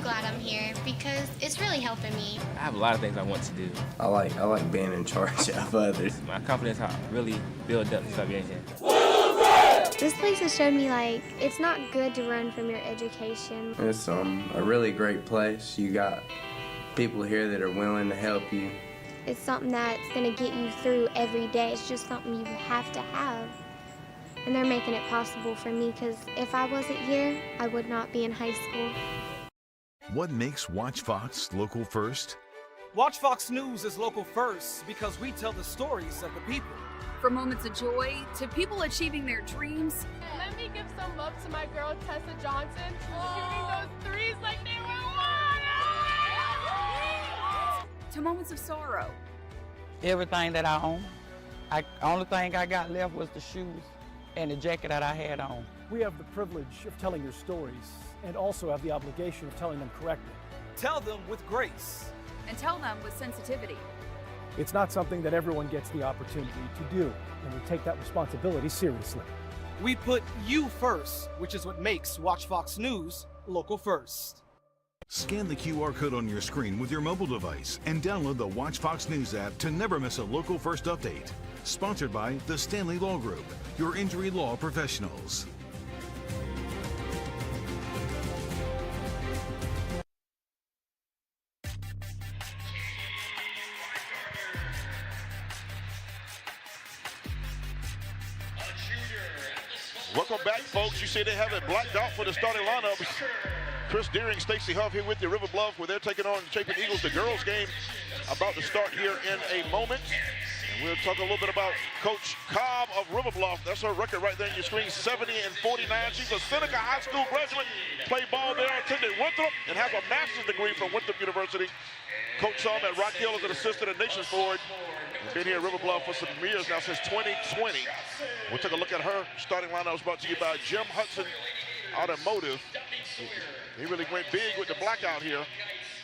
glad I'm here because it's really helping me. I have a lot of things I want to do. I like being in charge of others. My confidence really built up since I've been here. This place has showed me, like, it's not good to run from your education. It's a really great place. You got people here that are willing to help you. It's something that's going to get you through every day. It's just something you have to have. And they're making it possible for me, because if I wasn't here, I would not be in high school. What makes Watch Fox local first? Watch Fox News is local first because we tell the stories of the people. From moments of joy to people achieving their dreams. Let me give some love to my girl Tessa Johnson, shooting those threes like they were water! To moments of sorrow. Everything that I own, only thing I got left was the shoes and the jacket that I had on. We have the privilege of telling your stories and also have the obligation of telling them correctly. Tell them with grace. And tell them with sensitivity. It's not something that everyone gets the opportunity to do, and we take that responsibility seriously. We put you first, which is what makes Watch Fox News local first. Scan the QR code on your screen with your mobile device and download the Watch Fox News app to never miss a local first update. Sponsored by the Stanley Law Group, your injury law professionals. Welcome back, folks. You see they have it blacked out for the starting lineup. Chris Deering, Stacey Huff here with you, River Bluff, where they're taking on the Chapin Eagles. The girls' game about to start here in a moment. And we'll talk a little bit about Coach Cobb of River Bluff. That's her record right there on your screen, 70-49. She's a Seneca High School graduate, played ball there, attended Winthrop, and has a master's degree from Winthrop University. Coached some at Rock Hill as an assistant at Nations Ford. Been here at River Bluff for some years now, since 2020. We'll take a look at her starting lineup. Was brought to you by Jim Hudson Automotive. He really went big with the blackout here.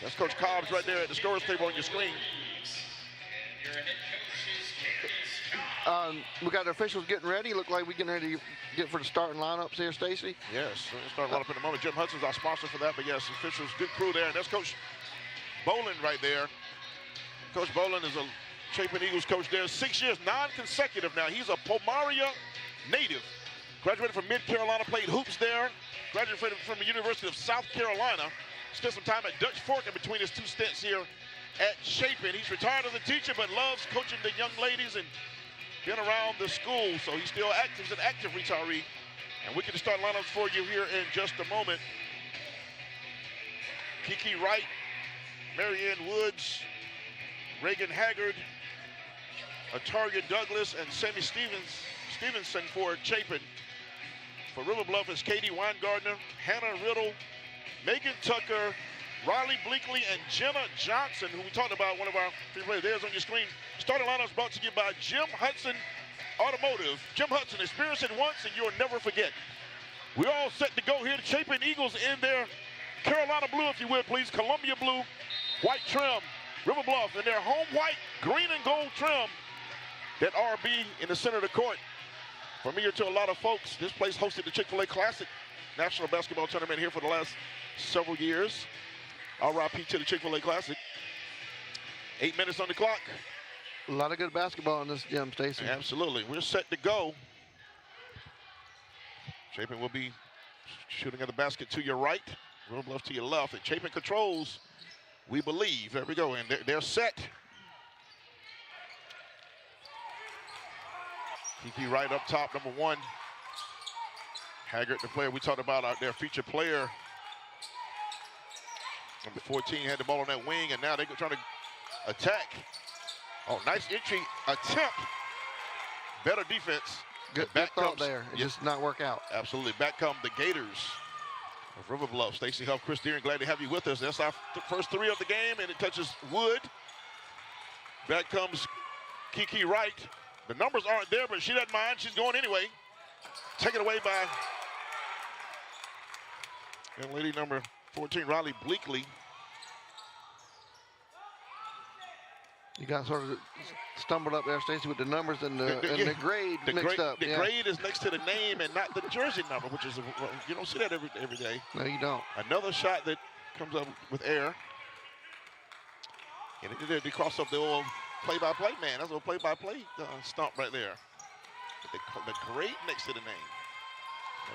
That's Coach Cobb's right there at the scorer's table on your screen. We got the officials getting ready. Look like we're getting ready to get for the starting lineups here, Stacey. Yes, we'll start lineup in a moment. Jim Hudson's our sponsor for that, but yes, officials, good crew there. And that's Coach Boland right there. Coach Boland is a Chapin Eagles coach there, 6 years, non-consecutive now. He's a Pomaria native. Graduated from Mid-Carolina, played hoops there. Graduated from the University of South Carolina. Spent some time at Dutch Fork in between his two stints here at Chapin. He's retired as a teacher, but loves coaching the young ladies and been around the school, so he's still active. He's an active retiree. And we can start lineups for you here in just a moment. Kiki Wright, Marianne Woods, Reagan Haggard, Ataria Douglas, and Sammy Stevenson for Chapin. For River Bluff is Katie Weingartner, Hannah Riddle, Megan Tucker, Riley Bleakley, and Jenna Johnson, who we talked about, one of our three players. There's on your screen. Starting lineups brought to you by Jim Hudson Automotive. Jim Hudson, experience it once and you'll never forget. We're all set to go here. The Chapin Eagles in their Carolina blue, if you will, please. Columbia blue, white trim. River Bluff in their home white, green and gold trim. That RB in the center of the court. Familiar to a lot of folks, this place hosted the Chick-fil-A Classic National Basketball Tournament here for the last several years. RIP to the Chick-fil-A Classic. 8 minutes on the clock. A lot of good basketball in this gym, Stacey. Absolutely. We're set to go. Chapin will be shooting at the basket to your right. River Bluff to your left. And Chapin controls, we believe. There we go. And they're set. Kiki Wright up top, number one. Haggard, the player we talked about, their featured player. Number 14 had the ball on that wing, and now they're trying to attack. Oh, nice entry attempt. Better defense. Good thought there. It just not work out. Absolutely. Back come the Gators of River Bluff. Stacey Huff, Chris Deering, glad to have you with us. That's our first three of the game, and it touches wood. Back comes Kiki Wright. The numbers aren't there, but she doesn't mind. She's going anyway. Taken away by young lady number 14, Riley Bleakley. You got sort of stumbled up there, Stacey, with the numbers and the grade mixed up. The grade is next to the name and not the jersey number, which is, you don't see that every day. No, you don't. Another shot that comes up with air. And they cross up the old play-by-play man. That's a play-by-play stump right there. The great next to the name.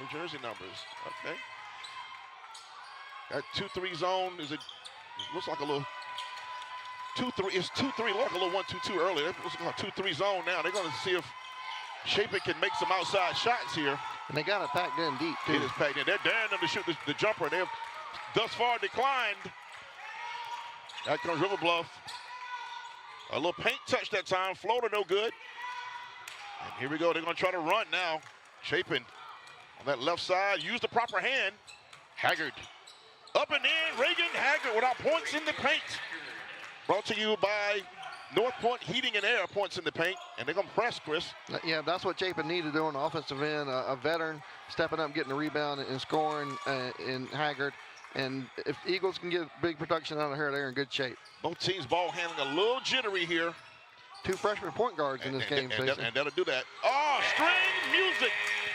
No jersey numbers. Okay. That 2-3 zone is looks like a little 2-3. It's 2-3. Like a little 1-2-2 earlier. It looks like a 2-3 zone now. They're going to see if Chapin can make some outside shots here. And they got it packed in deep too. It is packed in. They're daring them to shoot the jumper. They have thus far declined. Out comes River Bluff. A little paint touch that time. Floater no good. And here we go. They're going to try to run now. Chapin on that left side. Use the proper hand. Haggard. Up and in. Reagan Haggard without points in the paint. Brought to you by North Point Heating and Air. Points in the paint. And they're going to press, Chris. Yeah, that's what Chapin needed to do on the offensive end. A veteran stepping up, getting a rebound and scoring in Haggard. And if Eagles can get big production out of her, they're in good shape. Both teams ball handling a little jittery here. 2 freshman point guards in this game, and that'll do that. Oh, string music.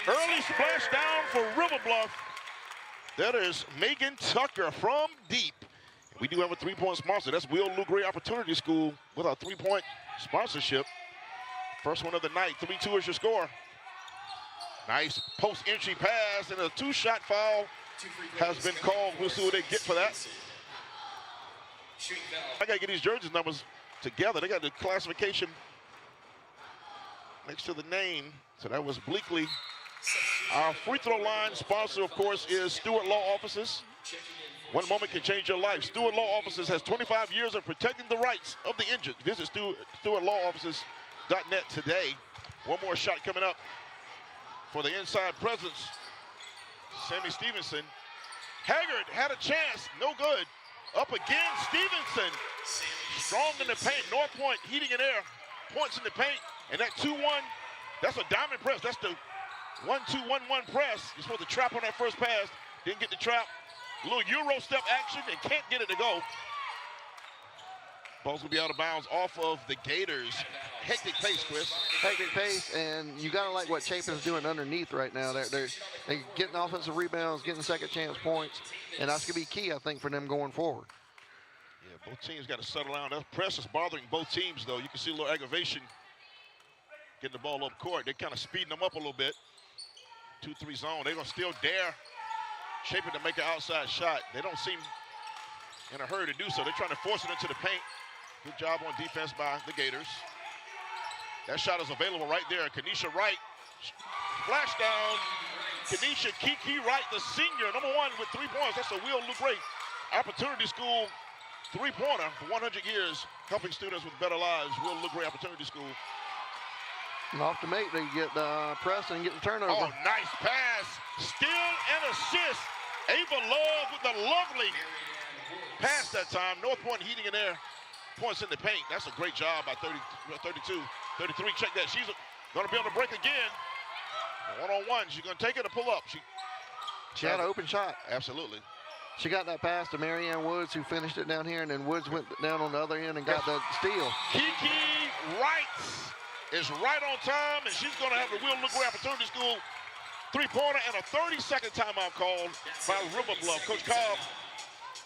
Early splash down for River Bluff. That is Megan Tucker from deep. We do have a 3-point sponsor. That's Will Lou Gray Opportunity School with our 3-point sponsorship. First one of the night. 3-2 is your score. Nice post-entry pass and a 2-shot foul has been called. We'll see what they get for that. I got to get these jerseys numbers together. They got the classification next to the name. So that was Bleakley. Our free throw line sponsor, of course, is Stewart Law Offices. One moment can change your life. Stewart Law Offices has 25 years of protecting the rights of the injured. Visit StewartLawOffices.net today. One more shot coming up for the inside presence. Sammy Stevenson. Haggard had a chance, no good. Up again, Stevenson. Strong in the paint. North Point Heating and Air. Points in the paint. And that 2-1, that's a diamond press. That's the 1-2-1-1 press. You're supposed to trap on that first pass. Didn't get the trap. A little Euro step action and can't get it to go. Ball's gonna be out of bounds off of the Gators. Hectic pace, Chris. Hectic pace, and you gotta like what Chapin's doing underneath right now. They're getting offensive rebounds, getting second chance points, and that's gonna be key, I think, for them going forward. Yeah, both teams got to settle down. That press is bothering both teams, though. You can see a little aggravation getting the ball up court. They're kind of speeding them up a little bit. 2-3 zone. They're gonna still dare Chapin to make an outside shot. They don't seem in a hurry to do so. They're trying to force it into the paint. Good job on defense by the Gators. That shot is available right there. Kenesha Wright, flash down. Kenesha Kiki Wright, the senior, #1 with 3 points. That's a Will Lou Gray Opportunity School 3-pointer for 100 years, helping students with better lives. Will Lou Gray Opportunity School. And off the make, they get the press and get the turnover. Oh, nice pass. Steal and assist. Ava Love with the lovely pass that time. North Point Heating and Air. Points in the paint. That's a great job by 32, 33. Check that. She's going to be able to break again. One-on-one. She's going to take it or pull up. She had an open shot. Absolutely. She got that pass to Marianne Woods, who finished it down here, and then Woods went down on the other end and got the steal. Kiki Wright is right on time, and she's going to have the Will Lou Gray Opportunity School 3-pointer and a 30-second timeout called by River Bluff. Coach Cobb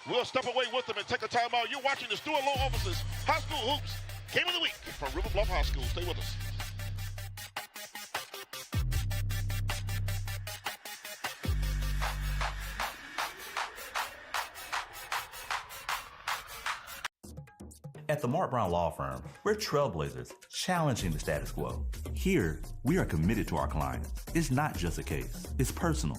will step away with them and take a timeout. You're watching the Stewart Law Offices High School Hoops Game of the Week from River Bluff High School. Stay with us. At the Mark Brown Law Firm, we're trailblazers, challenging the status quo. Here, we are committed to our clients. It's not just a case, it's personal.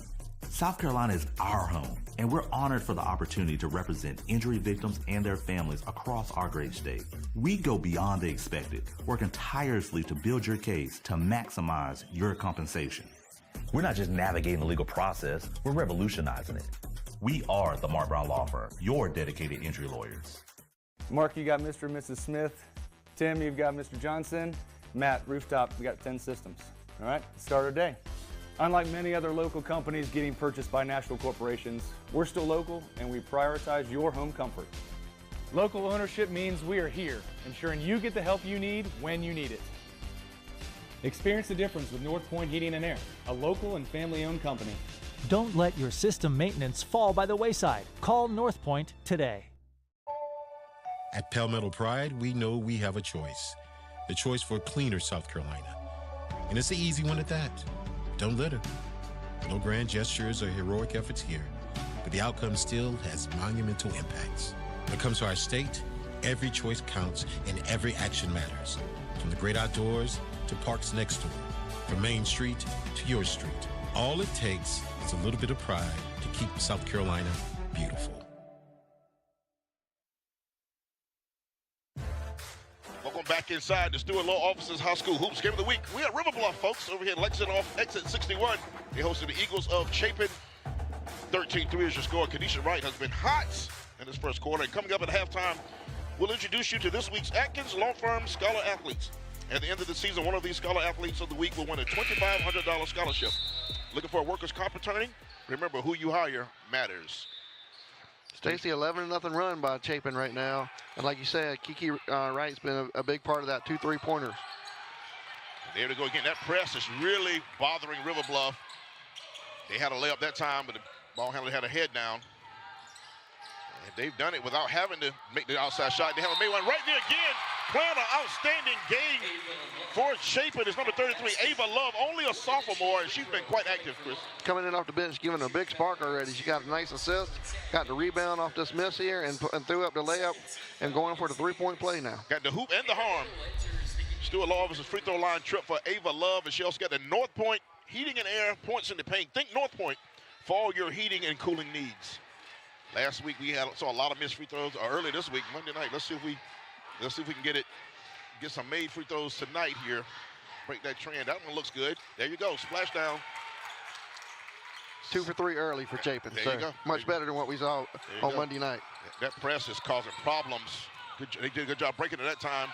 South Carolina is our home, and we're honored for the opportunity to represent injury victims and their families across our great state. We go beyond the expected, working tirelessly to build your case to maximize your compensation. We're not just navigating the legal process, we're revolutionizing it. We are the Mark Brown Law Firm, your dedicated injury lawyers. Mark, you got Mr. and Mrs. Smith. Tim, you've got Mr. Johnson. Matt, Rooftop, we got 10 systems. All right, let's start our day. Unlike many other local companies getting purchased by national corporations, we're still local and we prioritize your home comfort. Local ownership means we are here, ensuring you get the help you need when you need it. Experience the difference with North Point Heating and Air, a local and family-owned company. Don't let your system maintenance fall by the wayside. Call North Point today. At Palmetto Pride, we know we have a choice. The choice for cleaner South Carolina. And it's an easy one at that. Don't litter. No grand gestures or heroic efforts here, but the outcome still has monumental impacts. When it comes to our state, every choice counts and every action matters. From the great outdoors to parks next door, from Main Street to your street. All it takes is a little bit of pride to keep South Carolina beautiful. Welcome back inside the Stewart Law Offices High School Hoops Game of the Week. We are River Bluff, folks, over here in Lexington off exit 61. They hosted the Eagles of Chapin. 13-3 is your score. Kenesha Wright has been hot in this first quarter. And coming up at halftime, we'll introduce you to this week's Atkins Law Firm Scholar Athletes. At the end of the season, one of these Scholar Athletes of the Week will win a $2,500 scholarship. Looking for a workers' comp attorney? Remember, who you hire matters. Stacy, 11-0 run by Chapin right now. And like you said, Kiki Wright's been a big part of that 2 3-pointers. There to go again. That press is really bothering River Bluff. They had a layup that time, but the ball handler had a head down. And they've done it without having to make the outside shot. They haven't made one right there again. Playing an outstanding game for Chapin is number 33, Ava Love, only a sophomore, and she's been quite active, Chris. Coming in off the bench, giving a big spark already. She got a nice assist, got the rebound off this miss here, and threw up the layup and going for the 3-point play now. Got the hoop and the harm. Stewart Law Office's free throw line trip for Ava Love, and she also got the North Point heating and air points in the paint. Think North Point for all your heating and cooling needs. Last week we saw a lot of missed free throws. Early this week, Monday night. Let's see if we can get some made free throws tonight here. Break that trend. That one looks good. There you go. Splash down. 2 for 3 early for Chapin. There you go. Much better than what we saw on Monday night. That press is causing problems. They did a good job breaking it that time.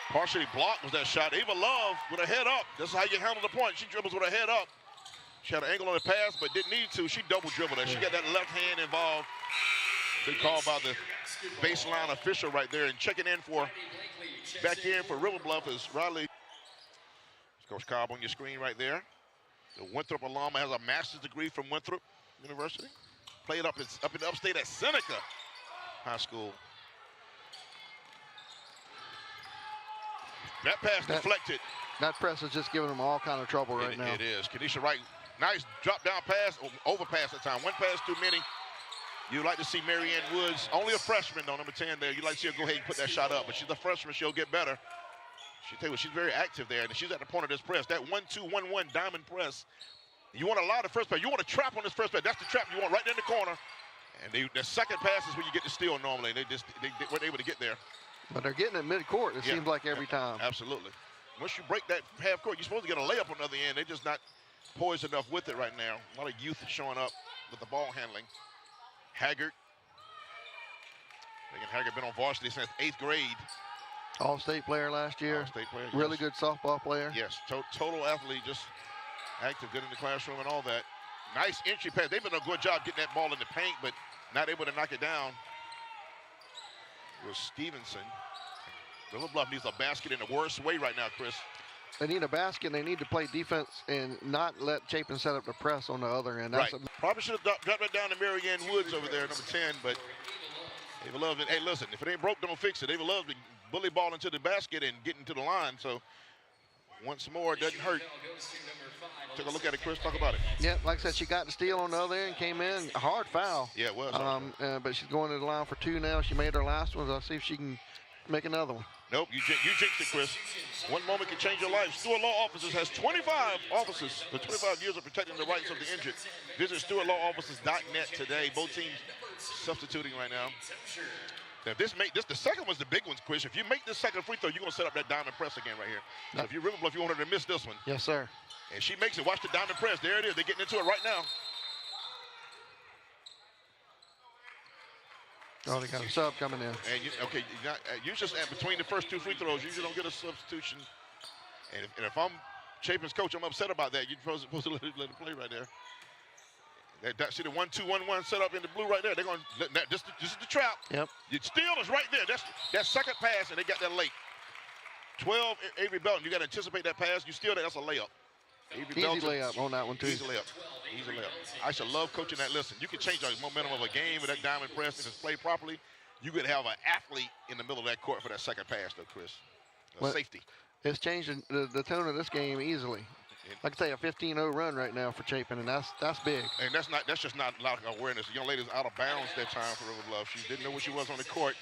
Partially blocked was that shot. Ava Love with a head up. This is how you handle the point. She dribbles with her head up. She had an angle on the pass, but didn't need to. She double dribbled that. She got that left hand involved. Good call by the baseline official right there. And checking in back in for River Bluff is Riley. Coach Cobb on your screen right there. The Winthrop alum has a master's degree from Winthrop University. Played up in upstate at Seneca High School. That pass deflected. That press is just giving them all kind of trouble right now. It is. Kenesha Wright, nice drop down pass, overpass that time. One pass too many. You'd like to see Marianne Woods, only a freshman though, number 10 there. You'd like to see her go ahead and put that shot up, but she's a freshman, she'll get better. She's very active there, and she's at the point of this press. That 1-2-1-1 diamond press. You want to allow the first pass. You want to trap on this first pass. That's the trap you want right there in the corner. And the second pass is when you get the steal normally. They weren't able to get there. But they're getting it mid-court, it seems like every time. Absolutely. Once you break that half court, you're supposed to get a layup on the other end. They're just not poised enough with it right now. A lot of youth showing up with the ball handling. Haggard. Megan Haggard been on varsity since 8th grade. All-state player last year. All-state player, really good softball player. Yes, total athlete, just active, good in the classroom and all that. Nice entry pass. They've been a good job getting that ball in the paint, but not able to knock it down. It was Stevenson. River Bluff needs a basket in the worst way right now, Chris. They need a basket, and they need to play defense and not let Chapin set up the press on the other end. That's right. Probably should have dropped it down to Marianne Woods over there, number 10, but Ava Love, hey, listen, if it ain't broke, don't fix it. Ava Love to bully ball into the basket and get into the line, so once more, it doesn't hurt. Take a look at it, Chris, talk about it. Yeah, like I said, she got the steal on the other end, came in, a hard foul. Yeah, it was. But she's going to the line for 2 now. She made her last one. I'll see if she can make another one. Nope, you jinxed it, Chris. One moment can change your life. Stewart Law Offices has 25 offices for 25 years of protecting the rights of the injured. Visit StewartLawOffices.net today. Both teams substituting right now. Now the second one's the big one, Chris. If you make this second free throw, you're going to set up that diamond press again right here. Now, if you're River Bluff, you want her to miss this one. Yes, sir. And she makes it. Watch the diamond press. There it is. They're getting into it right now. Oh, they got a sub coming in. And you just between the first 2 free throws, you usually don't get a substitution. And if I'm Chapin's coach, I'm upset about that. You're supposed to let it play right there. See the 1-2-1-1 set up in the blue right there. They're going. This is the trap. Yep. The steal is right there. That's that second pass, and they got that late. 12 Avery Belton. You got to anticipate that pass. You steal that. That's a layup. Avery Easy Belton, layup on that one, too. Easy layup. Easy layup. I should love coaching that. Listen, you can change the momentum of a game with that diamond press if it's played properly. You could have an athlete in the middle of that court for that second pass, though, Chris. Safety. It's changed the tone of this game easily. Like I say, a 15-0 run right now for Chapin, and that's big. And that's just not a lot of awareness. The young lady's out of bounds that time for River Bluff. She didn't know where she was on the court.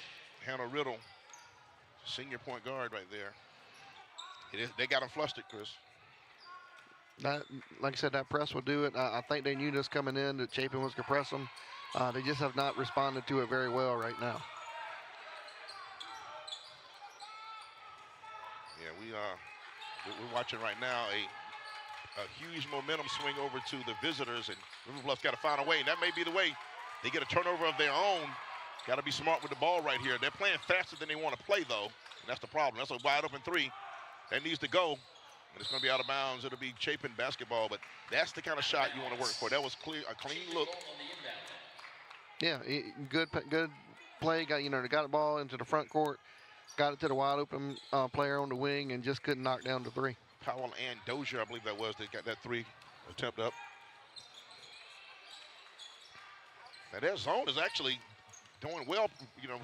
Hannah Riddle, senior point guard right there. They got him flustered, Chris. That, like I said, that press will do it. I think they knew this coming in, that Chapin was going to press them. They just have not responded to it very well right now. Yeah, we're watching right now a huge momentum swing over to the visitors, and River Bluff's got to find a way, and that may be the way. They get a turnover of their own. Got to be smart with the ball right here. They're playing faster than they want to play, though, and that's the problem. That's a wide open three. That needs to go, and it's going to be out of bounds. It'll be Chapin basketball, but that's the kind of shot you want to work for. That was a clean look. Yeah, good play. They got the ball into the front court, got it to the wide open player on the wing, and just couldn't knock down the three. Powell and Dozier, I believe that was, they got that three attempt up. Now their zone is actually doing well,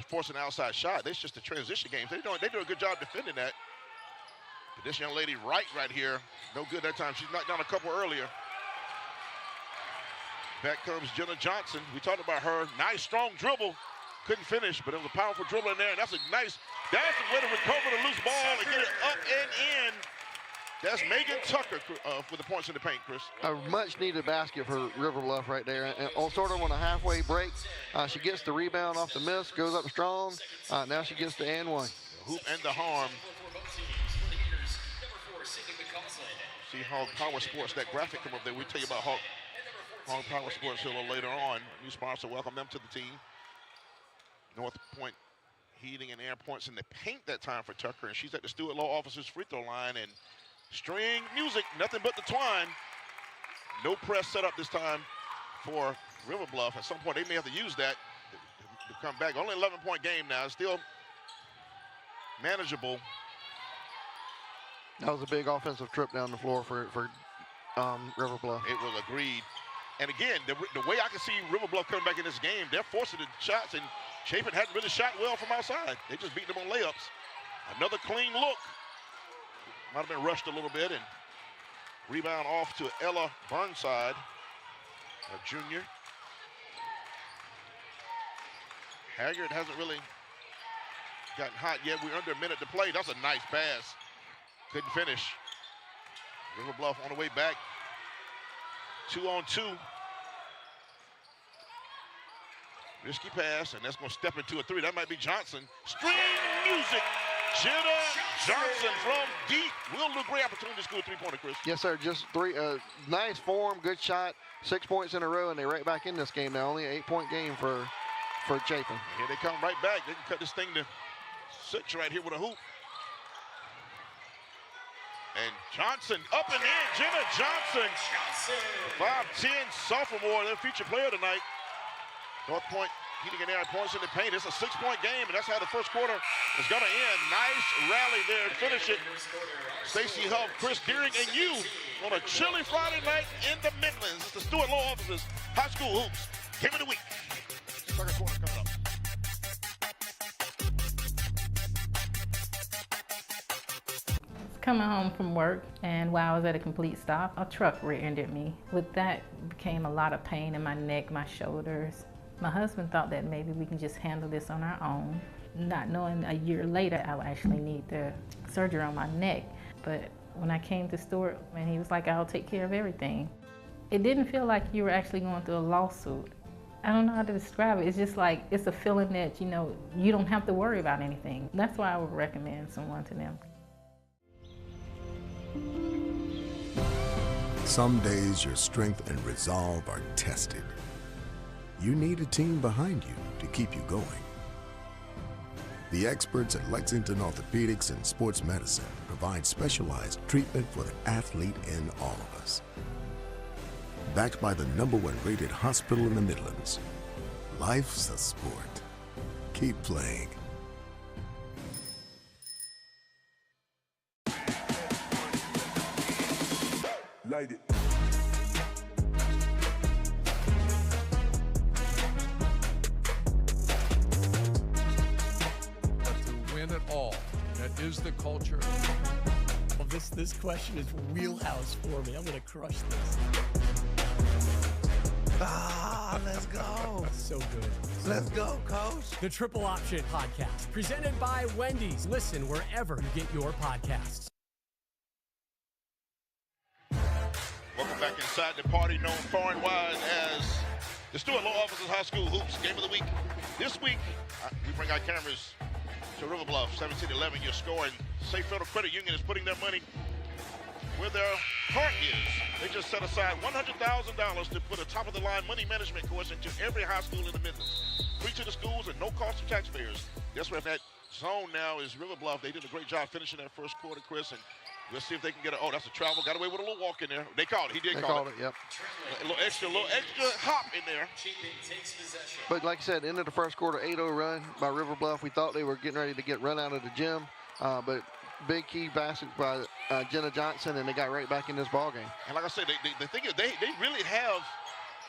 forcing an outside shot. It's just the transition games. They do a good job defending that. But this young lady right here, no good that time. She's knocked down a couple earlier. Back comes Jenna Johnson. We talked about her. Nice, strong dribble. Couldn't finish, but it was a powerful dribble in there. And that's the way to recover the loose ball and get it up and in. That's Megan Tucker for the points in the paint, Chris. A much-needed basket for River Bluff right there. And sort of on a halfway break, she gets the rebound off the miss, goes up strong. Now she gets the and one. The hoop and the harm. See Hog Power Sports, that graphic come up there. We'll tell you about Hog Power Sports a little later on. New sponsor, welcome them to the team. North Point Heating and Air points in the paint that time for Tucker, and she's at the Stewart Law Office's free throw line, and string music, nothing but the twine. No press set up this time for River Bluff. At some point, they may have to use that to come back. Only 11-point game now, still manageable. That was a big offensive trip down the floor for River Bluff. It was agreed. And again, the way I can see River Bluff coming back in this game, they're forcing the shots, and Chapin hadn't really shot well from outside. They just beat them on layups. Another clean look. Might have been rushed a little bit, and rebound off to Ella Burnside, a junior. Haggard hasn't really gotten hot yet. We're under a minute to play. That's a nice pass. Couldn't finish. River Bluff on the way back. 2-on-2. Risky pass, and that's going to step into a three. That might be Johnson. String music. Jenna Johnson from deep. Will look great opportunity to score a three-pointer, Chris. Yes, sir. Just three. Nice form, good shot. 6 points in a row, and they're right back in this game now. Only an 8-point game for Chapin. Here they come right back. They can cut this thing to 6 right here with a hoop. And Johnson up and in. Jenna Johnson, 5'10" sophomore, their featured player tonight. North Point Heating and Air points in the paint. It's a 6-point game, and that's how the first quarter is going to end. Nice rally there to finish it. Stacey Huff, Chris Deering, and you on a chilly Friday night in the Midlands. It's the Stewart Law Offices High School Hoops Game of the Week. Second quarter coming up. Coming home from work, and while I was at a complete stop, a truck rear-ended me. With that became a lot of pain in my neck, my shoulders. My husband thought that maybe we can just handle this on our own, not knowing a year later I would actually need the surgery on my neck. But when I came to Stewart, man, he was like, I'll take care of everything. It didn't feel like you were actually going through a lawsuit. I don't know how to describe it. It's just like, it's a feeling that, you don't have to worry about anything. That's why I would recommend someone to them. Some days your strength and resolve are tested. You need a team behind you to keep you going. The experts at Lexington Orthopedics and Sports Medicine provide specialized treatment for the athlete in all of us. Backed by the #1 rated hospital in the Midlands, life's a sport. Keep playing. is the culture? Well, this question is wheelhouse for me. I'm going to crush this. Let's go. So good. Let's go, Coach. The Triple Option Podcast, presented by Wendy's. Listen wherever you get your podcasts. Welcome back inside the party known far and wide as the Stewart Law Officers High School Hoops Game of the Week. This week, we bring our cameras to River Bluff, 17-11. Your score, and Safe Federal Credit Union is putting their money where their heart is. They just set aside $100,000 to put a top-of-the-line money management course into every high school in the Midlands. Free to the schools and no cost to taxpayers. That's where that zone now is River Bluff. They did a great job finishing that first quarter, Chris, and we'll see if they can get that's a travel. Got away with a little walk in there. They called it. He did call it. Yep. A little extra hop in there. But like I said, end of the first quarter, 8-0 run by River Bluff. We thought they were getting ready to get run out of the gym, but big key basket by Jenna Johnson, and they got right back in this ball game. And like I said, the thing is, they really have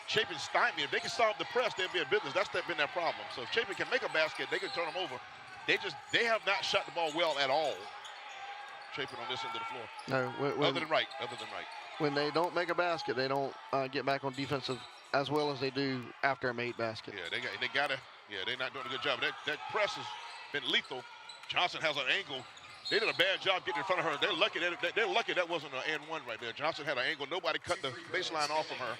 Chapin stymied. If they can solve the press, they'll be a business. That's been their problem. So if Chapin can make a basket, they can turn them over. They have not shot the ball well at all. Chapin on this end of the floor. No, other than right. When they don't make a basket, they don't get back on defensive as well as they do after a made basket. Yeah, they're not doing a good job. That press has been lethal. Johnson has an angle. They did a bad job getting in front of her. They're lucky that wasn't an and one right there. Johnson had an angle. Nobody cut the baseline off from her.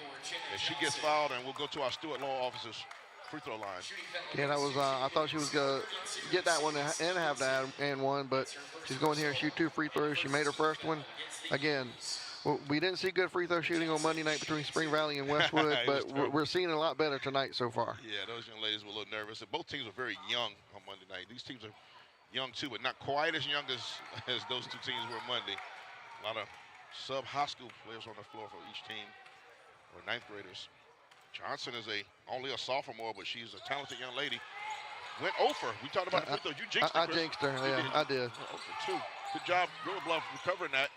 And she gets fouled, and we'll go to our Stewart Law Officers free throw line. Yeah, that was. I thought she was gonna get that one and have that and one, but she's going here and shoot 2 free throws. She made her first one. Again, we didn't see good free throw shooting on Monday night between Spring Valley and Westwood, but we're seeing a lot better tonight so far. Yeah, those young ladies were a little nervous. Both teams were very young on Monday night. These teams are young too, but not quite as young as those two teams were Monday. A lot of sub-high school players on the floor for each team, or ninth graders. Johnson is only a sophomore, but she's a talented young lady. Went over. We talked about the free throw. You jinxed her, I jinxed her. Yeah, I did. 0-2. Good job, River Bluff, recovering that.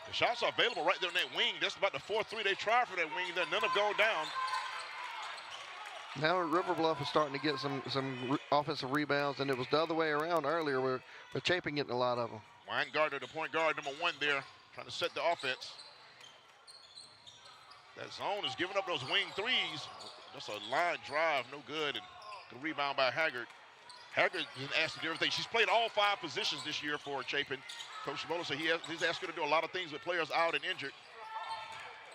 The shots are available right there on that wing. That's about the 4-3 they tried for that wing. None have gone down. Now River Bluff is starting to get some offensive rebounds, and it was the other way around earlier with Chapin getting a lot of them. Weingartner, the point guard, number 1 there, trying to set the offense. That zone is giving up those wing threes. That's a line drive, no good, and the rebound by Haggard. Haggard has asked to do everything. She's played all 5 positions this year for Chapin. Coach Shimoda said he's asked her to do a lot of things with players out and injured.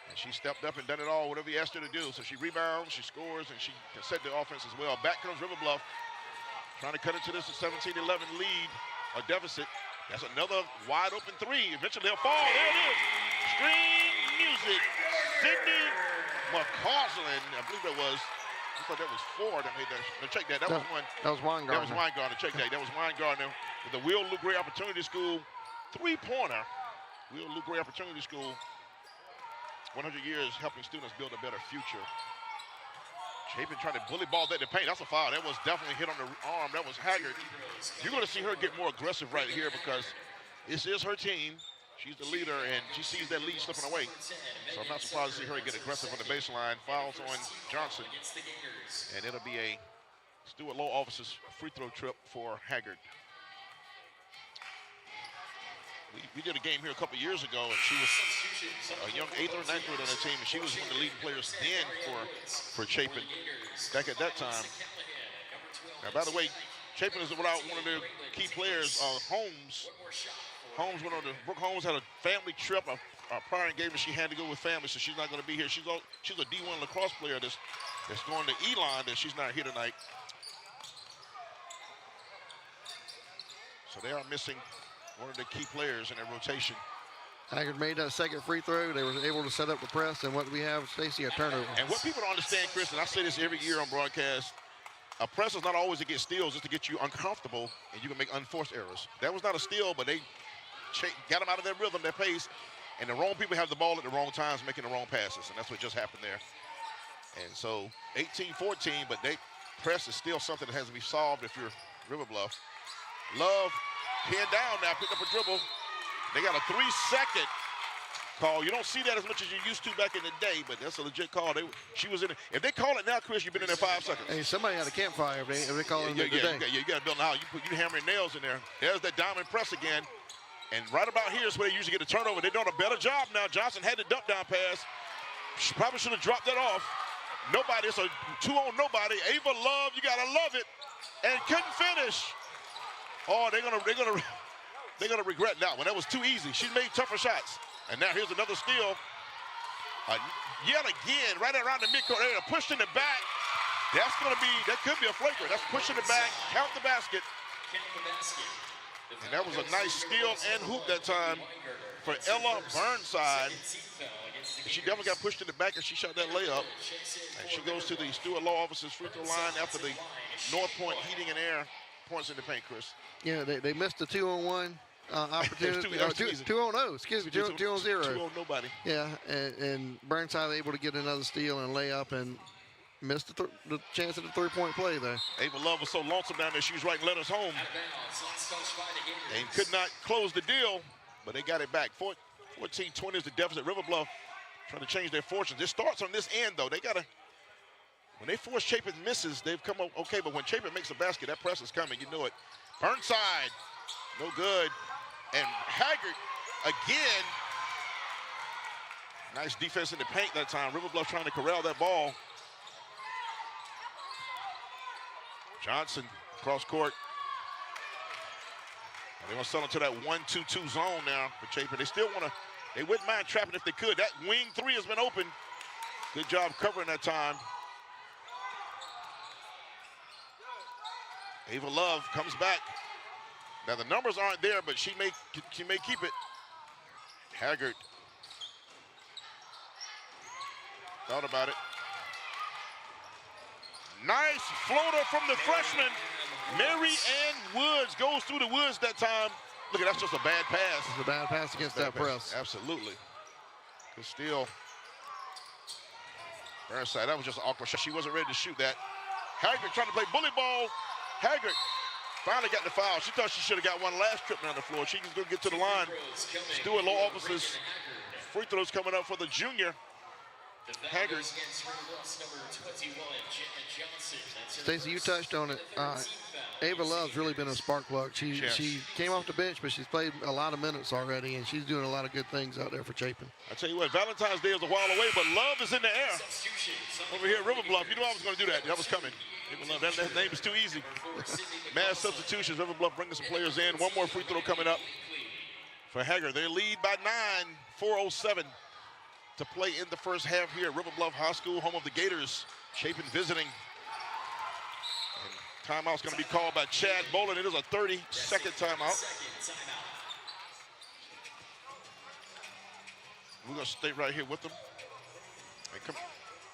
And she stepped up and done it all, whatever he asked her to do. So she rebounds, she scores, and she can set the offense as well. Back comes River Bluff, trying to cut into this 17-11 lead, or deficit. That's another wide open 3. Eventually they'll fall. There it is. String music. Sydney McCausland, I believe that was. I thought that was 4 that made that. No, check that. That was one. That was Weingartner. That was Weingartner. Check that. That was Weingartner with the Will Lou Gray Opportunity School 3-pointer. Will Lou Gray Opportunity School, 100 years helping students build a better future. Chapin trying to bully ball that to paint. That's a foul. That was definitely hit on the arm. That was Haggard. You're going to see her get more aggressive right here because this is her team. She's the leader, and she sees that lead slipping away. So I'm not surprised to see her get aggressive on the baseline. Fouls on Johnson. And it'll be a Stewart Law Officers free throw trip for Haggard. We did a game here a couple years ago, and she was a young 8th or 9th grader on the team, and she was one of the leading players then for Chapin back at that time. Now, by the way, Chapin is without one of their key players, Holmes. Brooke Holmes had a family trip, a prior engagement she had to go with family, so she's not going to be here. She's a D1 lacrosse player that's going to Elon, and she's not here tonight. So they are missing one of the key players in their rotation. Haggard made that second free throw. They were able to set up the press, and what do we have, Stacey? A turnover. And what people don't understand, Chris, and I say this every year on broadcast, a press is not always to get steals, it's to get you uncomfortable, and you can make unforced errors. That was not a steal, but they got them out of their rhythm, their pace, and the wrong people have the ball at the wrong times, making the wrong passes, and that's what just happened there. And so 18-14, but press is still something that has to be solved if you're River Bluff. Love pinned down now, picked up a dribble. They got a 3-second call. You don't see that as much as you used to back in the day, but that's a legit call. She was in it. If they call it now, Chris, you've been in there 5 seconds. Hey, somebody had a campfire if they call it today. You got to build an house. You hammering nails in there. There's that diamond press again. And right about here is where they usually get a turnover. They're doing a better job now. Johnson had the dump down pass. She probably should have dropped that off. Nobody. It's a 2 on nobody. Ava Love, you gotta love it. And couldn't finish. Oh, they're gonna regret that one. That was too easy. She made tougher shots. And now here's another steal. Yet again, right around the midcourt area, pushed in the back. That could be a flagrant. That's pushing the back, count the basket. And that was a nice steal and hoop that time for Ella Burnside. She definitely got pushed in the back and she shot that layup. And she goes to the Stewart Law Office's free throw line after the North Point Heating and Air points in the paint, Chris. Yeah, they missed the 2-on-1 opportunity. 2-on-0, excuse me, 2-on-0. 2-on nobody. Yeah, and Burnside able to get another steal and layup and missed the chance of the three-point play there. Ava Love was so lonesome down there, she was writing letters home. And could not close the deal, but they got it back. 14-20 is the deficit. River Bluff trying to change their fortunes. It starts on this end, though. They got to, when they force Chapin misses, they've come up okay, but when Chapin makes a basket, that press is coming. You know it. Burnside, no good. And Haggard, again, nice defense in the paint that time. River Bluff trying to corral that ball. Johnson, cross court. They're going to sell into that 1-2-2 zone now for Chapin. They still want to, they wouldn't mind trapping if they could. That wing 3 has been open. Good job covering that time. Ava Love comes back. Now the numbers aren't there, but she may keep it. Haggard thought about it. Nice floater from the freshman. Mary Ann Woods goes through the woods that time. Look, that's just a bad pass. It's a bad pass against that press. Absolutely. Good steal. Burnside, that was just an awkward shot. She wasn't ready to shoot that. Haggard trying to play bully ball. Haggard finally got the foul. She thought she should have got one last trip down the floor. She can go get to the line. Stewart Law Office's free throws coming up for the junior. Haggard. Stacey, you touched on it. Ava Love's really been a spark plug. She came off the bench, but she's played a lot of minutes already, and she's doing a lot of good things out there for Chapin. I tell you what, Valentine's Day is a while away, but Love is in the air. Over here at River Bluff, you knew I was going to do that. That was coming. That name is too easy. Mass substitutions. River Bluff bringing some players in. One more free throw coming up for Haggard. They lead by 9, 4:07 to play in the first half here at River Bluff High School, home of the Gators. Chapin visiting. And timeout's going to be called by Chad Bolin. It is a 30-second timeout. We're going to stay right here with them. Hey,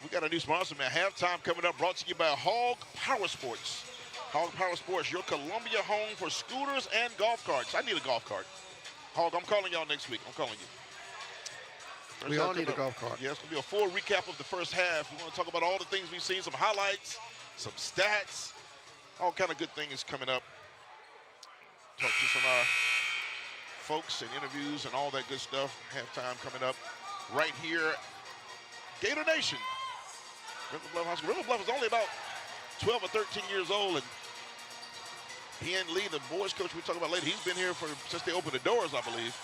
we got a new sponsor, man. Halftime coming up, brought to you by Hog Power Sports. Hog Power Sports, your Columbia home for scooters and golf carts. I need a golf cart. Hog, I'm calling y'all next week. I'm calling you. We all need a golf cart. Yeah, it's going to be a full recap of the first half. We're going to talk about all the things we've seen, some highlights, some stats, all kind of good things coming up. Talk to some folks and interviews and all that good stuff. Halftime coming up right here. Gator Nation. River Bluff High School. River Bluff is only about 12 or 13 years old, and Ian Lee, the boys coach we'll talk about later, he's been here since they opened the doors, I believe.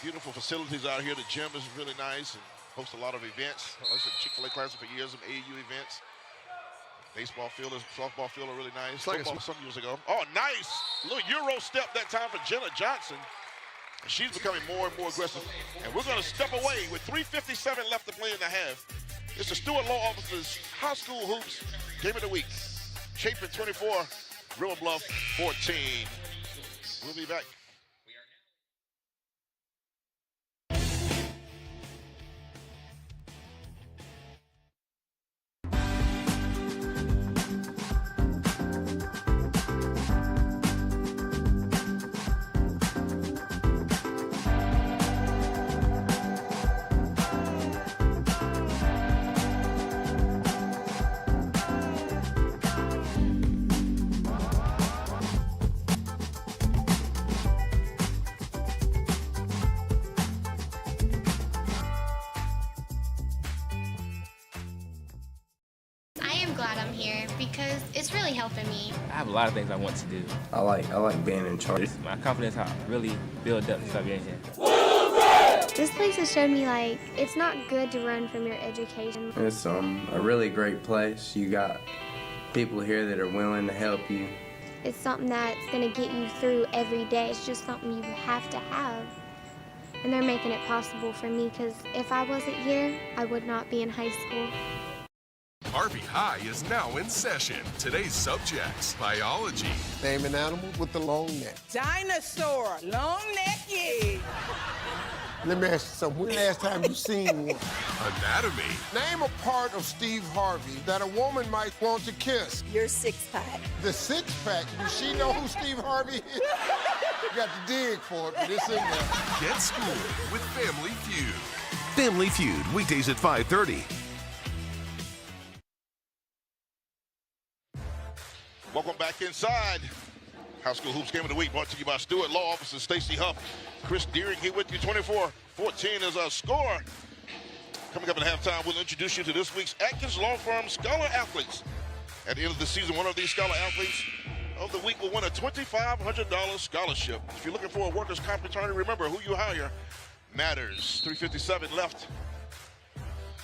Beautiful facilities out here. The gym is really nice and hosts a lot of events. I said Chick-fil-A Classic for years, some AAU events. Baseball field, softball field are really nice. Like football some years ago. Oh, nice. A little Euro step that time for Jenna Johnson. And she's becoming more and more aggressive. And we're going to step away with 3:57 left to play in the half. It's the Stewart Law Office's High School Hoops Game of the Week. Chapin 24, River Bluff 14. We'll be back. glad I'm here because it's really helping me. I have a lot of things I want to do. I like being in charge. My confidence has really built up since I've been here. This place has showed me, like, it's not good to run from your education. It's a really great place. You got people here that are willing to help you. It's something that's going to get you through every day. It's just something you have to have. And they're making it possible for me because if I wasn't here, I would not be in high school. Harvey High is now in session. Today's subjects: biology. Name an animal with the long neck. Dinosaur, long neck, yeah. Let me ask you something. When the last time you seen one? Anatomy. Name a part of Steve Harvey that a woman might want to kiss. Your six-pack. The six-pack. Does she know who Steve Harvey is? You got to dig for it, but it's in there. Get schooled with Family Feud. Family Feud, weekdays at 5:30. Welcome back inside. High School Hoops Game of the Week brought to you by Stewart Law Officer Stacey Huff. Chris Deering here with you. 24-14 is our score. Coming up at halftime, we'll introduce you to this week's Atkins Law Firm Scholar Athletes. At the end of the season, one of these Scholar Athletes of the week will win a $2,500 scholarship. If you're looking for a workers' comp attorney, remember who you hire matters. 3:57 left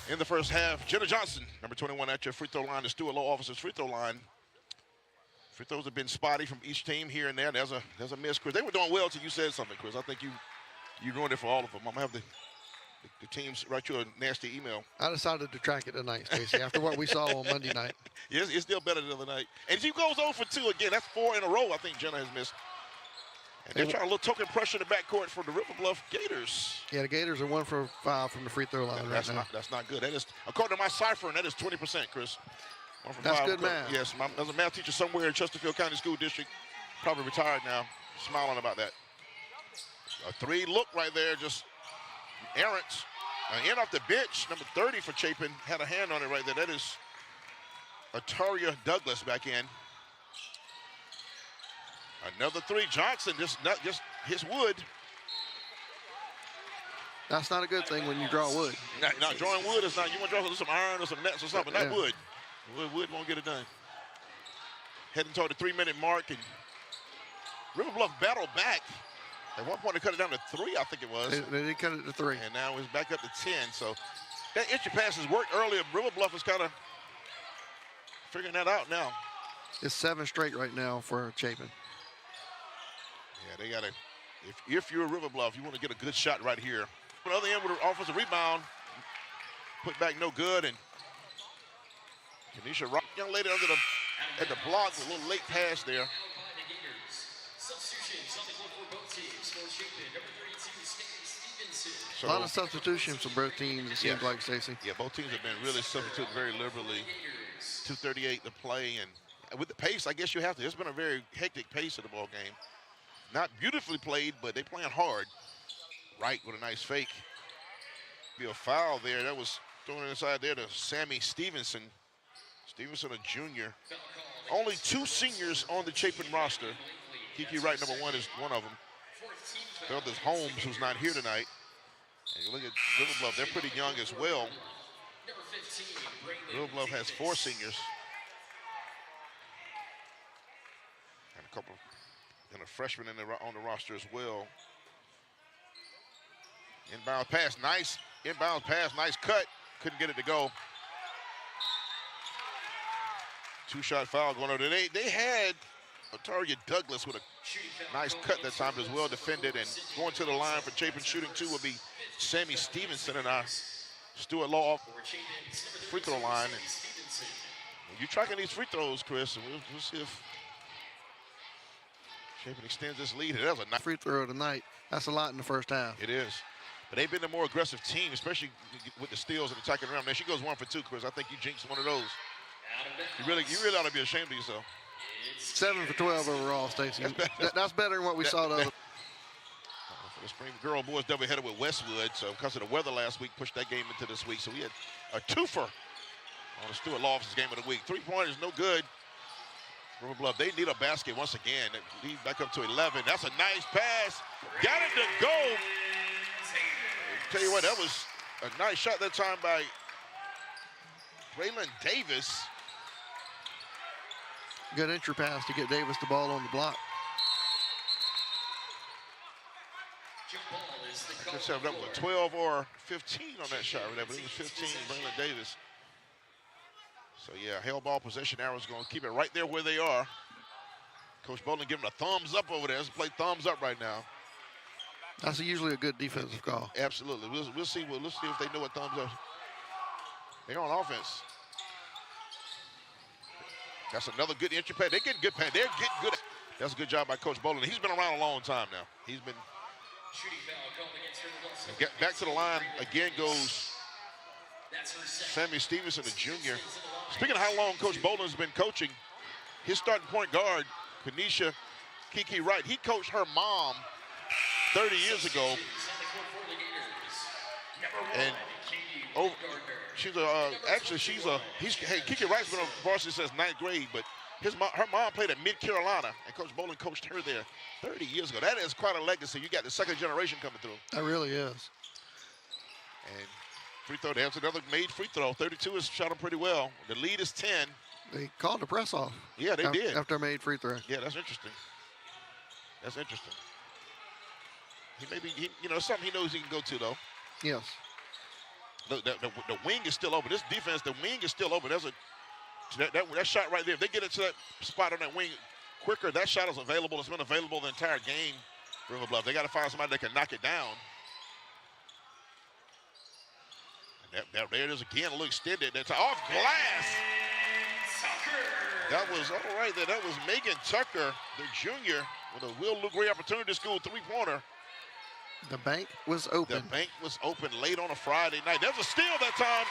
in the first half. Jenna Johnson, number 21 at your free throw line. The Stewart Law Officer's free throw line. Free throws have been spotty from each team here and there. There's a miss, Chris. They were doing well until you said something, Chris. I think you ruined it for all of them. I'm gonna have the teams write you a nasty email. I decided to track it tonight, Stacey, after what we saw on Monday night. Yes, it's still better than the other night. And she goes 0 for 2 again. That's 4 in a row I think Jenna has missed. And they're trying a little token pressure in the backcourt for the River Bluff Gators. Yeah, the Gators are 1 for 5 from the free throw line right now. That's not good. That is, according to my cipher, that is 20%, Chris. 1 for That's 5. good math. Yes, there's a math teacher somewhere in Chesterfield County School District, probably retired now, smiling about that. A 3 look right there, just errant. In off the bench, number 30 for Chapin, had a hand on it right there. That is Ataria Douglas back in. Another 3, Johnson just hits wood. That's not a good thing when you draw wood. Not drawing wood is not. You want to draw some iron or some nets or something, not wood. Wood won't get it done. Heading toward the 3-minute mark, and River Bluff battled back. At one point, they cut it down to 3, I think it was. They did cut it to 3. And now it's back up to 10. So that entry pass has worked earlier. River Bluff is kind of figuring that out now. It's 7 straight right now for Chapin. Yeah, they got to, if you're a River Bluff, you want to get a good shot right here. On the other end with an offensive rebound, put back no good, and Kenesha Rock, young lady at the block, with a little late pass there. So, a lot of substitutions for both teams, it seems like, Stacey. Yeah, both teams have been really substituting very liberally. 2:38 to play, and with the pace, I guess you have to. It's been a very hectic pace of the ball game. Not beautifully played, but they playing hard. Right with a nice fake. Be a foul there. That was thrown inside there to Sammy Stevenson. Stevenson, a junior. Only 2 seniors on the Chapin roster. Kiki Wright, number 1, is one of them. The other's Holmes, who's not here tonight. And you look at River Bluff, they're pretty young as well. River Bluff has 4 seniors. And a freshman on the roster as well. Inbound pass, nice. Inbound pass, nice cut. Couldn't get it to go. 2-shot foul going over. They had Ataria Douglas with a nice cut that time as well defended, and going to the line for Chapin shooting 2 will be Sammy Stevenson and our Stewart Law free throw line. And you're tracking these free throws, Chris, and we'll see if Chapin extends this lead. That was a nice free throw tonight. That's a lot in the first half. It is. But they've been the more aggressive team, especially with the steals and attacking around. Now she goes 1 for 2, Chris. I think you jinxed one of those. You really ought to be ashamed of yourself. 7 for 12 overall, Stacey. That's better than what we saw the other. For the spring girl boys doubleheader with Westwood, so because of the weather last week, pushed that game into this week. So we had a 2-fer on the Stewart Law Office's game of the week. 3-pointers, no good. River Bluff, they need a basket once again. They lead back up to 11. That's a nice pass. Got it to go. Tell you what, that was a nice shot that time by Braylon Davis. Good entry pass to get Davis the ball on the block. I could say that was a 12 or 15 on that shot right there, but it was 15, Braylon Davis. So yeah, held ball possession arrows going to keep it right there where they are. Coach Bowling giving a thumbs up over there. Let's play thumbs up right now. That's usually a good defensive call. Absolutely. We'll see. Let's see if they know what thumbs up. They're on offense. That's another good entry pass. They're getting good pass. They're getting good. That's a good job by Coach Bowling. He's been around a long time now. He's been. And get back to the line again goes Sammy Stevenson, a junior. Speaking of how long Coach Bowlin's been coaching, his starting point guard, Kanisha Kiki Wright, he coached her mom 30 years ago. And Kiki Wright's been on varsity since 9th grade, but her mom played at Mid-Carolina, and Coach Bowling coached her there 30 years ago. That is quite a legacy. You got the second generation coming through. That really is. And free throw, there's another made free throw. 32 has shot him pretty well. The lead is 10. They called the press off. Yeah, they did. After a made free throw. Yeah, that's interesting. That's interesting. He may be, it's something he knows he can go to, though. Yes. Look, the wing is still open. This defense, the wing is still open. There's that shot right there. If they get it to that spot on that wing quicker, that shot is available. It's been available the entire game, River Bluff. They got to find somebody that can knock it down. And there it is again, a little extended. That's off glass. That was all right there. That was Megan Tucker, the junior, with a real great opportunity to score three-pointer. The bank was open. The bank was open late on a Friday night. There's a steal that time.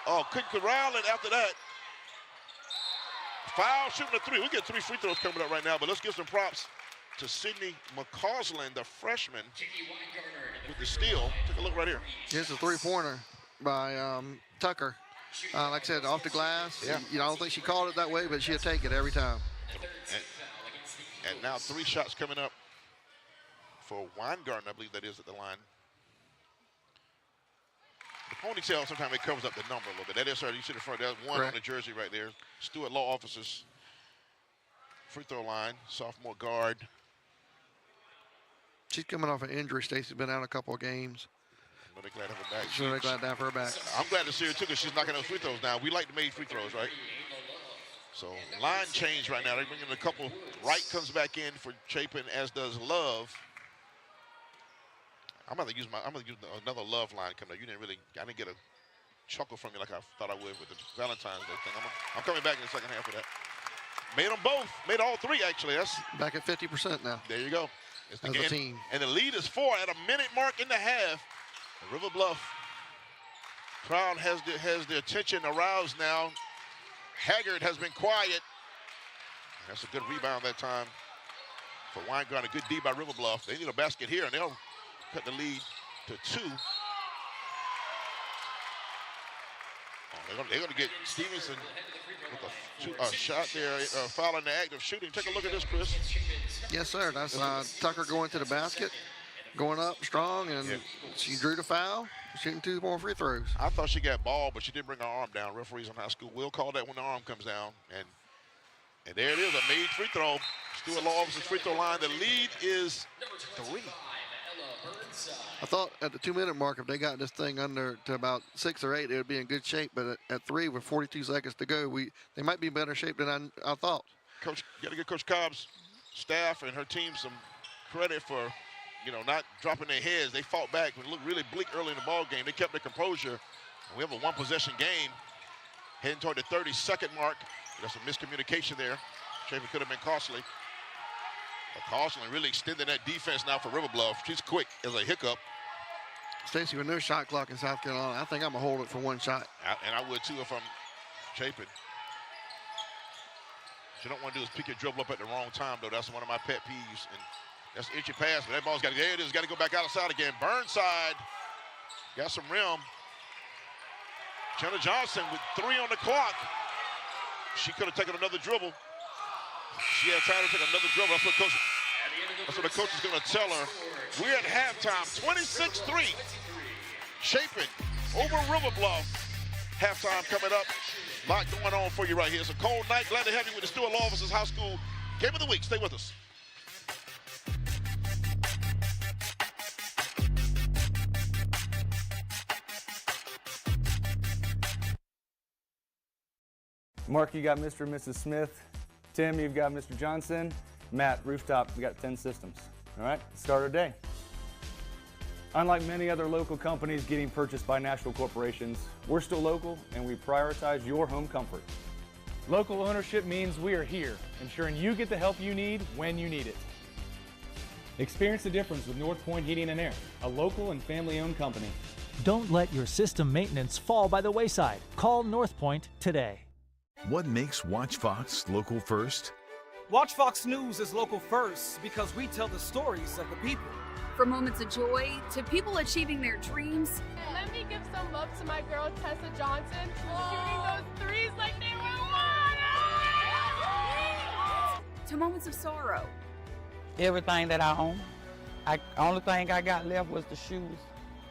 Oh, couldn't corral it after that. Foul, shooting a three. We get 3 free throws coming up right now, but let's give some props to Sydney McCausland, the freshman, with the steal. Take a look right here. Here's a three-pointer by Tucker. Like I said, off the glass. Yeah. I don't think she called it that way, but she'll take it every time. And now 3 shots coming up for Weingarten, I believe that is at the line. The ponytail, sometimes it covers up the number a little bit. That is her. You see the front. There's one Correct. on the jersey right there. Stewart Law Officers. Free throw line. Sophomore guard. She's coming off an injury. Stacy's been out a couple of games. But they're glad to have her back. So they're glad to have her back. I'm glad to see her too, because she's knocking those free throws down. We like to make free throws, right? So line change right now. They're bringing a couple. Wright comes back in for Chapin, as does Love. I'm gonna use another Love line coming up. I didn't get a chuckle from you like I thought I would with the Valentine's Day thing. I'm coming back in the second half of that. Made them both. Made all 3 actually. That's back at 50% now. There you go. It's as a team. And the lead is 4 at a minute mark in the half. The River Bluff crowd has the attention aroused now. Haggard has been quiet. That's a good rebound that time for Weingarten. A good D by River Bluff. They need a basket here, and they'll cut the lead to 2. They're going to get Stevenson with a shot there, foul in the act of shooting. Take a look at this, Chris. Yes, sir. That's Tucker going to the basket, going up strong, and she drew the foul, shooting 2 more free throws. I thought she got ball, but she didn't bring her arm down. Referees in high school will call that when the arm comes down. And there it is, a made free throw. Stewart Law Officers free throw line. The lead is 3. I thought at the 2-minute mark, if they got this thing under to about 6 or 8, it would be in good shape. But at 3, with 42 seconds to go, they might be in better shape than I thought. Coach, got to give Coach Cobb's staff and her team some credit for, not dropping their heads. They fought back. When it looked really bleak early in the ball game, they kept their composure. We have a 1-possession game heading toward the 30-second mark. There's some miscommunication there. Chapin could have been costly. But Carlson really extending that defense now for River Bluff. She's quick as a hiccup. Stacy, with no shot clock in South Carolina, I think I'm going to hold it for 1 shot. And I would too if I'm Chapin. What you don't want to do is pick your dribble up at the wrong time, though. That's one of my pet peeves. And that's an itchy pass, but that ball's got to, there it is, got to go back outside again. Burnside got some rim. Jenna Johnson with 3 on the clock. She could have taken another dribble. She had time to take another dribble. That's what the coach is going to tell her. We're at halftime, 26-3. Chapin over River Bluff. Halftime coming up. A lot going on for you right here. It's a cold night. Glad to have you with the Stewart Law Officers High School Game of the Week. Stay with us. Mark, you got Mr. and Mrs. Smith. Tim, you've got Mr. Johnson. Matt, Rooftop, we got 10 systems. All right, start our day. Unlike many other local companies getting purchased by national corporations, we're still local and we prioritize your home comfort. Local ownership means we are here, ensuring you get the help you need when you need it. Experience the difference with North Point Heating and Air, a local and family-owned company. Don't let your system maintenance fall by the wayside. Call North Point today. What makes Watch Fox local first? Watch Fox News is local first because we tell the stories of the people. From moments of joy to people achieving their dreams. Let me give some love to my girl Tessa Johnson for shooting those threes like they were water. To moments of sorrow. Everything that I own, only thing I got left was the shoes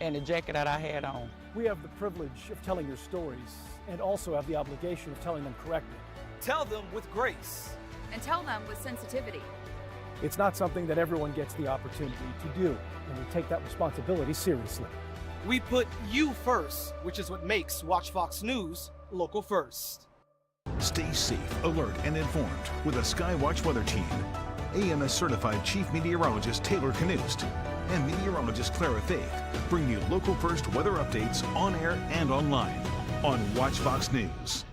and the jacket that I had on. We have the privilege of telling your stories and also have the obligation of telling them correctly. Tell them with grace. And tell them with sensitivity. It's not something that everyone gets the opportunity to do, and we take that responsibility seriously. We put you first, which is what makes Watch Fox News local first. Stay safe, alert, and informed with a Skywatch weather team. AMS certified Chief Meteorologist Taylor Knust and meteorologist Clara Faith bring you local first weather updates on air and online on Watch Fox News.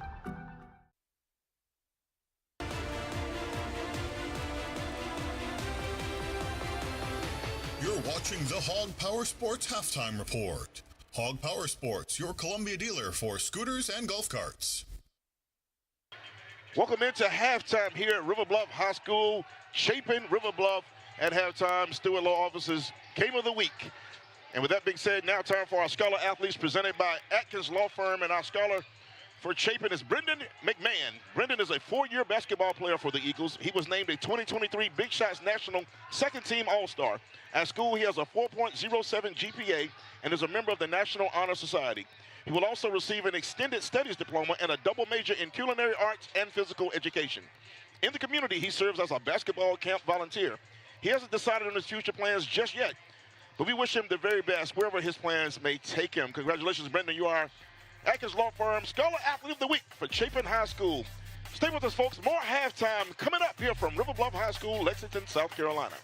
You're watching the Hog Power Sports Halftime Report. Hog Power Sports, your Columbia dealer for scooters and golf carts. Welcome into halftime here at River Bluff High School. Chapin, River Bluff at halftime. Stewart Law Officers Game of the Week. And with that being said, now time for our Scholar Athletes presented by Atkins Law Firm. And our scholar for Chapin is Brendan McMahon. Brendan is a 4-year basketball player for the Eagles. He was named a 2023 Big Shots National Second-Team All-Star. At school, he has a 4.07 GPA and is a member of the National Honor Society. He will also receive an extended studies diploma and a double major in culinary arts and physical education. In the community, he serves as a basketball camp volunteer. He hasn't decided on his future plans just yet, but we wish him the very best wherever his plans may take him. Congratulations, Brendan. You are Atkins Law Firm Scholar Athlete of the Week for Chapin High School. Stay with us, folks. More halftime coming up here from River Bluff High School, Lexington, South Carolina.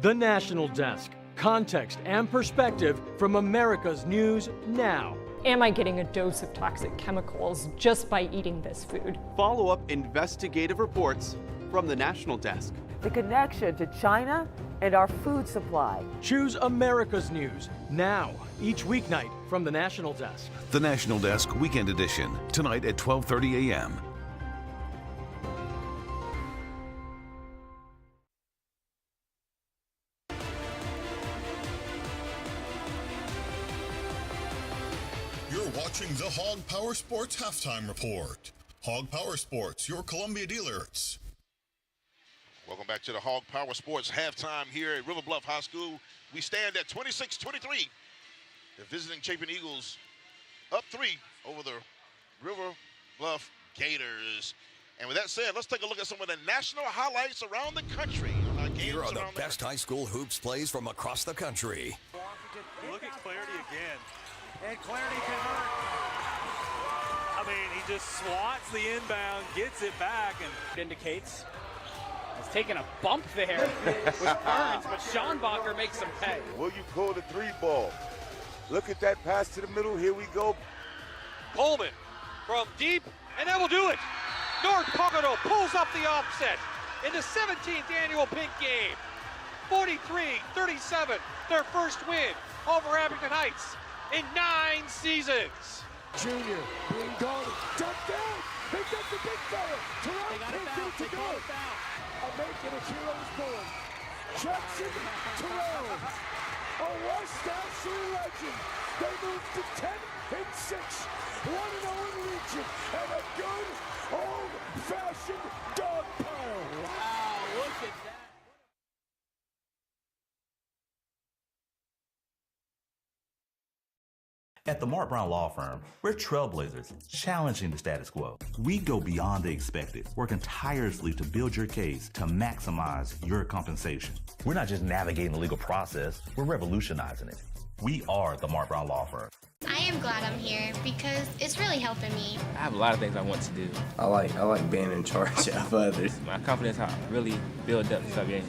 The National Desk. Context and perspective from America's news now. Am I getting a dose of toxic chemicals just by eating this food? Follow-up investigative reports from the National Desk. The connection to China and our food supply. Choose America's news now, each weeknight from the National Desk. The National Desk Weekend Edition, tonight at 12:30 a.m. You're watching the Hog Power Sports Halftime Report. Hog Power Sports, your Columbia dealers. Welcome back to the Hog Power Sports halftime here at River Bluff High School. We stand at 26-23. The visiting Chapin Eagles up 3 over the River Bluff Gators. And with that said, let's take a look at some of the national highlights around the country. Here are the best high school hoops plays from across the country. Look at Clarity again. And Clarity converts. I mean, he just swats the inbound, gets it back, and indicates has taken a bump there with Burns, but Schonbacher makes him pay. Will you pull the 3 ball? Look at that pass to the middle. Here we go. Coleman from deep, and that will do it. North Pocono pulls up the offset in the 17th annual Pink Game. 43-37, their first win over Abington Heights in 9 seasons. Junior being guarded, dumped down, picked up the big fella. Terrell can't get to go. A making a hero's born. Jackson Terrell, a West Ashley legend. They moved to 10-6, 1-0 in region, and a good old-fashioned dog pile. Wow, look at that. At the Mark Brown Law Firm, we're trailblazers, challenging the status quo. We go beyond the expected, working tirelessly to build your case to maximize your compensation. We're not just navigating the legal process, we're revolutionizing it. We are the Mark Brown Law Firm. I am glad I'm here because it's really helping me. I have a lot of things I want to do. I like being in charge of others. My confidence how really build up stuff here.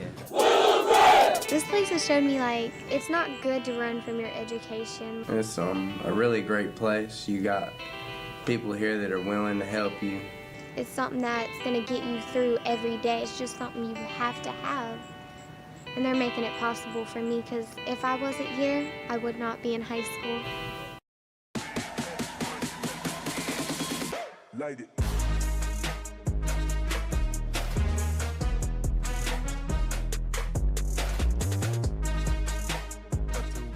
This place has showed me, like, it's not good to run from your education. It's a really great place. You got people here that are willing to help you. It's something that's going to get you through every day. It's just something you have to have. And they're making it possible for me because if I wasn't here, I would not be in high school. Light it.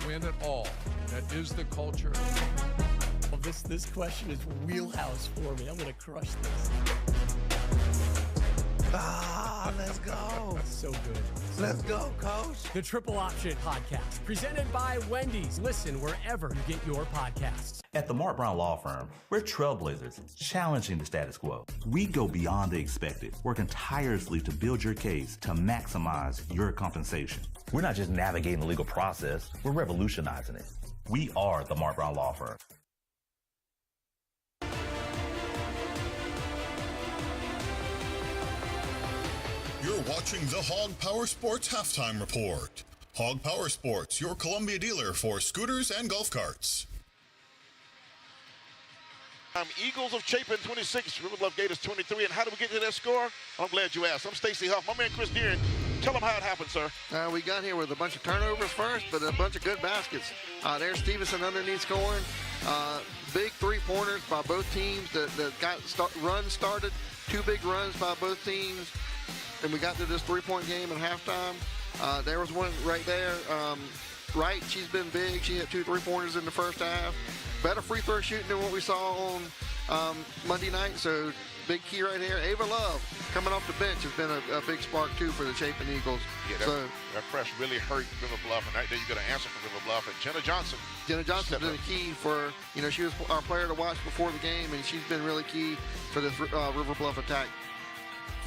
Win it all. That is the culture. Well, this question is wheelhouse for me. I'm going to crush this. Let's go. So good. Let's go, Coach. The Triple Option Podcast, presented by Wendy's. Listen wherever you get your podcasts. At the Mark Brown Law Firm, we're trailblazers, challenging the status quo. We go beyond the expected, working tirelessly to build your case to maximize your compensation. We're not just navigating the legal process, we're revolutionizing it. We are the Mark Brown Law Firm. You're watching the Hog Power Sports Halftime Report. Hog Power Sports, your Columbia dealer for scooters and golf carts. Eagles of Chapin 26, River Bluff Gators 23. And how do we get to that score? I'm glad you asked. I'm Stacy Huff. My man Chris Deering. Tell them how it happened, sir. We got here with a bunch of turnovers first, but a bunch of good baskets. There's Stevenson underneath scoring. Big three-pointers by both teams that got runs started. 2 big runs by both teams. And we got to this three-point game at halftime. There was one right there. Wright, she's been big. She had 2 3-pointers in the first half. Better free throw shooting than what we saw on Monday night. So big key right here. Ava Love coming off the bench has been a big spark too for the Chapin Eagles. Yeah, that press really hurt River Bluff, and right there you got an answer from River Bluff. And Jenna Johnson's been a key for, she was our player to watch before the game, and she's been really key for this River Bluff attack.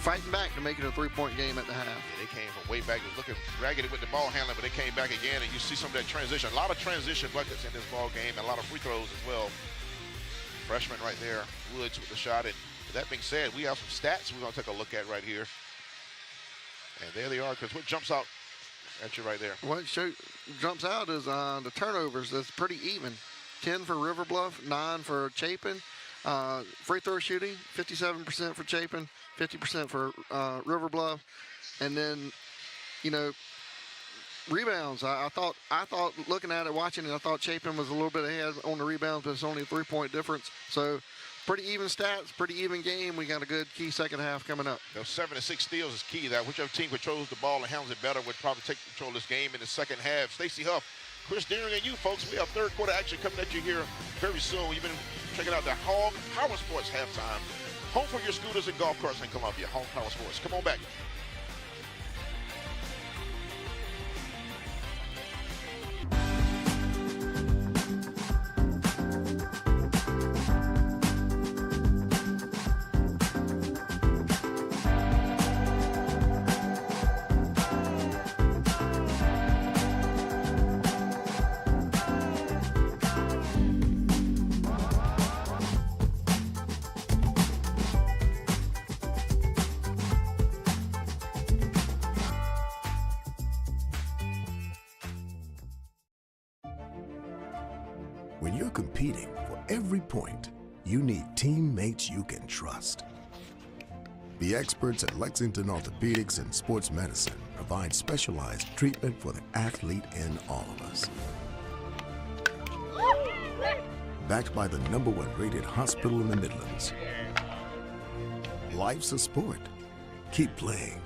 Fighting back to make it a 3-point game at the half. Yeah, they came from way back. It was looking raggedy with the ball handling, but they came back again, and you see some of that transition. A lot of transition buckets in this ball game, and a lot of free throws as well. Freshman right there, Woods with the shot. And with that being said, we have some stats we're going to take a look at right here. And there they are, because what jumps out at you right there? What jumps out is the turnovers. That's pretty even. 10 for River Bluff, 9 for Chapin. Free throw shooting, 57% for Chapin, 50% for River Bluff. And then, rebounds. I thought looking at it, watching it, I thought Chapin was a little bit ahead on the rebounds, but it's only a 3-point difference. So pretty even stats, pretty even game. We got a good key second half coming up. 7 to 6 steals is key. That whichever team controls the ball and handles it better would probably take control of this game in the second half. Stacy Huff, Chris Deering, and you folks, we have third quarter action coming at you here very soon. You've been checking out the Hog Power Sports Halftime. Home for your scooters and golf carts in Columbia. Hog Power Sports. Come on back. When you're competing for every point, you need teammates you can trust. The experts at Lexington Orthopedics and Sports Medicine provide specialized treatment for the athlete in all of us. Backed by the #1 rated hospital in the Midlands. Life's a sport. Keep playing.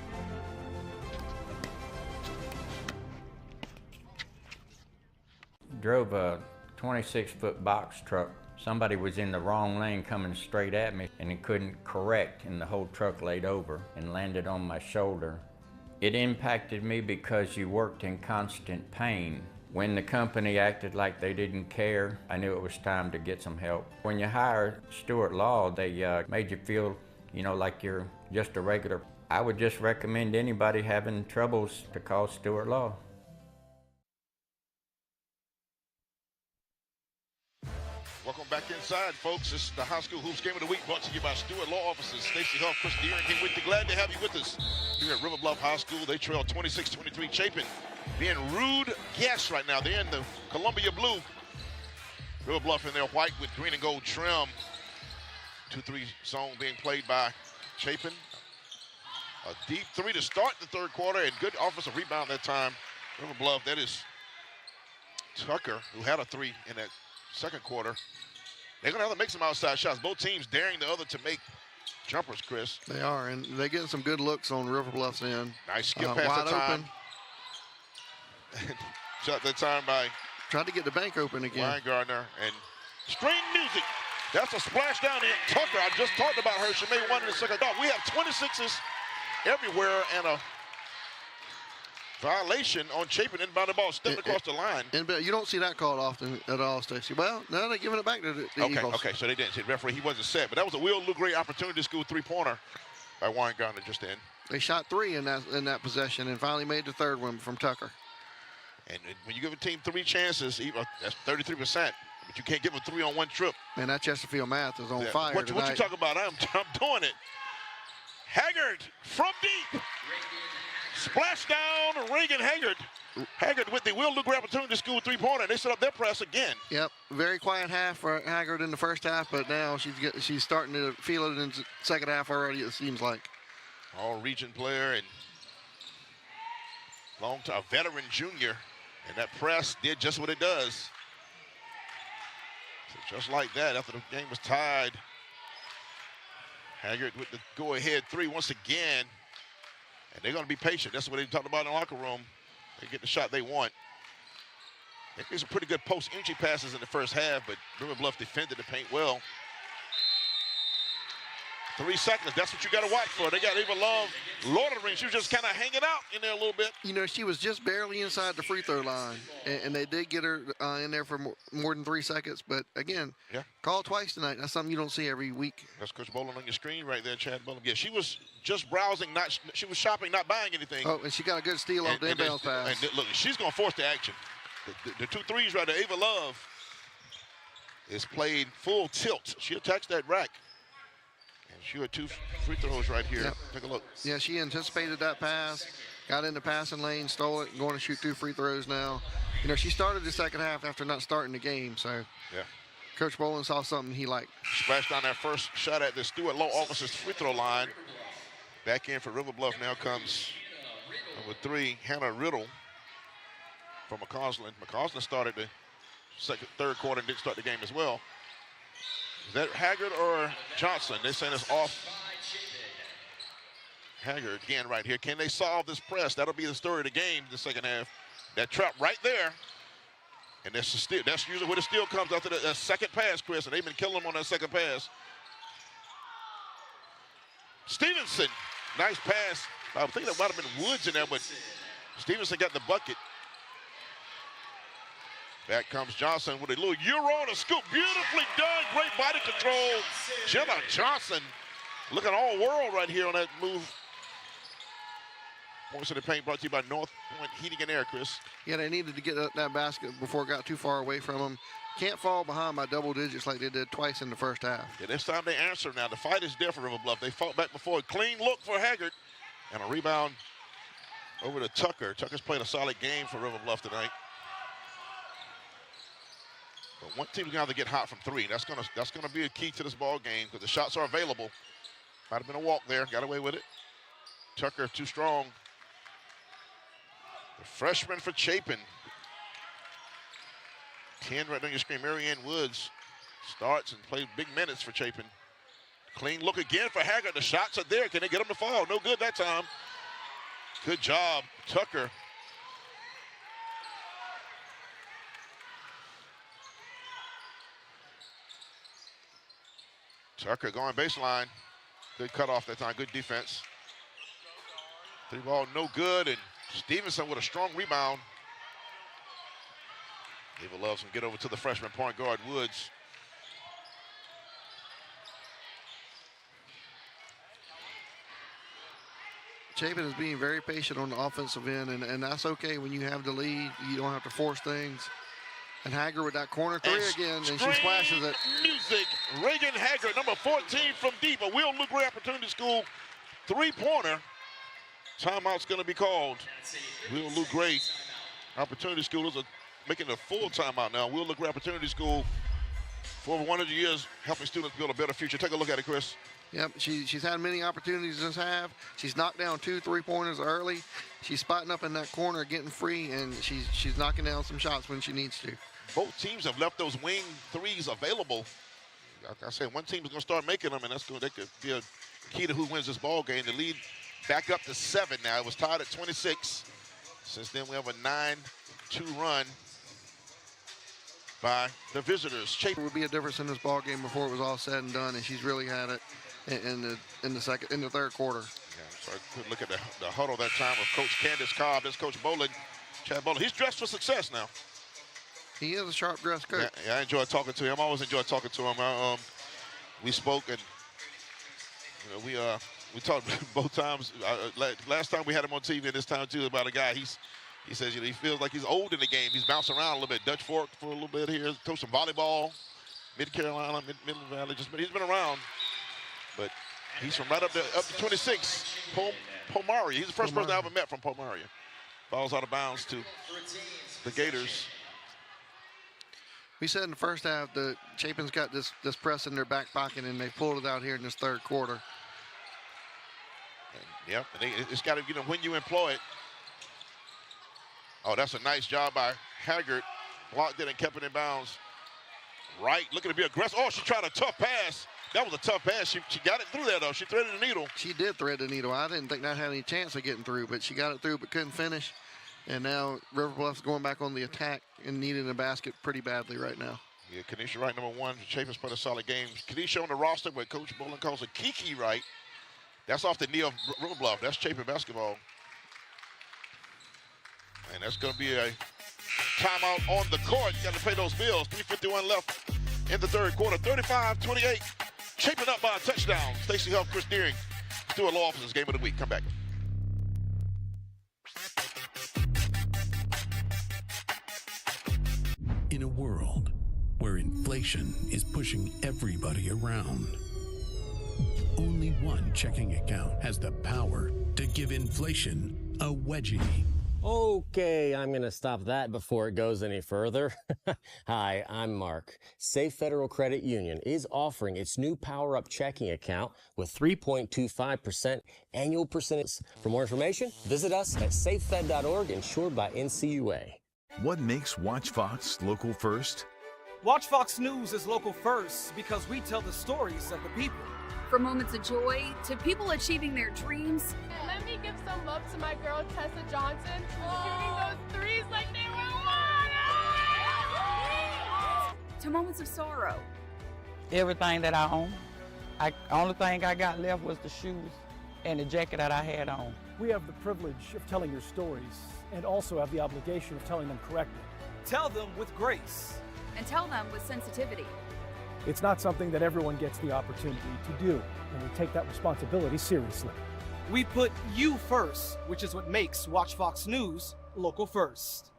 Drove a 26-foot box truck. Somebody was in the wrong lane coming straight at me and he couldn't correct, and the whole truck laid over and landed on my shoulder. It impacted me because you worked in constant pain. When the company acted like they didn't care, I knew it was time to get some help. When you hire Stewart Law, they made you feel, like you're just a regular. I would just recommend anybody having troubles to call Stewart Law. Welcome back inside, folks. This is the High School Hoops Game of the Week, brought to you by Stewart Law Offices. Stacey Huff, Chris Deere, and with you. Glad to have you with us here at River Bluff High School. They trail 26-23. Chapin being rude guests right now. They're in the Columbia blue. River Bluff in their white with green and gold trim. 2-3 zone being played by Chapin. A deep three to start the third quarter, and good offensive rebound that time. River Bluff, that is Tucker, who had a three in that second quarter. They're going to have to make some outside shots. Both teams daring the other to make jumpers, Chris. They are, and they're getting some good looks on River Bluff's end. Nice skip pass wide that time. Open. Shot that time by Tried to get the bank open again. Weingartner, and string music. That's a splash down in Tucker. I just talked about her. She made one in the second half. We have 26s everywhere and a violation on Chapin inbound the ball, stepping across the line. And you don't see that called often at all, Stacey. Well, now they're giving it back to the Eagles. Okay, so they didn't see the referee. He wasn't set, but that was a real great opportunity to score three-pointer by Weingartner just in. They shot three in that possession and finally made the third one from Tucker. And when you give a team three chances, that's 33%. But you can't give them three on one trip. Man, that Chesterfield math is on fire What tonight. you talk about? I'm doing it. Haggard from deep. Splash down, Reagan Haggard. Haggard with the will do great opportunity to score three-pointer. They set up their press again. Yep, very quiet half for Haggard in the first half, but now she's starting to feel it in the second half already, it seems like. All-region player and long-time veteran junior. And that press did just what it does. So just like that, after the game was tied, Haggard with the go-ahead three once again. And they're going to be patient. That's what they talked about in the locker room. They get the shot they want. They made some pretty good post-entry passes in the first half, but River Bluff defended the paint well. 3 seconds, that's what you got to watch for. They got Ava Love, Lord of the Rings. She was just kind of hanging out in there a little bit. She was just barely inside the free throw line, and they did get her in there for more than 3 seconds. But again, called twice tonight. That's something you don't see every week. That's Coach Boland on your screen right there, Chad Boland. Yeah, she was just browsing, she was shopping, not buying anything. Oh, and she got a good steal off the inbound pass. And look, she's going to force the action. The 2 threes right there, Ava Love is played full tilt. She attacks that rack. And she had 2 free throws right here. Yep. Take a look. Yeah, she anticipated that pass, got in the passing lane, stole it, and going to shoot 2 free throws now. She started the second half after not starting the game, so Coach Boland saw something he liked. Splashed down that first shot at the Stewart Law Office's free throw line. Back in for River Bluff now comes number 3, Hannah Riddle from McCausland. McCausland started the third quarter and didn't start the game as well. Is that Haggard or Johnson? They're saying it's off. Haggard again right here. Can they solve this press? That'll be the story of the game in the second half. That trap right there. And that's usually where the steal comes after the second pass, Chris. And they've been killing them on that second pass. Stevenson, nice pass. I think that might have been Woods in there, but Stevenson got the bucket. Back comes Johnson with a little Euro to scoop. Beautifully done. Great body control. Jenna Johnson looking all world right here on that move. Points to the paint brought to you by North Point Heating and Air, Chris. Yeah, they needed to get that basket before it got too far away from them. Can't fall behind by double digits like they did twice in the first half. Yeah, this time they answer now. The fight is there for River Bluff. They fought back before. A clean look for Haggard. And a rebound over to Tucker. Tucker's played a solid game for River Bluff tonight. But one team's going to have to get hot from 3. That's gonna be a key to this ball game because the shots are available. Might have been a walk there. Got away with it. Tucker too strong. The freshman for Chapin. 10 right on your screen. Marianne Woods starts and plays big minutes for Chapin. Clean look again for Haggard. The shots are there. Can they get him to fall? No good that time. Good job, Tucker. Tucker going baseline. Good cutoff that time. Good defense. 3 ball, no good. And Stevenson with a strong rebound. Ava loves him. Get over to the freshman point guard, Woods. Chapin is being very patient on the offensive end, and that's okay when you have the lead. You don't have to force things. And Haggard with that corner 3 again, and she splashes it. Music. Reagan Haggard, number 14 from deep. A Will Luke Gray Opportunity School 3-pointer. Timeout's going to be called. Will Luke Gray Opportunity School is making a full timeout now. Will Luke Gray Opportunity School for over 100 years, helping students build a better future. Take a look at it, Chris. Yep, she's had many opportunities this half. She's knocked down 2 3-pointers early. She's spotting up in that corner, getting free, and she's knocking down some shots when she needs to. Both teams have left those wing threes available. Like I said, one team is going to start making them, and that could be a key to who wins this ball game. The lead back up to 7 now. It was tied at 26. Since then, we have a 9-2 run by the visitors. Chapin would be a difference in this ball game before it was all said and done, and she's really had it in the third quarter. Yeah, so I could look at the huddle that time with Coach Candace Cobb. That's Coach Boland, Chad Boland. He's dressed for success now. He is a sharp-dressed coach. Yeah, I enjoy talking to him. I always enjoy talking to him. We spoke, and we talked both times. Last time we had him on TV, and this time too, about a guy. He says he feels like he's old in the game. He's bouncing around a little bit. Dutch Fork for a little bit here. Coached some volleyball, Mid-Carolina, Midland Valley. He's been around, but he's from right up to 26. Pomaria. He's the first person I ever met from Pomaria. Falls out of bounds to the Gators. We said in the first half that Chapin's got this press in their back pocket, and they pulled it out here in this third quarter. Yep, it's got to, when you employ it. Oh, that's a nice job by Haggard. Blocked it and kept it in bounds. Right, looking to be aggressive. Oh, she tried a tough pass. That was a tough pass. She got it through there, though. She threaded the needle. She did thread the needle. I didn't think that had any chance of getting through, but she got it through but couldn't finish. And now River Bluff's going back on the attack and needing a basket pretty badly right now. Yeah, Kanisha Wright, number 1. Chapin's played a solid game. Kanisha on the roster, but Coach Boland calls it Kiki Wright. That's off the knee of River Bluff. That's Chapin basketball. And that's going to be a timeout on the court. You got to pay those bills. 3:51 left in the third quarter. 35-28. Chapin up by a touchdown. Stacey Huff, Chris Deering. Stewart Law Office's Game of the Week. Come back. In a world where inflation is pushing everybody around, only one checking account has the power to give inflation a wedgie. Okay, I'm going to stop that before it goes any further. Hi, I'm Mark. Safe Federal Credit Union is offering its new Power Up checking account with 3.25% annual percentage. For more information, visit us at safefed.org, insured by NCUA. What makes Watch Fox local first? Watch Fox News is local first because we tell the stories of the people. From moments of joy to people achieving their dreams. Let me give some love to my girl Tessa Johnson, shooting those threes like they were water. To moments of sorrow. Everything that I own, only thing I got left was the shoes and the jacket that I had on. We have the privilege of telling your stories and also have the obligation of telling them correctly. Tell them with grace. And tell them with sensitivity. It's not something that everyone gets the opportunity to do, and we take that responsibility seriously. We put you first, which is what makes Watch Fox News local first.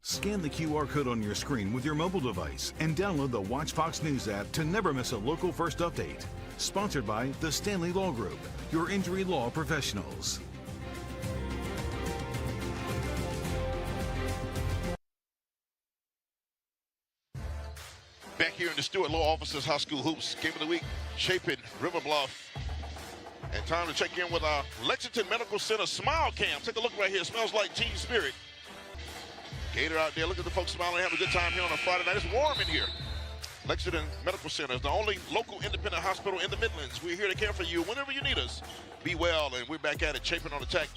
Scan the QR code on your screen with your mobile device and download the Watch Fox News app to never miss a local first update. Sponsored by the Stanley Law Group, your injury law professionals. Back here in the Stewart Law Office's High School Hoops Game of the Week, Chapin, River Bluff. And time to check in with our Lexington Medical Center Smile Cam. Take a look right here. Smells like Teen Spirit. Gator out there. Look at the folks smiling, having a good time here on a Friday night. It's warm in here. Lexington Medical Center is the only local independent hospital in the Midlands. We're here to care for you whenever you need us. Be well, and we're back at it. Chapin on the tech.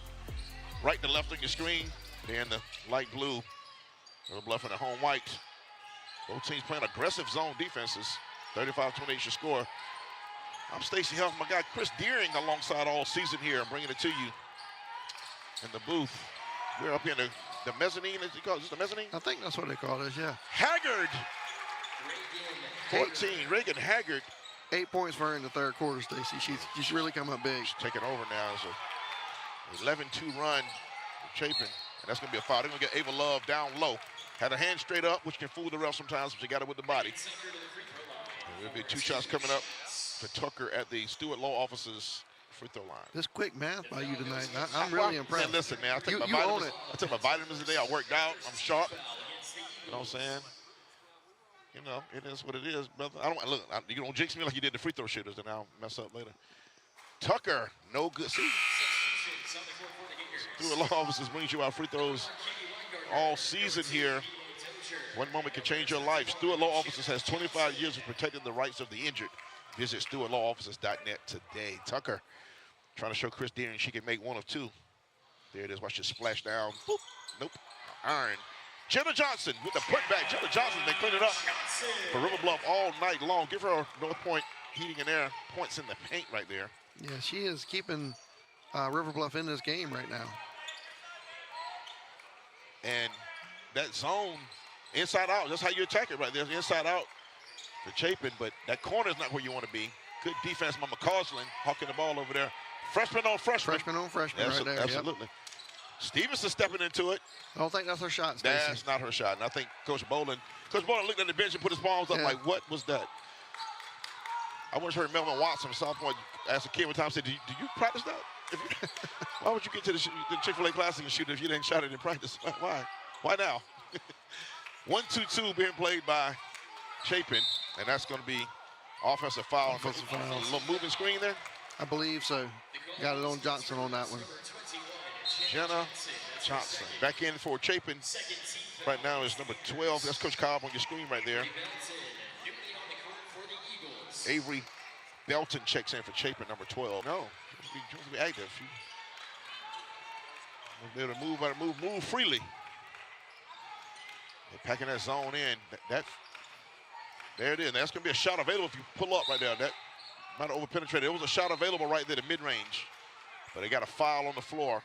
Right to left on your screen. They're in the light blue. River Bluff in the home white. Both teams playing aggressive zone defenses. 35-28 your score. I'm Stacey Huff, my guy Chris Deering alongside all season here. I'm bringing it to you in the booth. We're up here in the mezzanine, as you call it. Is this the mezzanine? I think that's what they call this, yeah. Haggard. 14, Reagan Haggard. 8 points for her in the third quarter, Stacey. She's really come up big. She's taking over now. It's a 11-2 run for Chapin. And that's going to be a foul. They're going to get Ava Love down low. Had her hand straight up, which can fool the ref sometimes, but she got it with the body. And there'll be 2 shots coming up for Tucker at the Stewart Law Office's free throw line. This quick math by you tonight. I'm really impressed. Man, listen, man, I took my vitamins today. I worked out. I'm sharp. You know what I'm saying? You know, it is what it is, brother. You don't jinx me like you did the free throw shooters, and I'll mess up later. Tucker, no good. See? Stewart Law Offices brings you out free throws all season here. One moment can change your life. Stewart Law Offices has 25 years of protecting the rights of the injured. Visit StewartLawOffices.net today. Tucker trying to show Chris Deering she can make 1 of 2. There it is. Watch it splash down. Boop. Nope. Iron. Jenna Johnson with the putback. Jenna Johnson's been cleaning up for River Bluff all night long. Give her North Point Heating and Air points in the paint right there. Yeah, she is keeping River Bluff in this game right now. And that zone, inside out, that's how you attack it right there. Inside out for Chapin, but that corner is not where you want to be. Good defense by McCausland, hawking the ball over there. Freshman on freshman. Freshman on freshman right there. Absolutely. Yep. Stevenson stepping into it. I don't think that's her shot, Stacey. That's not her shot. And I think Coach Boland looked at the bench and put his palms up like, what was that? I once heard Melvin Watson from South Point ask a kid one time, said, do you practice that? Why would you get to the Chick-fil-A Classic and shoot if you didn't shot it in practice? Why? Why now? 1-2-2 being played by Chapin, and that's going to be offensive foul. A little moving screen there? I believe so. Got it on Johnson on that one. Jenna Johnson back in for Chapin. Right now is number 12. That's Coach Cobb on your screen right there. Avery Belton checks in for Chapin, number 12. No, she wants to be active. She will be able to move freely. They're packing that zone in. There it is. That's going to be a shot available if you pull up right there. That might have over-penetrated. There was a shot available right there, the mid-range. But they got a foul on the floor.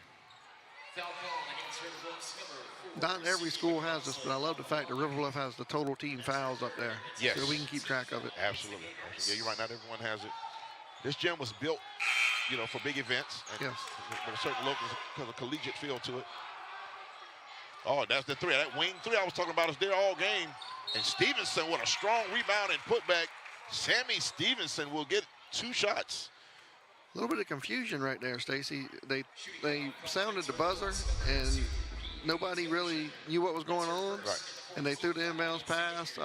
Not every school has this, but I love the fact that River Bluff has the total team fouls up there. Yes. So we can keep track of it. Absolutely. Yeah, you're right. Not everyone has it. This gym was built, for big events. And yes. With a certain look, because of a collegiate feel to it. Oh, that's the 3. That wing 3 I was talking about is there all game. And Stevenson with a strong rebound and putback. Sammy Stevenson will get 2 shots. A little bit of confusion right there, Stacey. They sounded the buzzer, and nobody really knew what was going on. Right. And they threw the inbounds pass.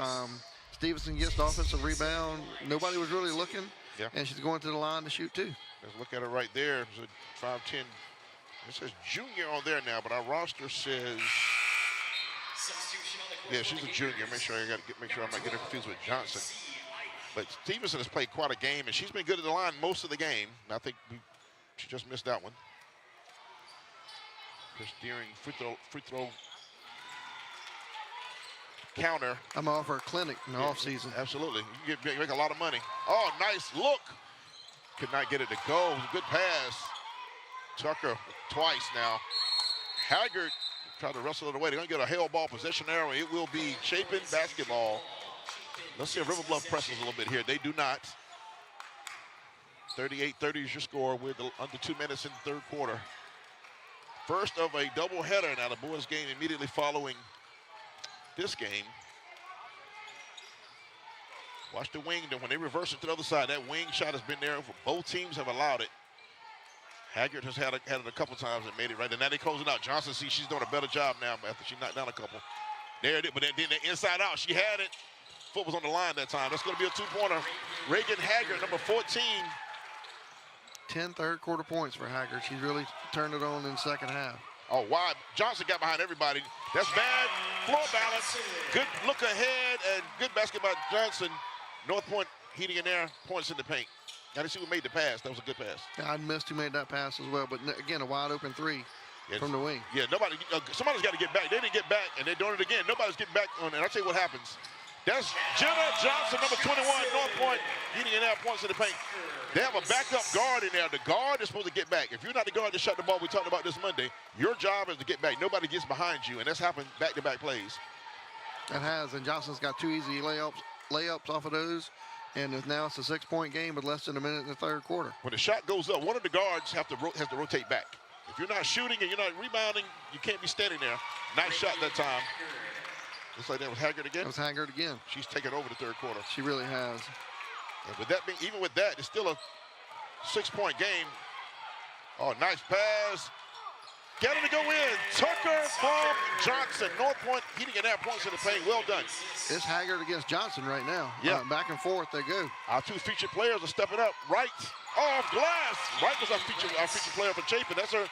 Stevenson gets the offensive rebound. Nobody was really looking. Yeah. And she's going to the line to shoot, too. Let's look at it right there. It's a 5'10". It says junior on there now, but our roster says, yeah, she's a junior. Make sure I'm not getting confused with Johnson. But Stevenson has played quite a game, and she's been good at the line most of the game. And I think she just missed that one. Chris Deering free throw counter. I'm off her clinic in the offseason. Absolutely. You make a lot of money. Oh, nice look. Could not get it to go. It was a good pass. Tucker twice now. Haggard tried to wrestle it away. They're going to get a hell ball possession arrow. It will be Chapin basketball. Let's see if River Bluff presses a little bit here. They do not. 38-30 is your score with under 2 minutes in the third quarter. First of a doubleheader now, the boys game immediately following this game. Watch the wing, when they reverse it to the other side, that wing shot has been there. Both teams have allowed it. Haggard has had it a couple times and made it right. And now they close it out. Johnson, she's doing a better job now after she knocked down a couple. There it is, but then the inside out, she had it. Foot was on the line that time. That's going to be a 2-pointer. Reagan Haggard, number 14. 10 third-quarter points for Haggard. She really turned it on in the second half. Oh, wide. Johnson got behind everybody. That's bad. Floor balance. Good look ahead and good basket by Johnson. North Point heating in there. Points in the paint. Now to see who made the pass. That was a good pass. Yeah, I missed who made that pass as well. But again, a wide open three from the wing. Yeah, nobody. Somebody's got to get back. They didn't get back, and they're doing it again. Nobody's getting back on it. I'll tell you what happens. That's Jenna Johnson, number 21, North Point, heating in there. Points in the paint. They have a backup guard in there. The guard is supposed to get back. If you're not the guard to shut the ball, we talked about this Monday, your job is to get back. Nobody gets behind you, and that's happened back-to-back plays. It has, and Johnson's got 2 easy layups off of those, and now it's a 6-point game with less than a minute in the third quarter. When the shot goes up, one of the guards has to rotate back. If you're not shooting and you're not rebounding, you can't be standing there. Nice shot that time. Looks like that was Haggard again. That was Haggard again. She's taken over the third quarter. She really has. And with that being, even with that, it's still a 6-point game. Oh, nice pass. Get him to go in. Tucker from Johnson. North Point heating in there. Points in the paint. Well done. It's Haggard against Johnson right now. Yeah. Back and forth they go. Our 2 featured players are stepping up. Wright off glass. Wright was our featured player for Chapin. That's her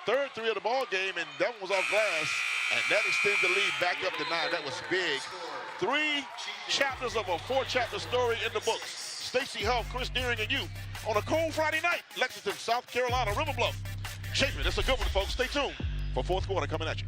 third 3 of the ball game, and that one was off glass. And that extends the lead back up to 9. That was big. 3 chapters of a 4-chapter story in the books. Stacey Huff, Chris Deering, and you on a cold Friday night. Lexington, South Carolina, River Bluff. Chapin, that's a good one, folks. Stay tuned for fourth quarter coming at you.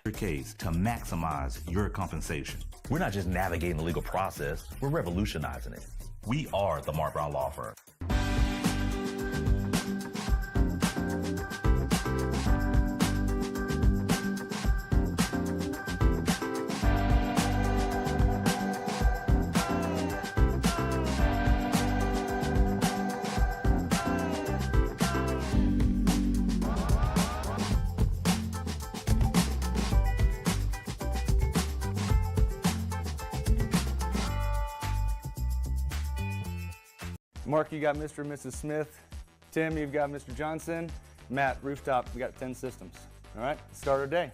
Your case to maximize your compensation. We're not just navigating the legal process, we're revolutionizing it. We are the Mark Brown Law Firm. Mark, you got Mr. and Mrs. Smith. Tim, you've got Mr. Johnson. Matt, Rooftop, we got 10 systems. All right, let's start our day.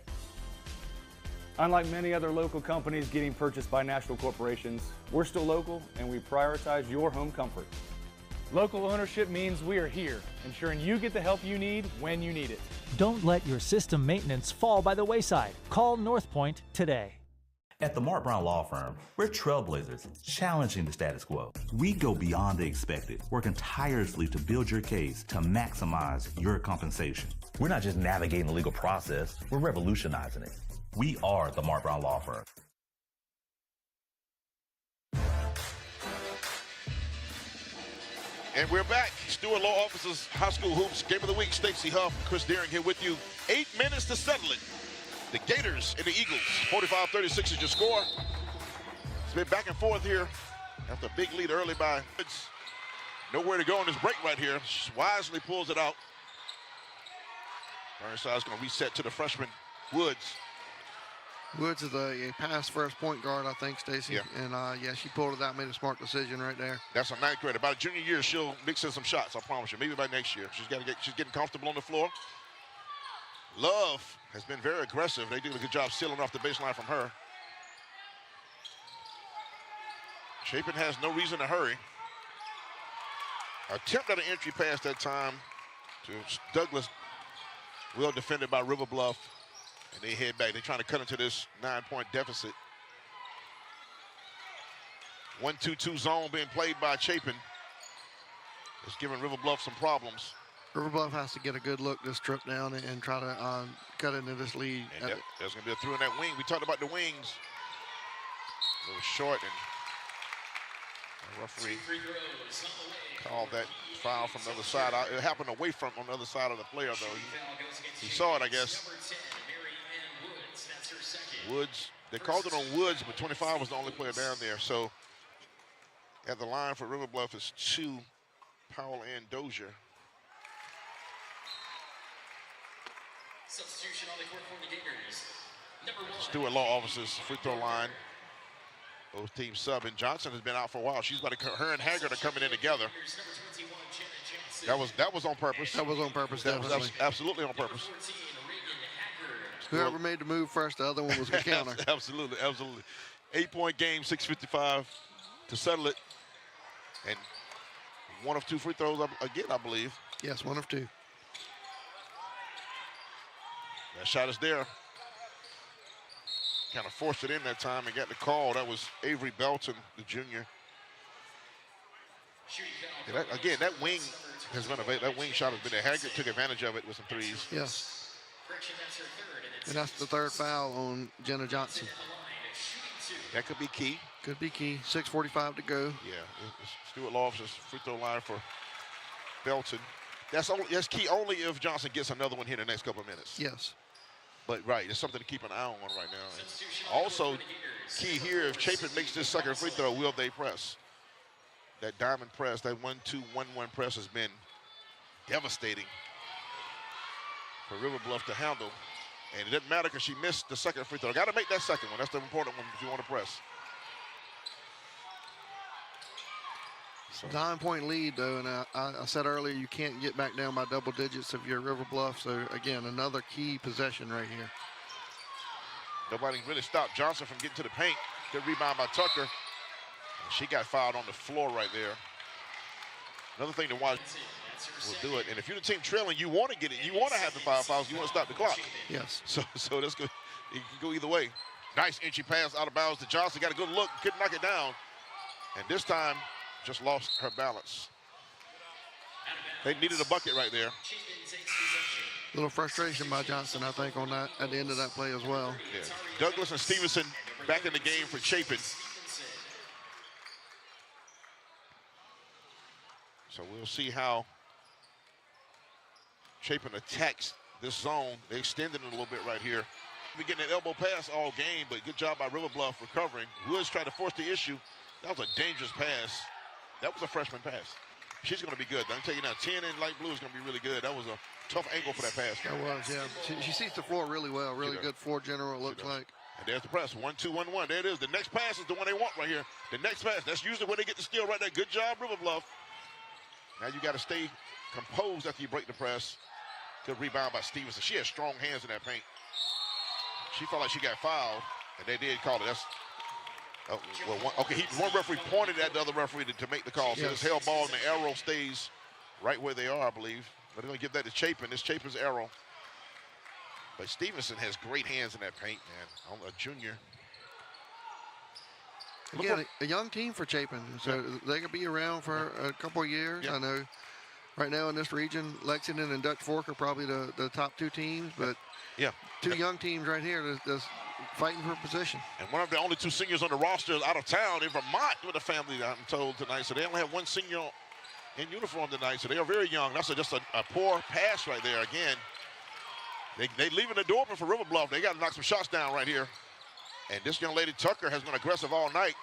Unlike many other local companies getting purchased by national corporations, we're still local and we prioritize your home comfort. Local ownership means we are here, ensuring you get the help you need when you need it. Don't let your system maintenance fall by the wayside. Call North Point today. At the Mark Brown Law Firm, we're trailblazers, challenging the status quo. We go beyond the expected, working tirelessly to build your case to maximize your compensation. We're not just navigating the legal process, we're revolutionizing it. We are the Mark Brown Law Firm. And we're back. Stewart Law Offices High School Hoops Game of the Week. Stacey Huff, Chris Deering here with you. 8 minutes to settle it. The Gators and the Eagles. 45-36 is your score. It's been back and forth here. After a big lead early by Woods. Nowhere to go on this break right here. She wisely pulls it out. Burnside's going to reset to the freshman, Woods. Woods is a pass first point guard, I think, Stacey. Yeah. And, yeah, she pulled it out, made a smart decision right there. That's a 9th grader. About a junior year, she'll mix in some shots, I promise you. Maybe by next year. She's getting comfortable on the floor. Love has been very aggressive. They did a good job sealing off the baseline from her. Chapin has no reason to hurry. Attempt at an entry pass that time to Douglas. Well defended by River Bluff. And they head back. They're trying to cut into this 9-point deficit. 1-2-2 zone being played by Chapin. It's giving River Bluff some problems. River Bluff has to get a good look this trip down and try to cut into this lead. And there's going to be a through in that wing. We talked about the wings. A little short, and the referee called that foul from the other side. It happened away from on the other side of the player, though. He saw it, I guess. Woods, they called it on Woods, but 25 was the only player down there. So at the line for River Bluff is 2, Powell and Dozier. Substitution on the court for the Gators. Number 1. Stewart Law Offices free throw line. Both teams subbing. Johnson has been out for a while. She's about to, her and Haggard are coming in together. That was on purpose. That was on purpose. That was absolutely on purpose. Whoever made the move first, the other one was the counter. Absolutely, absolutely. 8-point game, 6:55 to settle it. And one of 2 free throws again, I believe. Yes, 1 of 2. That shot is there. Kind of forced it in that time and got the call. That was Avery Belton, the junior. Yeah, that wing has been that wing shot has been there. Haggard took advantage of it with some threes. Yes. And that's the 3rd foul on Jenna Johnson. That could be key. Could be key. 6:45 to go. Yeah, Stuart Loftus free throw line for Belton. That's key only if Johnson gets another one here in the next couple of minutes. Yes. But right, it's something to keep an eye on right now. And also, key here, if Chapin makes this second free throw, will they press? That diamond press, that 1-2-1-1 press has been devastating for River Bluff to handle. And it didn't matter because she missed the second free throw. Got to make that second one. That's the important one if you want to press. So. 9-point lead, though, and I said earlier you can't get back down by double digits if you're River Bluff. So, again, another key possession right here. Nobody really stopped Johnson from getting to the paint. Good rebound by Tucker. And she got fouled on the floor right there. Another thing to watch will do it. And if you're the team trailing, you want to get it. You want to have the 5 fouls. You want to stop the clock. Yes. So that's good. It can go either way. Nice entry pass out of bounds to Johnson. Got a good look. Couldn't knock it down. And this time, just lost her balance. They needed a bucket right there. A little frustration by Johnson, I think, on that at the end of that play as well. Yeah. Douglas and Stevenson back in the game for Chapin. So we'll see how Chapin attacks this zone. They extended it a little bit right here. We're getting an elbow pass all game, but good job by River Bluff recovering. Woods tried to force the issue. That was a dangerous pass. That was a freshman pass. She's going to be good. I'm telling you now, 10 in light blue is going to be really good. That was a tough angle for that pass. That was, yeah. She sees the floor really well. Really good floor general, looks like. And there's the press. 1-2-1-1. There it is. The next pass is the one they want right here. The next pass. That's usually where they get the steal right there. Good job, River Bluff. Now you got to stay composed after you break the press. Good rebound by Stevenson. She has strong hands in that paint. She felt like she got fouled, and they did call it. That's one referee pointed at the other referee to make the call. So it's held ball, and the arrow stays right where they are, I believe. But they're going to give that to Chapin. It's Chapin's arrow. But Stevenson has great hands in that paint, man. A junior. Again, a young team for Chapin, so they could be around for a couple of years. I know right now in this region, Lexington and Dutch Fork are probably the top 2 teams, but two young teams right here that's fighting for position. And one of the only 2 seniors on the roster is out of town in Vermont with a family, I'm told, tonight. So they only have 1 senior in uniform tonight, so they are very young. That's just a poor pass right there. Again, they leaving the door open for River Bluff. They got to knock some shots down right here. And this young lady, Tucker, has been aggressive all night.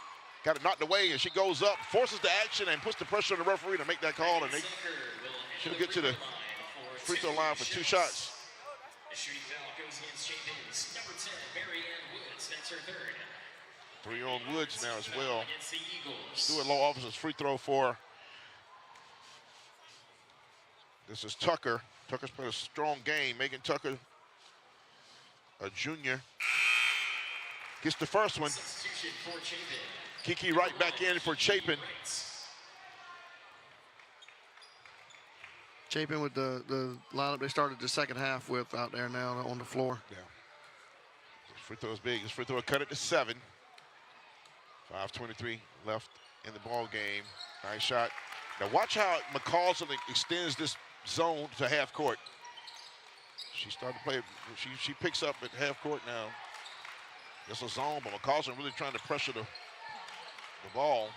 Got it knocked away, and she goes up, forces the action, and puts the pressure on the referee to make that call. And she'll get to the free throw line for 2 shots. The shooting foul goes against Chapin's number 10, Marianne Woods. That's her 3rd. 3 on Woods now as well. Stuart Law Officer's free throw for. This is Tucker. Tucker's played a strong game. Megan Tucker, a junior, gets the first one. Kiki right back in for Chapin. Chapin with the lineup they started the second half with out there now on the floor. Yeah. His free throw is big. His free throw cut it to 7. 5:23 left in the ball game. Nice shot. Now watch how McCausland extends this zone to half court. She started to play. She picks up at half court now. It's a zone, but McCausland really trying to pressure the ball.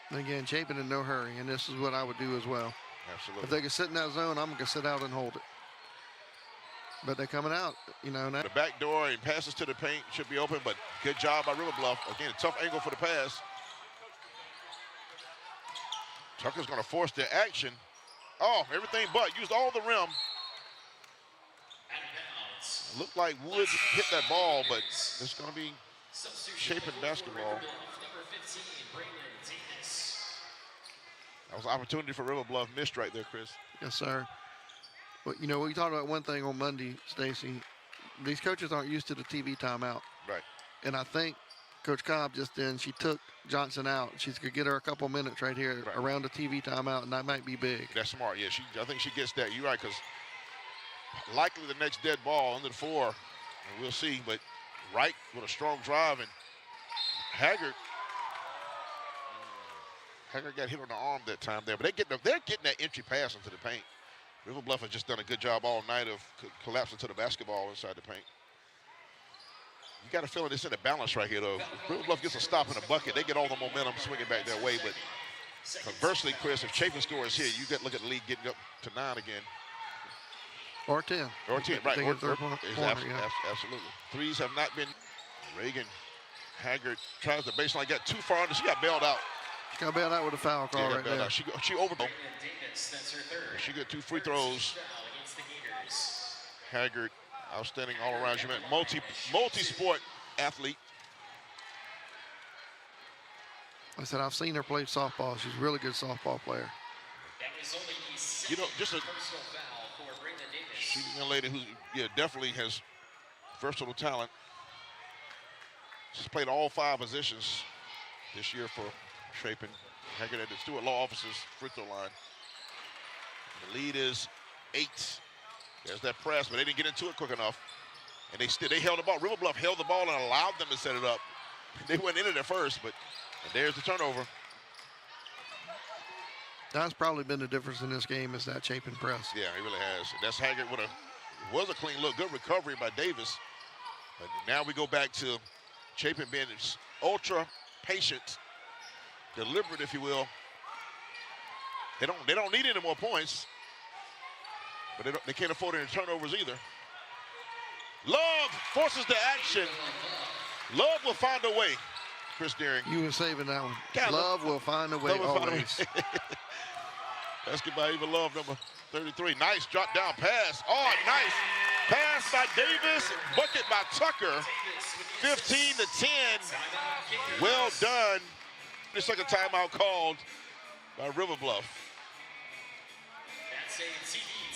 And again, Chapin in no hurry, and this is what I would do as well. Absolutely. If they can sit in that zone, I'm going to sit out and hold it. But they're coming out, you know. The back door and passes to the paint should be open, but good job by River Bluff. Again, a tough angle for the pass. Tucker's going to force the action. Oh, everything but. Used all the rim. Looked like Woods hit that ball, but it's going to be Chapin basketball. That was an opportunity for River Bluff. Missed right there, Chris. Yes, sir. But, you know, we talked about one thing on Monday, Stacy. These coaches aren't used to the TV timeout. Right. And I think Coach Cobb just then, she took Johnson out. She's going to get her a couple minutes right here around the TV timeout, and that might be big. That's smart. Yeah, I think she gets that. You're right, because likely the next dead ball under the 4, and we'll see. But Wright with a strong drive, and Haggard got hit on the arm that time there. But they're getting that entry pass into the paint. River Bluff has just done a good job all night of collapsing to the basketball inside the paint. You got a feeling it's in a balance right here, though. If River Bluff gets a stop in a bucket, they get all the momentum swinging back their way. But conversely, Chris, if Chapin scores here, you got to look at the lead getting up to 9 again. Or 10. Or 10, right. Absolutely. Threes have not been. Reagan Haggard tries the baseline, got too far under. She got bailed out. She got bailed out with a foul call right there. She overblown. She got 2 free throws. Haggard, outstanding all-around. She meant multi-sport athlete. I said, I've seen her play softball. She's a really good softball player. You know, just a young lady who, definitely has versatile talent. She's played all 5 positions this year for Chapin. Haggard at the Stewart Law Office's free throw line. The lead is 8. There's that press, but they didn't get into it quick enough. And they held the ball. River Bluff held the ball and allowed them to set it up. They went in it at first, but there's the turnover. That's probably been the difference in this game is that Chapin press. Yeah, it really has. That's Haggard was a clean look. Good recovery by Davis. But now we go back to Chapin being ultra patient, deliberate, if you will. They don't need any more points, but they can't afford any turnovers either. Love forces the action. Love will find a way. Chris Deering. You were saving that one. God, Love will find a way always. Basketball even Love, number 33. Nice drop down pass. Oh, nice pass by Davis. Bucket by Tucker. 15-10. Well done. The second timeout called by River Bluff.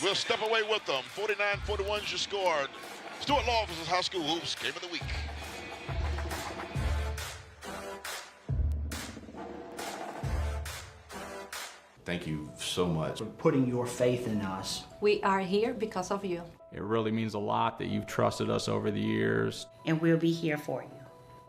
We'll step away with them. 49-41 is your score. Stewart Law Office's High School Hoops Game of the Week. Thank you so much for putting your faith in us. We are here because of you. It really means a lot that you've trusted us over the years. And we'll be here for you.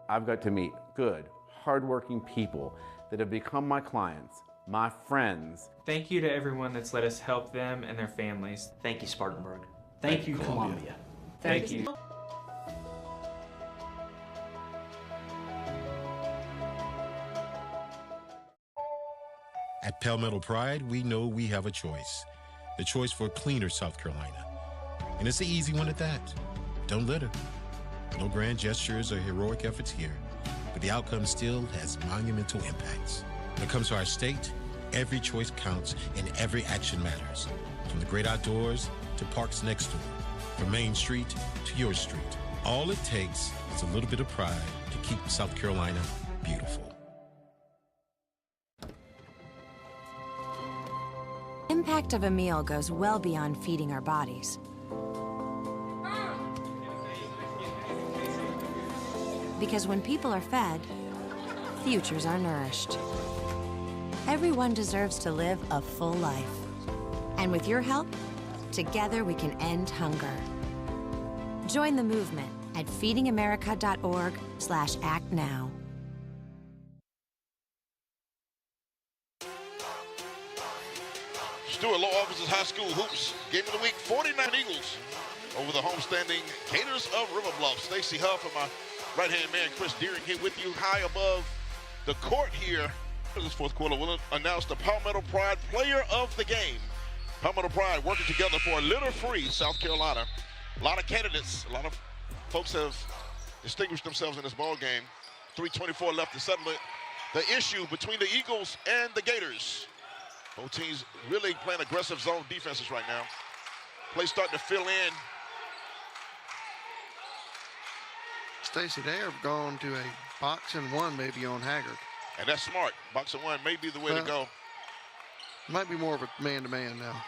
I've got to meet good, hardworking people that have become my clients, my friends. Thank you to everyone that's let us help them and their families. Thank you, Spartanburg. Thank you, Columbia. Thank you. At Palmetto Pride, we know we have a choice. The choice for a cleaner South Carolina. And it's an easy one at that. Don't litter. No grand gestures or heroic efforts here, but the outcome still has monumental impacts. When it comes to our state, every choice counts and every action matters. From the great outdoors to parks next door, from Main Street to your street. All it takes is a little bit of pride to keep South Carolina beautiful. The impact of a meal goes well beyond feeding our bodies. Because when people are fed, futures are nourished. Everyone deserves to live a full life. And with your help, together we can end hunger. Join the movement at feedingamerica.org/act now. Stewart Law Office's High School Hoops Game of the Week. 49 Eagles over the homestanding Gators of River Bluff. Stacey Huff and my right-hand man Chris Deering here with you high above the court here. For this fourth quarter, we'll announce the Palmetto Pride Player of the Game. Palmetto Pride working together for a litter-free South Carolina. A lot of candidates, a lot of folks have distinguished themselves in this ball game. 3:24 left to settle it. The issue between the Eagles and the Gators. Both teams really playing aggressive zone defenses right now. Play starting to fill in. Stacey, they have gone to a box and one maybe on Haggard. And that's smart. Box and one may be the way to go. Might be more of a man-to-man now.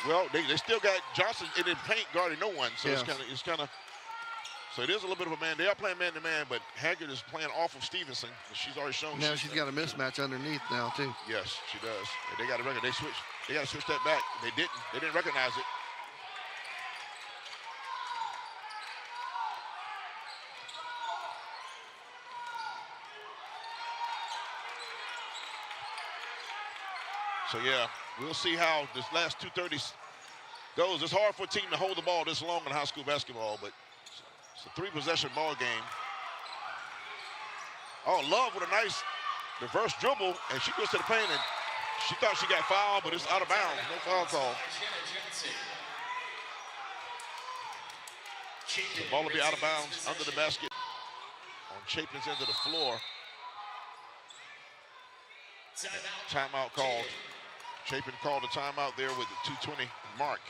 Well, they still got Johnson in the paint guarding no one, so Yeah. it's kind of. So it is a little bit of a man. They are playing man-to-man, but Haggard is playing off of Stevenson. She's already shown. Now she's got a mismatch underneath now too. Yes, she does. And they got to record. They switched. They got to switch that back. They didn't. They didn't recognize it. So yeah, we'll see how this last 2:30 goes. It's hard for a team to hold the ball this long in high school basketball, but it's a 3-possession ball game. Oh, Love with a nice reverse dribble, and she goes to the paint, and she thought she got fouled, but it's out of bounds. No foul call. The ball will be out of bounds under the basket on Chapin's end of the floor. Timeout called. Chapin called a timeout there with the 2:20 mark.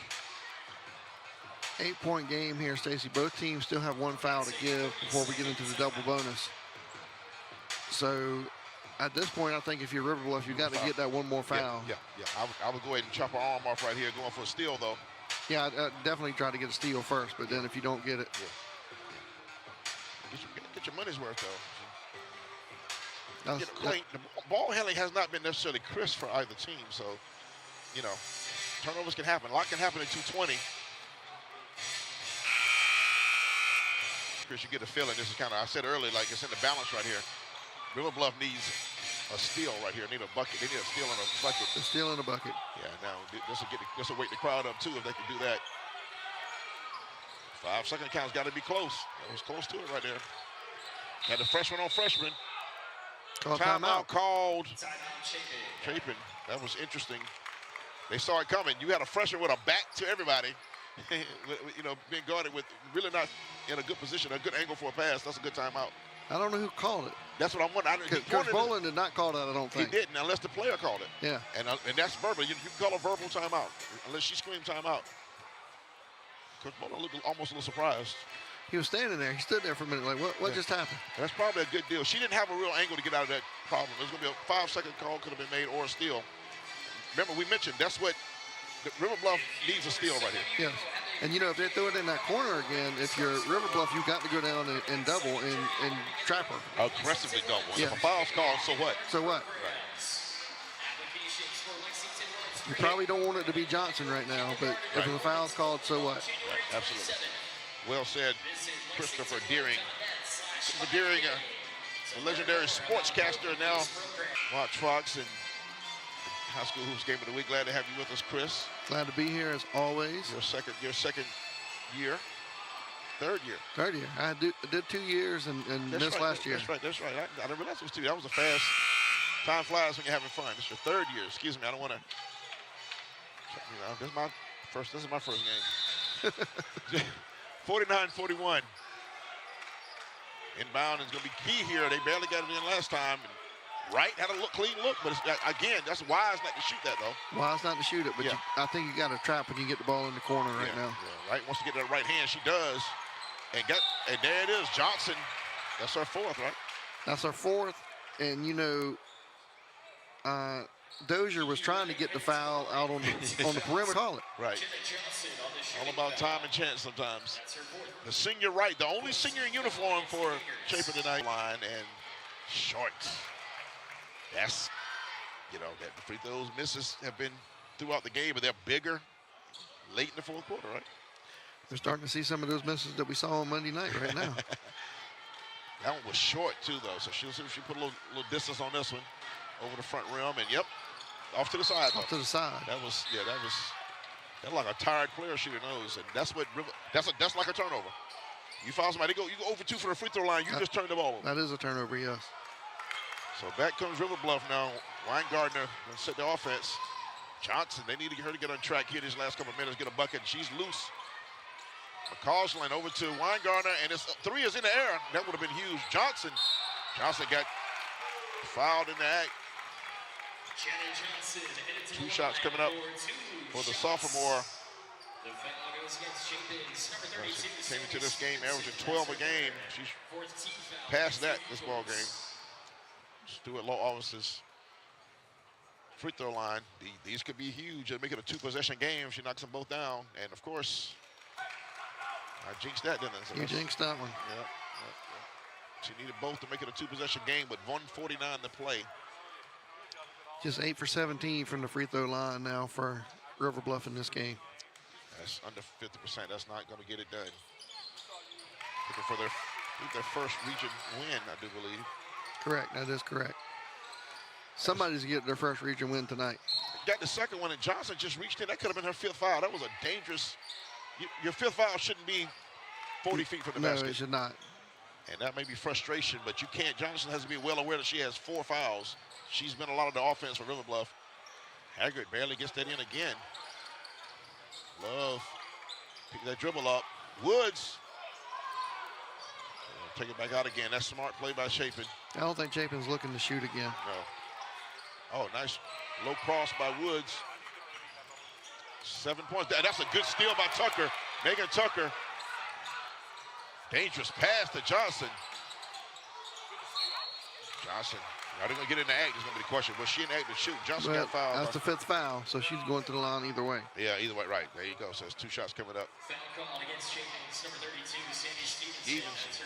8-point game here, Stacy. Both teams still have one foul to give before we get into the double bonus. So at this point, I think if you're River Bluff, you got to get that one more foul. Yeah. I would go ahead and chop her arm off right here, going for a steal, though. Yeah, I'd definitely try to get a steal first, but then if you don't get it. Get your money's worth, though. The ball handling has not been necessarily crisp for either team, so, you know, turnovers can happen. A lot can happen in 2:20. Chris, you get a feeling this is kind of, I said earlier, like it's in the balance right here. River Bluff needs a steal right here. Need a bucket. They need a steal and a bucket. A steal and a bucket. Yeah, now this will wake the crowd up too if they can do that. 5-second count's got to be close. That was close to it right there. Had the freshman on freshman. Timeout called. Chapin. That was interesting. They saw it coming. You had a freshman with a back to everybody. You know, being guarded with really not in a good position, a good angle for a pass. That's a good timeout. I don't know who called it. That's what I'm wondering. Coach Boland did not call that, I don't think. He didn't, unless the player called it. Yeah. And that's verbal. You can call a verbal timeout, unless she screamed timeout. Coach Boland looked almost a little surprised. He was standing there. He stood there for a minute like, what just happened? That's probably a good deal. She didn't have a real angle to get out of that problem. There's going to be a 5-second call, could have been made, or a steal. Remember, we mentioned that's what River Bluff needs, a steal right here. Yes. And, you know, if they throw it in that corner again, if you're River Bluff, you've got to go down and double and trap her. Aggressively double. Yeah. If a foul's called, so what? So what? Right. You probably don't want it to be Johnson right now, but if the foul's called, so what? Right. Absolutely. Well said, Christopher Deering. Christopher Deering, a legendary sportscaster now. Watch Fox and High School Hoops Game of the Week. Glad to have you with us, Chris. Glad to be here as always. Your second year. Third year. Third year. I did 2 years and missed last year. That's right. I didn't realize it was 2 years. That was a fast. Time flies when you're having fun. It's your third year. Excuse me. I don't want to. This is my first game. 49-41. Inbound is going to be key here. They barely got it in last time. Wright had a clean look, but again, that's wise not to shoot that, though. Wise not to shoot it, but I think you got a trap when you get the ball in the corner right now. Yeah, Wright wants to get that right hand. She does. And there it is. Johnson, that's our fourth, right? That's our fourth. And, you know, Dozier was trying to get the foul out on the perimeter. Call it. Right. All about time and chance sometimes. The senior Wright, the only senior in uniform for Chapin tonight. Line and short. That's, you know, that the free throws misses have been throughout the game, but they're bigger late in the fourth quarter, right? They're starting to see some of those misses that we saw on Monday night right now. That one was short, too, though, so she put a little distance on this one over the front rim, and yep, off to the side. Off to the side. That's like a tired player shooting those, and that's like a turnover. You foul somebody, you go over 2 for the free throw line, you just turn the ball over. That is a turnover, yes. So back comes River Bluff now. Weingartner going to set the offense. Johnson, they need to get her to get on track here these last couple of minutes, get a bucket. She's loose. McCausland over to Weingartner, and it's 3 is in the air. That would have been huge. Johnson got fouled in the act. 2 shots coming up for the sophomore. Came into this game averaging 12 a game. She's past that this ball game. Stuart Law offices free throw line. These could be huge. They'll make it a 2-possession game if she knocks them both down. And, of course, I jinxed that, didn't I? So you jinxed that one. Yep. She needed both to make it a 2-possession game with 1:49 to play. Just 8 for 17 from the free throw line now for River Bluff in this game. That's under 50%. That's not going to get it done. Looking for their first region win, I do believe. Correct. That is correct. Somebody's getting their first region win tonight. Got the second one, and Johnson just reached in. That could have been her 5th foul. That was a dangerous. Your 5th foul shouldn't be 40 feet from the basket. No, it should not. And that may be frustration, but you can't. Johnson has to be well aware that she has 4 fouls. She's been a lot of the offense for River Bluff. Haggard barely gets that in again. Love pick that dribble up. Woods take it back out again. That's smart play by Chapin. I don't think Chapin's looking to shoot again. No. Oh, nice low cross by Woods. 7 points. That's a good steal by Tucker. Megan Tucker. Dangerous pass to Johnson. Johnson. Are they going to get in the act? Is going to be the question. Was she in the act to shoot? Johnson got fouled. That's the 5th foul, so she's going to the line either way. Yeah, either way. Right. There you go. So it's 2 shots coming up. Foul call against Chapin's number 32, Sandy Stevenson.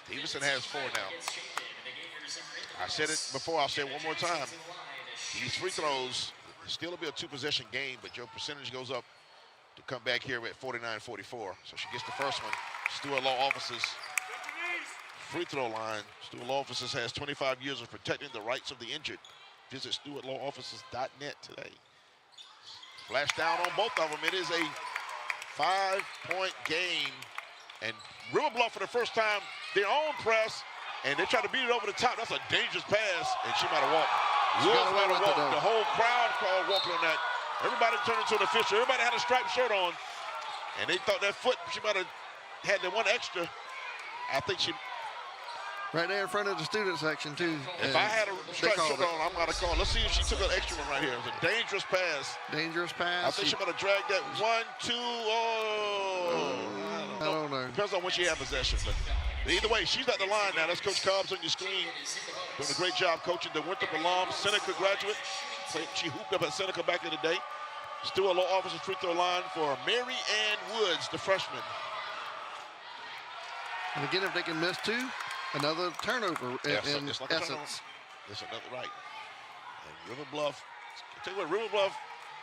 Stevenson has 4 now. I said it before. I'll say it one more time. These free throws still will be a 2-possession game, but your percentage goes up to come back here at 49-44. So she gets the first one. Stewart Law Offices free throw line. Stewart Law Offices has 25 years of protecting the rights of the injured. Visit stewartlawoffices.net today. Flash down on both of them. It is a 5-point game. And River Bluff for the first time, their own press, and they try to beat it over the top. That's a dangerous pass, and she might have walked. Woods might have walked. The whole crowd called walking on that. Everybody turned into an official. Everybody had a striped shirt on, and they thought that foot, she might have had the one extra. I think she... Right there in front of the student section, too. If I had a striped shirt on, I'm going to call. Let's see if she took an extra one right here. It was a dangerous pass. Dangerous pass. I think she might have dragged that 1, 2, I don't know. Depends on when she had possession. But either way, she's at the line now. That's Coach Cobbs on your screen. Doing a great job coaching the Winthrop alum, Seneca graduate. She hooped up at Seneca back in the day. Stewart Law Offices free throw line for Mary Ann Woods, the freshman. And again, if they can miss 2, another turnover in essence. That's another right. And River Bluff, I'll tell you what, River Bluff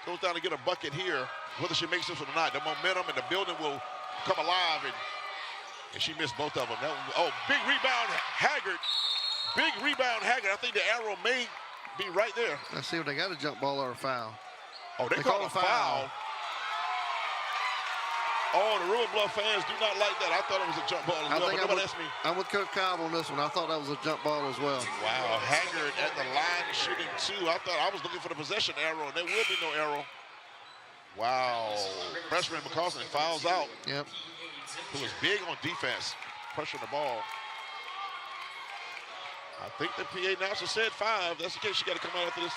goes down to get a bucket here. Whether she makes this one or not, the momentum and the building will come alive. And she missed both of them. Big rebound, Haggard. Big rebound, Haggard. I think the arrow may be right there. Let's see if they got a jump ball or a foul. Oh, they called a foul. Oh, the River Bluff fans do not like that. I thought it was a jump ball as well, but nobody asked me. I'm with Coach Cobb on this one. I thought that was a jump ball as well. Wow, Haggard at the line shooting 2. I thought I was looking for the possession arrow, and there will be no arrow. Wow, freshman McCaustin fouls out. Yep. Who was big on defense, pressuring the ball. I think the PA announcer said 5. That's the case. She got to come out after this.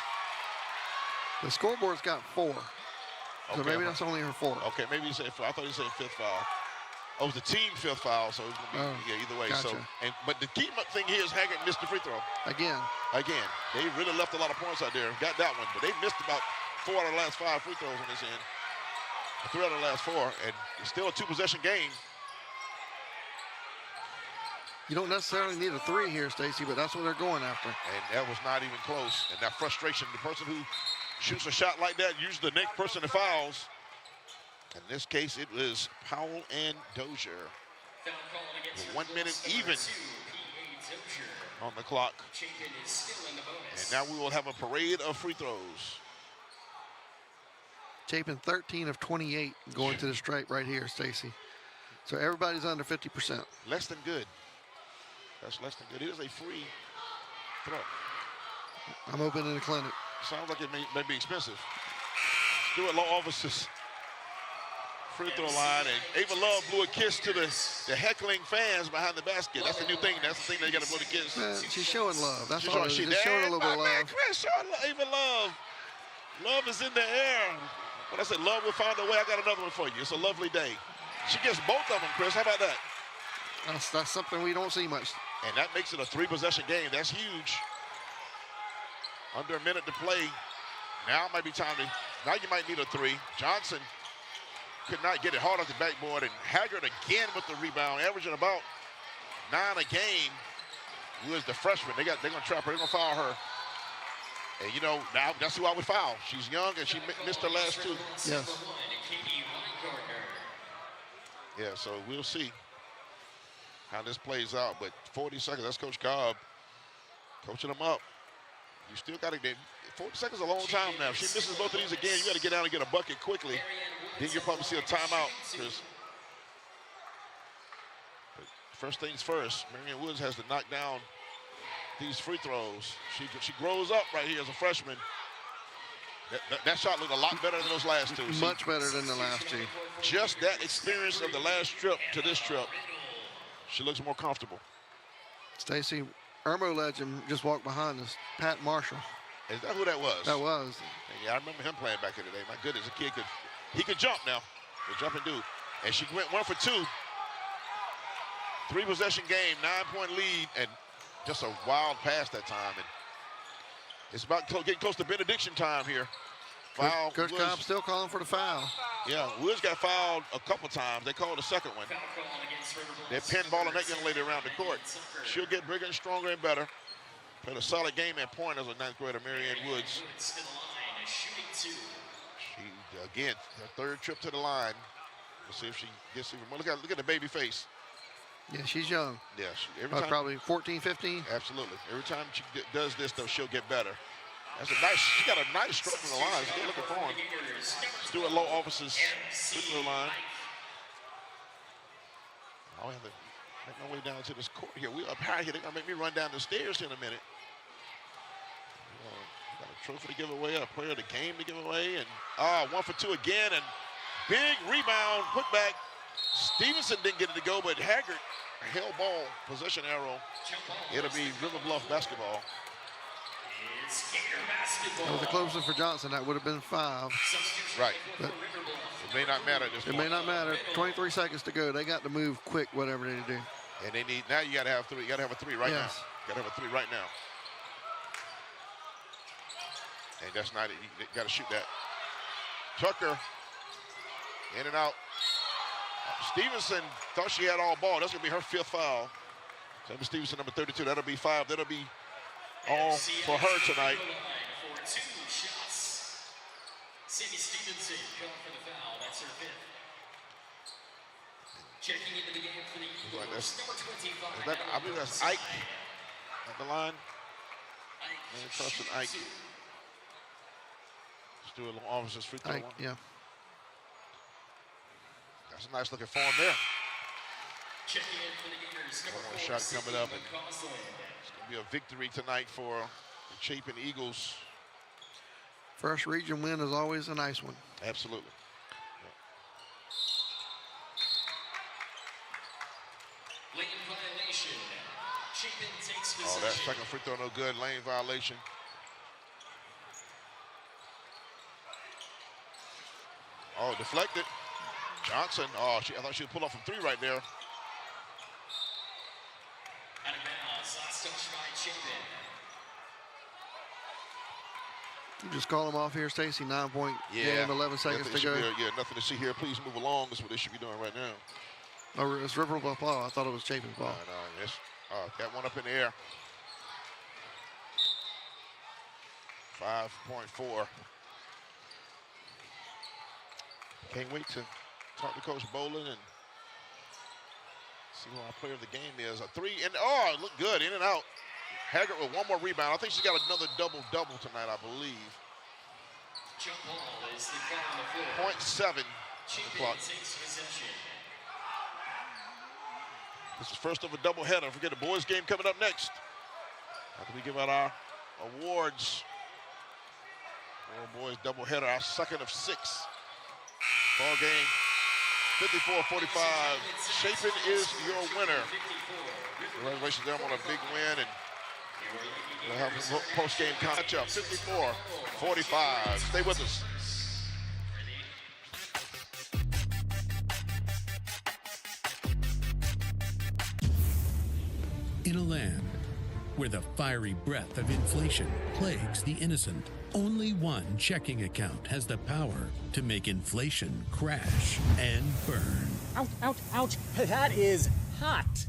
The scoreboard's got 4. So Okay. maybe that's only her 4. Okay, maybe you said 4. I thought you said 5th foul. Oh, it was the team 5th foul, so it's gonna be either way. Gotcha. So, but the key thing here is Haggard missed the free throw. Again, they really left a lot of points out there. Got that one, but they missed about 4 out of the last 5 free throws on this end. 3 out of the last 4, and it's still a 2-possession game. you don't necessarily need a 3 here, Stacy, but that's what they're going after. And that was not even close. And that frustration, the person who shoots a shot like that, usually the next person that fouls. In this case, it was Powell and Dozier. 1 minute even on the clock. And now we will have a parade of free throws. Chapin 13 of 28 going to the stripe right here, Stacy. So everybody's under 50%. Less than good. That's less than good. It is a free throw. I'm opening the clinic. Sounds like it may be expensive. Stewart Law Offices free throw line, and Ava Love blew a kiss to the heckling fans behind the basket. That's the new thing. That's the thing they got to blow the kiss. She's showing love. That's she's all. She's just showing a little bit of love. Chris, showing Ava Love. Love is in the air. When I said love will find a way, I got another one for you. It's a lovely day. She gets both of them, Chris. How about that? That's something we don't see much. And that makes it a 3-possession game. That's huge. Under a minute to play. Now might be time to, now you might need a three. Johnson could not get it hard off the backboard, and Haggard again with the rebound, averaging about 9 a game. Woods, the freshman, they're gonna trap her, they're gonna foul her. And you know, now that's who I would foul. She's young and she missed her last two. Yes. Yeah, so we'll see how this plays out. But 40 seconds, that's Coach Cobb coaching them up. You still got to get 40 seconds is a long time now. If she misses both of these again, you got to get down and get a bucket quickly. Then you'll probably see a timeout. But first things first, Marianne Woods has to knock down these free throws. She grows up right here as a freshman. That shot looked a lot better than those last two. Much better than the last two. Just that experience of the last trip to this trip, she looks more comfortable. Stacy, Irmo legend just walked behind us. Pat Marshall. Is that who that was? That was. Yeah, I remember him playing back in the day. My goodness, a kid he could jump now. The jumping dude. And she went 1 for 2. 3-possession game, 9-point lead, and just a wild pass that time. And it's about getting close to benediction time here. Foul. Coach Cobb still calling for the foul. Yeah, Woods got fouled a couple times. They called the second one. They're pinballing that young lady around the court. She'll get bigger and stronger and better. Played a solid game at point as a 9th grader, Marianne Woods. She, again, her third trip to the line. We'll see if she gets even more. Look at the baby face. Yeah, she's young. Yeah, every time, probably 14, 15. Absolutely. Every time she does this, though, she'll get better. That's a nice. She got a nice stroke from the line. It's good looking for him. Stuart Low offices free throw line. I'll have to make my way down to this court here. We up high here. They're gonna make me run down the stairs in a minute. Got a trophy to give away, a player of the game to give away, and 1 for 2 again, and big rebound, put back. Stevenson didn't get it to go, but Haggard held ball, possession arrow. It'll be River Bluff basketball. That was a closer for Johnson. That would have been 5. Right. But it may not matter at this point. It may not matter. 23 seconds to go. They got to move quick, whatever they do. And they need, now you got to have 3. You got to have a 3 right now. Got to have a 3 right now. And that's not it. You got to shoot that. Tucker in and out. Stevenson thought she had all ball. That's going to be her 5th foul. Sammy Stevenson, number 32. That'll be 5. That'll be all for her tonight. Sammy Stevenson called for the foul. That's her 5th. Checking into the game for the Eagles, number 25. I believe that's Ike at the line. And Preston Ike. Stuart Long officers free throw. Yeah. That's a nice looking form there. Checking in for the Gators, One more shot coming up. And it's going to be a victory tonight for the Chapin Eagles. First region win is always a nice one. Absolutely. Lane violation. Chapin takes possession. Oh, that second free throw no good. Lane violation. Oh, deflected. Johnson. Oh, I thought she would pull off from 3 right there. Out of bounds. Last touch by Chapin. You just call them off here, Stacy. 9-point game, 11 seconds to go. Nothing to see here. Please move along. That's what they should be doing right now. Oh, it's River Bluff ball. I thought it was Chapin's ball. No, it's got one up in the air. 5.4. Can't wait to talk to Coach Boland and see who our player of the game is. A 3, and it looked good, in and out. Haggard with 1 more rebound. I think she's got another double-double tonight, I believe. Jump ball is the call on the floor. 0.7 on the clock. This is first of a doubleheader. Don't forget the boys' game coming up next. After we give out our awards. Boys doubleheader, our second of 6. Ball game, 54-45. Chapin is your winner. Congratulations to them on a big win, and we'll have a post-game catch-up. 54-45. Stay with us. In a land where the fiery breath of inflation plagues the innocent. Only one checking account has the power to make inflation crash and burn. Ouch, ouch, ouch. That is hot.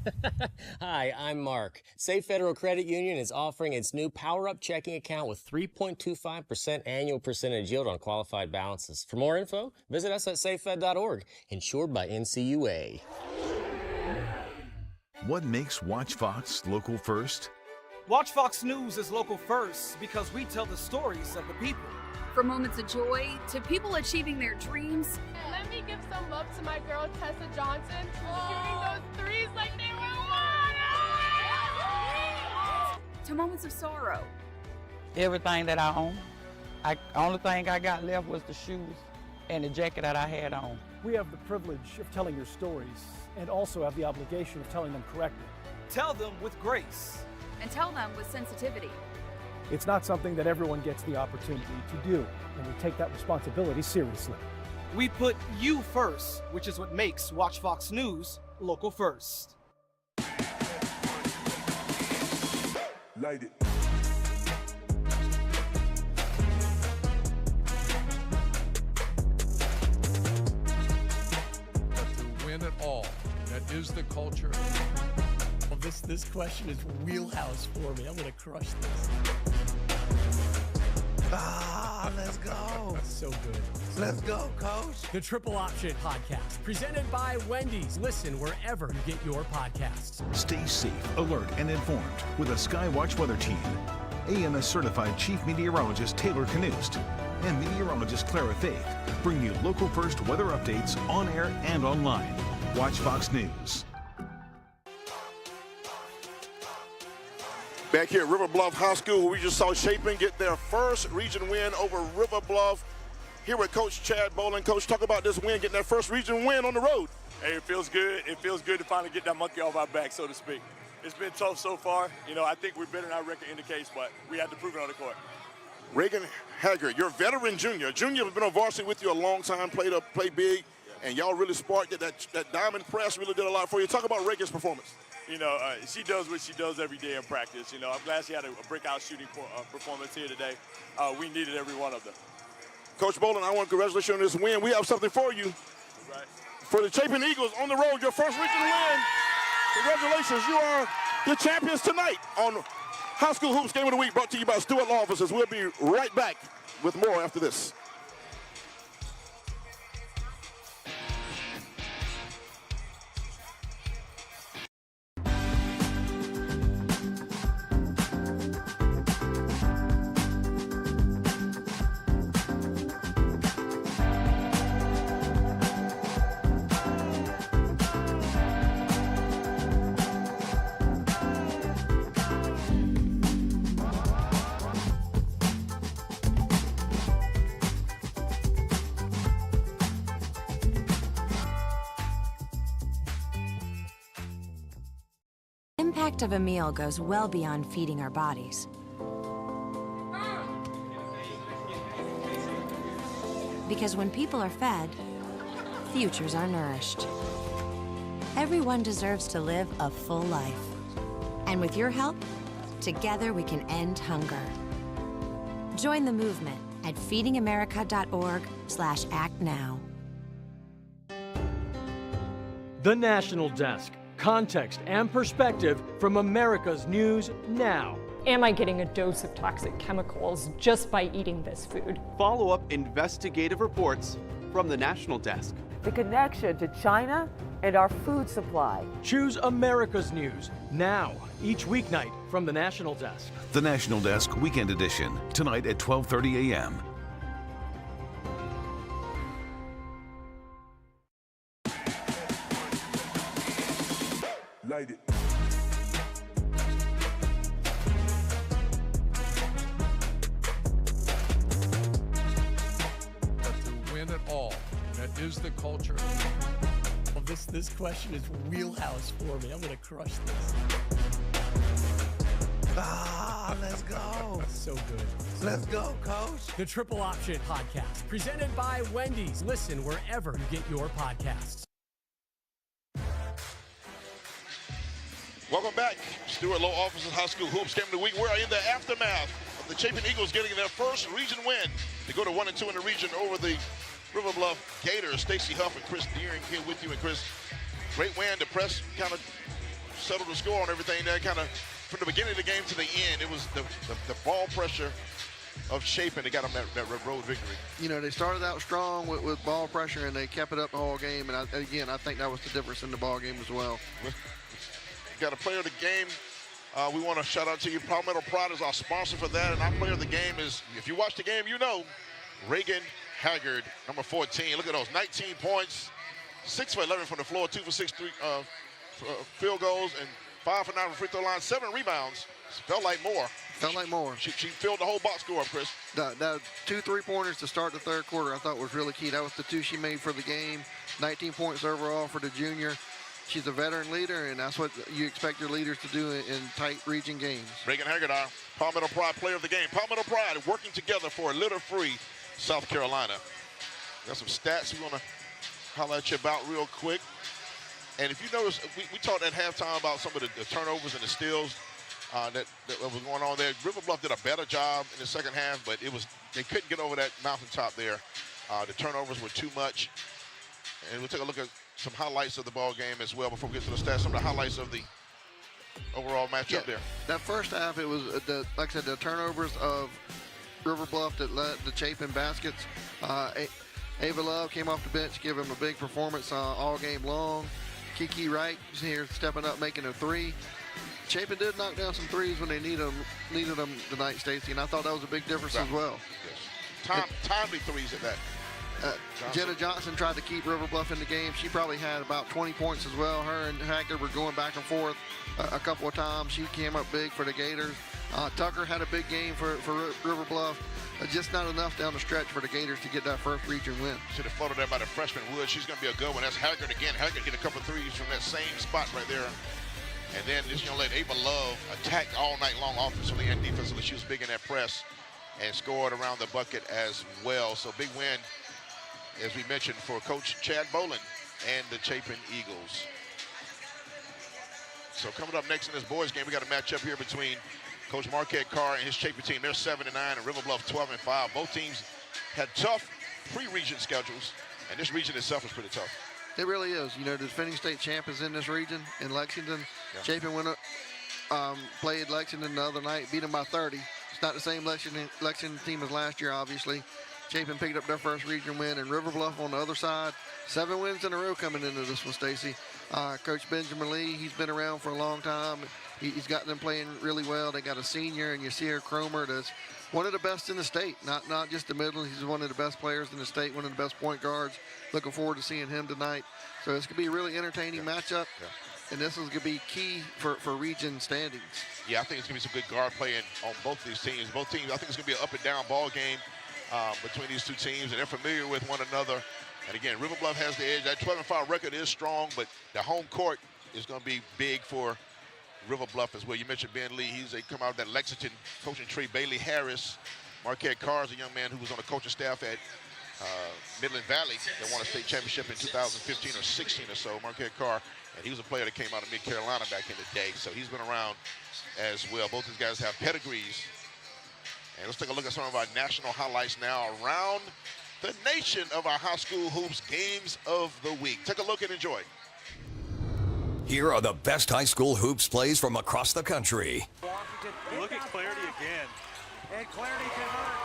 Hi, I'm Mark. Safe Federal Credit Union is offering its new Power Up checking account with 3.25% annual percentage yield on qualified balances. For more info, visit us at safefed.org, insured by NCUA. What makes Watch Fox local first? Watch Fox News is local first because we tell the stories of the people. From moments of joy to people achieving their dreams. Let me give some love to my girl Tessa Johnson, shooting those threes like they were water. To moments of sorrow. Everything that I own, only thing I got left was the shoes and the jacket that I had on. We have the privilege of telling your stories and also have the obligation of telling them correctly. Tell them with grace. And tell them with sensitivity. It's not something that everyone gets the opportunity to do, and we take that responsibility seriously. We put you first, which is what makes Watch Fox News local first. Light it. But to win it all, that is the culture. Well, this question is wheelhouse for me. I'm going to crush this. Let's go. So good. Let's go, Coach. The Triple Option Podcast, presented by Wendy's. Listen wherever you get your podcasts. Stay safe, alert, and informed with a Skywatch weather team. AMS certified Chief Meteorologist Taylor Knust and meteorologist Clara Faith bring you local first weather updates on air and online. Watch Fox News. Back here at River Bluff High School, we just saw Chapin get their first region win over River Bluff. Here with Coach Chad Bolin. Coach, talk about this win, getting that first region win on the road. Hey, it feels good. It feels good to finally get that monkey off our back, so to speak. It's been tough so far. You know, I think we're better than our record indicates, but we had to prove it on the court. Reagan Haggard, you're a veteran junior. Junior has been on varsity with you a long time, played big, and y'all really sparked it. That diamond press really did a lot for you. Talk about Reagan's performance. You know, she does what she does every day in practice. You know, I'm glad she had a breakout shooting performance here today. We needed every one of them. Coach Bolin, I want to congratulate you on this win. We have something for you. Right. For the Chapin Eagles on the road, your first region win. Congratulations, you are the champions tonight on High School Hoops Game of the Week, brought to you by Stewart Law Offices. We'll be right back with more after this. The impact of a meal goes well beyond feeding our bodies. Because when people are fed, futures are nourished. Everyone deserves to live a full life. And with your help, together we can end hunger. Join the movement at feedingamerica.org/actnow. The National Desk. Context and perspective from America's news now. Am I getting a dose of toxic chemicals just by eating this food? Follow-up investigative reports from the National Desk. The connection to China and our food supply. Choose America's news now, each weeknight from the National Desk. The National Desk Weekend Edition, tonight at 12:30 a.m. Light it. But to win it all, that is the culture. Well, this question is wheelhouse for me. I'm going to crush this. Let's go. So good. Let's go, Coach. The Triple Option Podcast, presented by Wendy's. Listen wherever you get your podcasts. Welcome Welcome back. Stuart Low Officers High School Hoops Game of the Week. We're in the aftermath of the Chapin Eagles getting their first region win to go to 1-2 in the region over the River Bluff Gators. Stacy Huff and Chris Deering here with you. And Chris, great win. The press kind of settled the score on everything there. Kind of from the beginning of the game to the end, it was the ball pressure of Chapin that got them that road victory. You know, they started out strong with ball pressure, and they kept it up the whole game. And I think that was the difference in the ball game as well. Got a player of the game. We want to shout out to you. Palmetto Pride is our sponsor for that, and our player of the game is, if you watch the game, you know, Reagan Haggard, number 14. Look at those, 19 points, 6 for 11 from the floor, 2 for 6 field goals, and 5 for 9 from free throw line, 7 rebounds. Felt like more. She filled the whole box score up, Chris. The 2 3-pointers to start the third quarter I thought was really key. That was the 2 she made for the game. 19 points overall for the junior. She's a veteran leader, and that's what you expect your leaders to do in tight region games. Reagan Haggard, our Palmetto Pride player of the game. Palmetto Pride working together for a litter-free South Carolina. Got some stats we want to holler at you about real quick. And if you notice, we talked at halftime about some of the turnovers and the steals that was going on there. River Bluff did a better job in the second half, but they couldn't get over that mountaintop there. The turnovers were too much. And we'll take a look at some highlights of the ball game as well before we get to the stats. Some of the highlights of the overall matchup there. That first half, it was, like I said, the turnovers of River Bluff that led the Chapin baskets. Ava Love came off the bench, giving him a big performance all game long. Kiki Wright is here stepping up, making a 3. Chapin did knock down some threes when they needed them tonight, Stacy, and I thought that was a big difference as well. Yes. Timely threes at that. Jenna Johnson tried to keep River Bluff in the game. She probably had about 20 points as well. Her and Haggard were going back and forth a couple of times. She came up big for the Gators. Tucker had a big game for River Bluff. Just not enough down the stretch for the Gators to get that first region win. Should have followed there by the freshman Wood. She's going to be a good one. That's Haggard again. Haggard hit a couple of threes from that same spot right there. And then this young lady, Ava Love, attacked all night long offensively and defensively. She was big in that press and scored around the bucket as well. So big win, as we mentioned, for Coach Chad Boland and the Chapin Eagles. So coming up next in this boys game, we got a matchup here between Coach Marquette Carr and his Chapin team. They're 7-9 and River Bluff 12-5. Both teams had tough pre-region schedules, and this region itself is pretty tough. It really is. You know, the defending state champ is in this region in Lexington. Yeah. Chapin went up, played Lexington the other night, beat them by 30. It's not the same Lexington team as last year, obviously. Chapin picked up their first region win, and River Bluff on the other side. 7 wins in a row coming into this one, Stacy. Coach Benjamin Lee, he's been around for a long time. He's got them playing really well. They got a senior, and you see her Cromer, that's one of the best in the state, not just the middle. He's one of the best players in the state, one of the best point guards. Looking forward to seeing him tonight. So it's going to be a really entertaining matchup, and this is going to be key for region standings. Yeah, I think it's going to be some good guard playing on both of these teams. Both teams, I think it's going to be an up-and-down ball game between these two teams, and they're familiar with one another. And again, River Bluff has the edge. That 12-5 record is strong, but the home court is going to be big for River Bluff as well. You mentioned Ben Lee. He's come out of that Lexington coaching tree. Bailey Harris, Marquette Carr is a young man who was on the coaching staff at Midland Valley that won a state championship in 2015 or 16 or so. Marquette Carr, and he was a player that came out of Mid-Carolina back in the day. So he's been around as well. Both these guys have pedigrees. And let's take a look at some of our national highlights now around the nation of our high school hoops games of the week. Take a look and enjoy. Here are the best high school hoops plays from across the country. Look at Clarity again. And Clarity converts.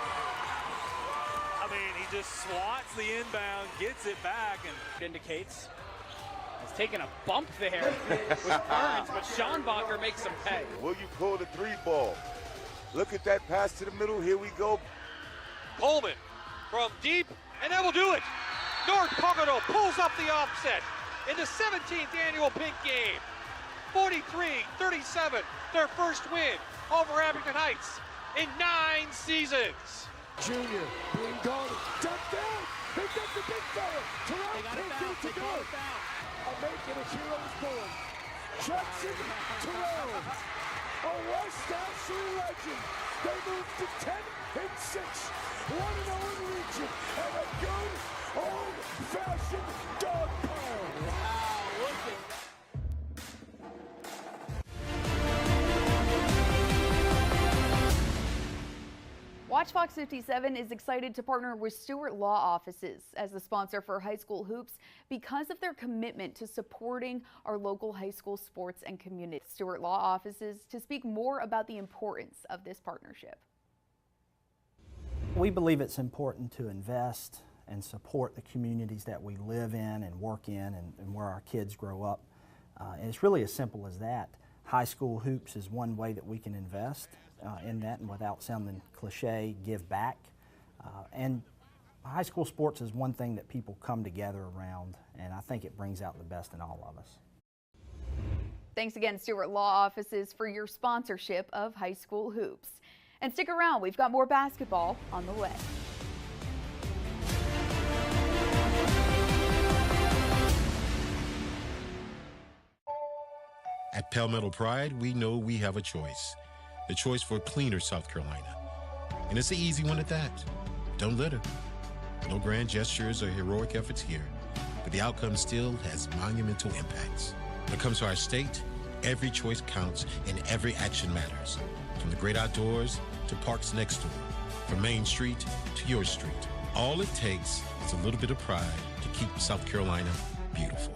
I mean, he just swats the inbound, gets it back, and indicates he's taking a bump there with Burns, but Schonbacher makes him pay. Will you pull the 3 ball? Look at that pass to the middle. Here we go. Coleman from deep, and that will do it. North Pocono pulls up the offset in the 17th annual Pink Game. 43-37, their first win over Abington Heights in 9 seasons. Junior being guarded, dumped down, picked up the big fella. Terrell can't get it to go. A making a hero's born. Jackson Terrell, a West Ashley legend. They moved to 10-6, 1-0 in region, and a good old-fashioned dog pound. Wow, look at that. Watch Fox 57 is excited to partner with Stewart Law Offices as the sponsor for high school hoops because of their commitment to supporting our local high school sports and community. Stewart Law Offices to speak more about the importance of this partnership. We believe it's important to invest and support the communities that we live in and work in and where our kids grow up. And it's really as simple as that. High school hoops is one way that we can invest in that, and without sounding cliche, give back. And high school sports is one thing that people come together around, and I think it brings out the best in all of us. Thanks again, Stewart Law Offices, for your sponsorship of high school hoops. And stick around, we've got more basketball on the way. At Palmetto Pride, we know we have a choice. The choice for a cleaner South Carolina. And it's an easy one at that. Don't litter. No grand gestures or heroic efforts here, but the outcome still has monumental impacts. When it comes to our state, every choice counts and every action matters. From the great outdoors to parks next door, from Main Street to your street. All it takes is a little bit of pride to keep South Carolina beautiful.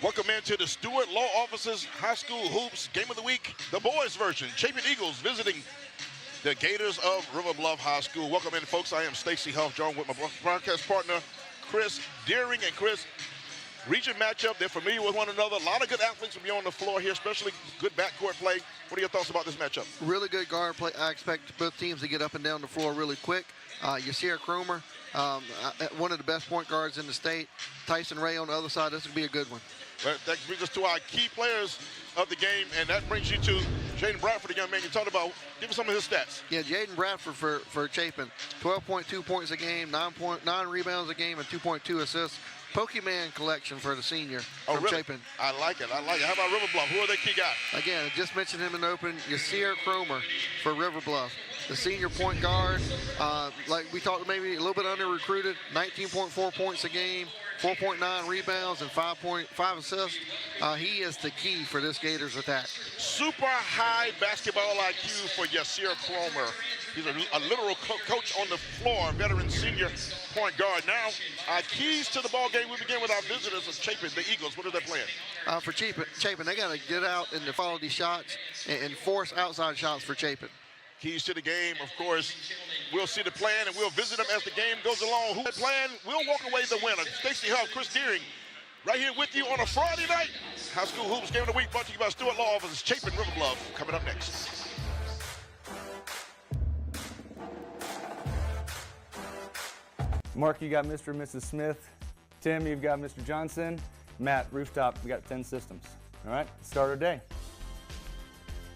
Welcome into the Stewart Law Offices High School Hoops Game of the Week, the boys version. Chapin Eagles visiting the Gators of River Bluff High School. Welcome in, folks. I am Stacy Huff, joined with my broadcast partner, Chris Deering. And Chris, region matchup, they're familiar with one another. A lot of good athletes will be on the floor here, especially good backcourt play. What are your thoughts about this matchup? Really good guard play. I expect both teams to get up and down the floor really quick. Yasir Cromer, one of the best point guards in the state. Tyson Ray on the other side. This will be a good one. Well, that brings us to our key players of the game, and that brings you to Jaden Bradford, the young man you talked about. Give us some of his stats. Yeah, Jaden Bradford for Chapin, 12.2 points a game, 9 rebounds a game, and 2.2 assists. Pokemon collection for the senior from really? Chapin. I like it. How about River Bluff? Who are their key guys? Again, I just mentioned him in open. Yasir Cromer for River Bluff, the senior point guard. Like we talked, maybe a little bit under-recruited, 19.4 points a game, 4.9 rebounds, and 5.5 assists. He is the key for this Gators attack. Super high basketball IQ for Yasir Cromer. He's a literal coach on the floor, veteran senior point guard. Now, our keys to the ball game. We begin with our visitors of Chapin, the Eagles. What are they playing? For Chapin, they got to get out and follow these shots and force outside shots for Chapin. Keys to the game, of course. We'll see the plan, and we'll visit them as the game goes along. Who plan? We'll walk away the winner. Stacey Huff, Chris Deering, right here with you on a Friday night. High School Hoops Game of the Week brought to you by Stewart Law Offices, Chapin, River Bluff. Coming up next. Mark, you got Mr. and Mrs. Smith. Tim, you've got Mr. Johnson. Matt, Rooftop, we got 10 systems. All right, let's start our day.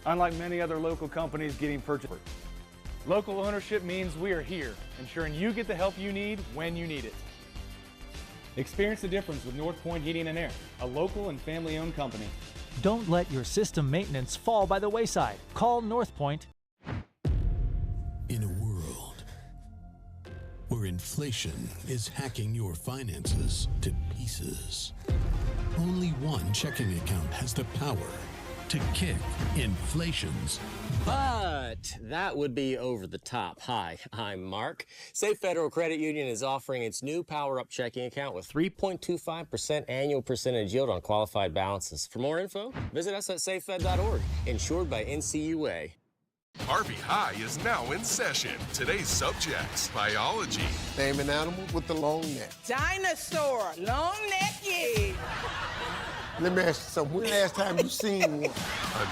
Unlike many other local companies getting purchased, local ownership means we are here, ensuring you get the help you need when you need it. Experience the difference with North Point Heating and Air, a local and family-owned company. Don't let your system maintenance fall by the wayside. Call North Point. In a world where inflation is hacking your finances to pieces, only one checking account has the power to kick inflation's. But that would be over the top. Hi, I'm Mark. Safe Federal Credit Union is offering its new Power Up checking account with 3.25% annual percentage yield on qualified balances. For more info, visit us at safefed.org. Insured by NCUA. Harvey High is now in session. Today's subjects: biology. Name an animal with the long neck. Dinosaur, long neck, yeah. Let me ask you something. When last time you seen one?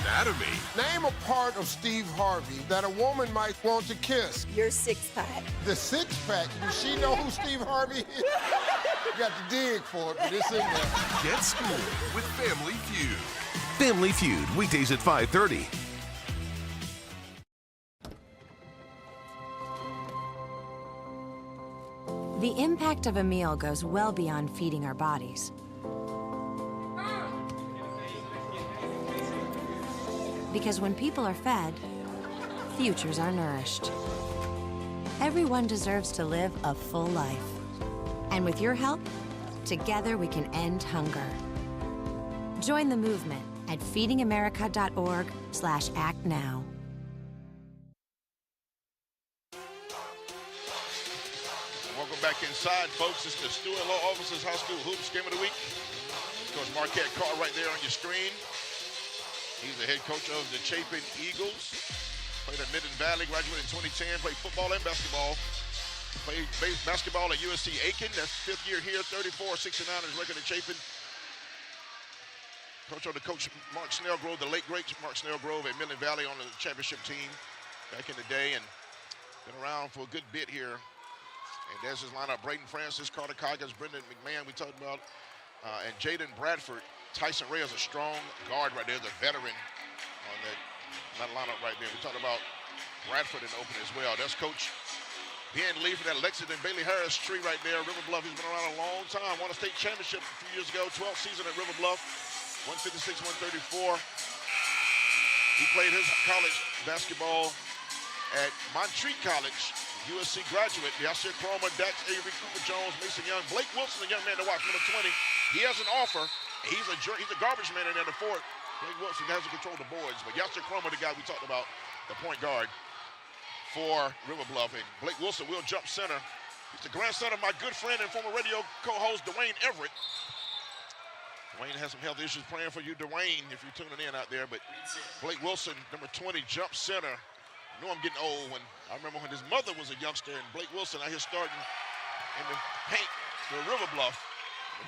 Anatomy. Name a part of Steve Harvey that a woman might want to kiss. Your six-pack. The six-pack? Does she know who Steve Harvey is? You got to dig for it, but it's in there. Get schooled with Family Feud. Family Feud, weekdays at 5:30. The impact of a meal goes well beyond feeding our bodies. Because when people are fed, futures are nourished. Everyone deserves to live a full life. And with your help, together we can end hunger. Join the movement at feedingamerica.org/actnow. Welcome back inside, folks. It's the Stewart Law Office's High School Hoops Game of the Week. Coach Marquette Carr right there on your screen. He's the head coach of the Chapin Eagles. Played at Minden Valley, graduated in 2010, played football and basketball. Played basketball at USC Aiken. That's fifth year here, 34-69 is record at Chapin. Coach on the coach Mark Snellgrove, the late great Mark Snellgrove at Minden Valley on the championship team back in the day, and been around for a good bit here. And there's his lineup: Braden Francis, Carter Coggins, Brendan McMahon we talked about, and Jaden Bradford. Tyson Ray is a strong guard right there, the veteran on that lineup right there. We talked about Bradford in the open as well. That's Coach Ben Lee for that Lexington Bailey Harris tree right there. River Bluff, he's been around a long time. Won a state championship a few years ago, 12th season at River Bluff, 156, 134. He played his college basketball at Montreat College. USC graduate, Yasir Cromer, Dax Avery, Cooper Jones, Mason Young, Blake Wilson, a young man to watch, number 20. He has an offer. He's a garbage man in there, the fourth. Blake Wilson hasn't controlled the boards, but Yasir Cromer, the guy we talked about, the point guard for River Bluff. And Blake Wilson will jump center. He's the grandson of my good friend and former radio co-host, Dwayne Everett. Dwayne has some health issues. Praying for you, Dwayne, if you're tuning in out there. But Blake Wilson, number 20, jump center. I know I'm getting old. When I remember when his mother was a youngster, and Blake Wilson out here starting in the paint for River Bluff.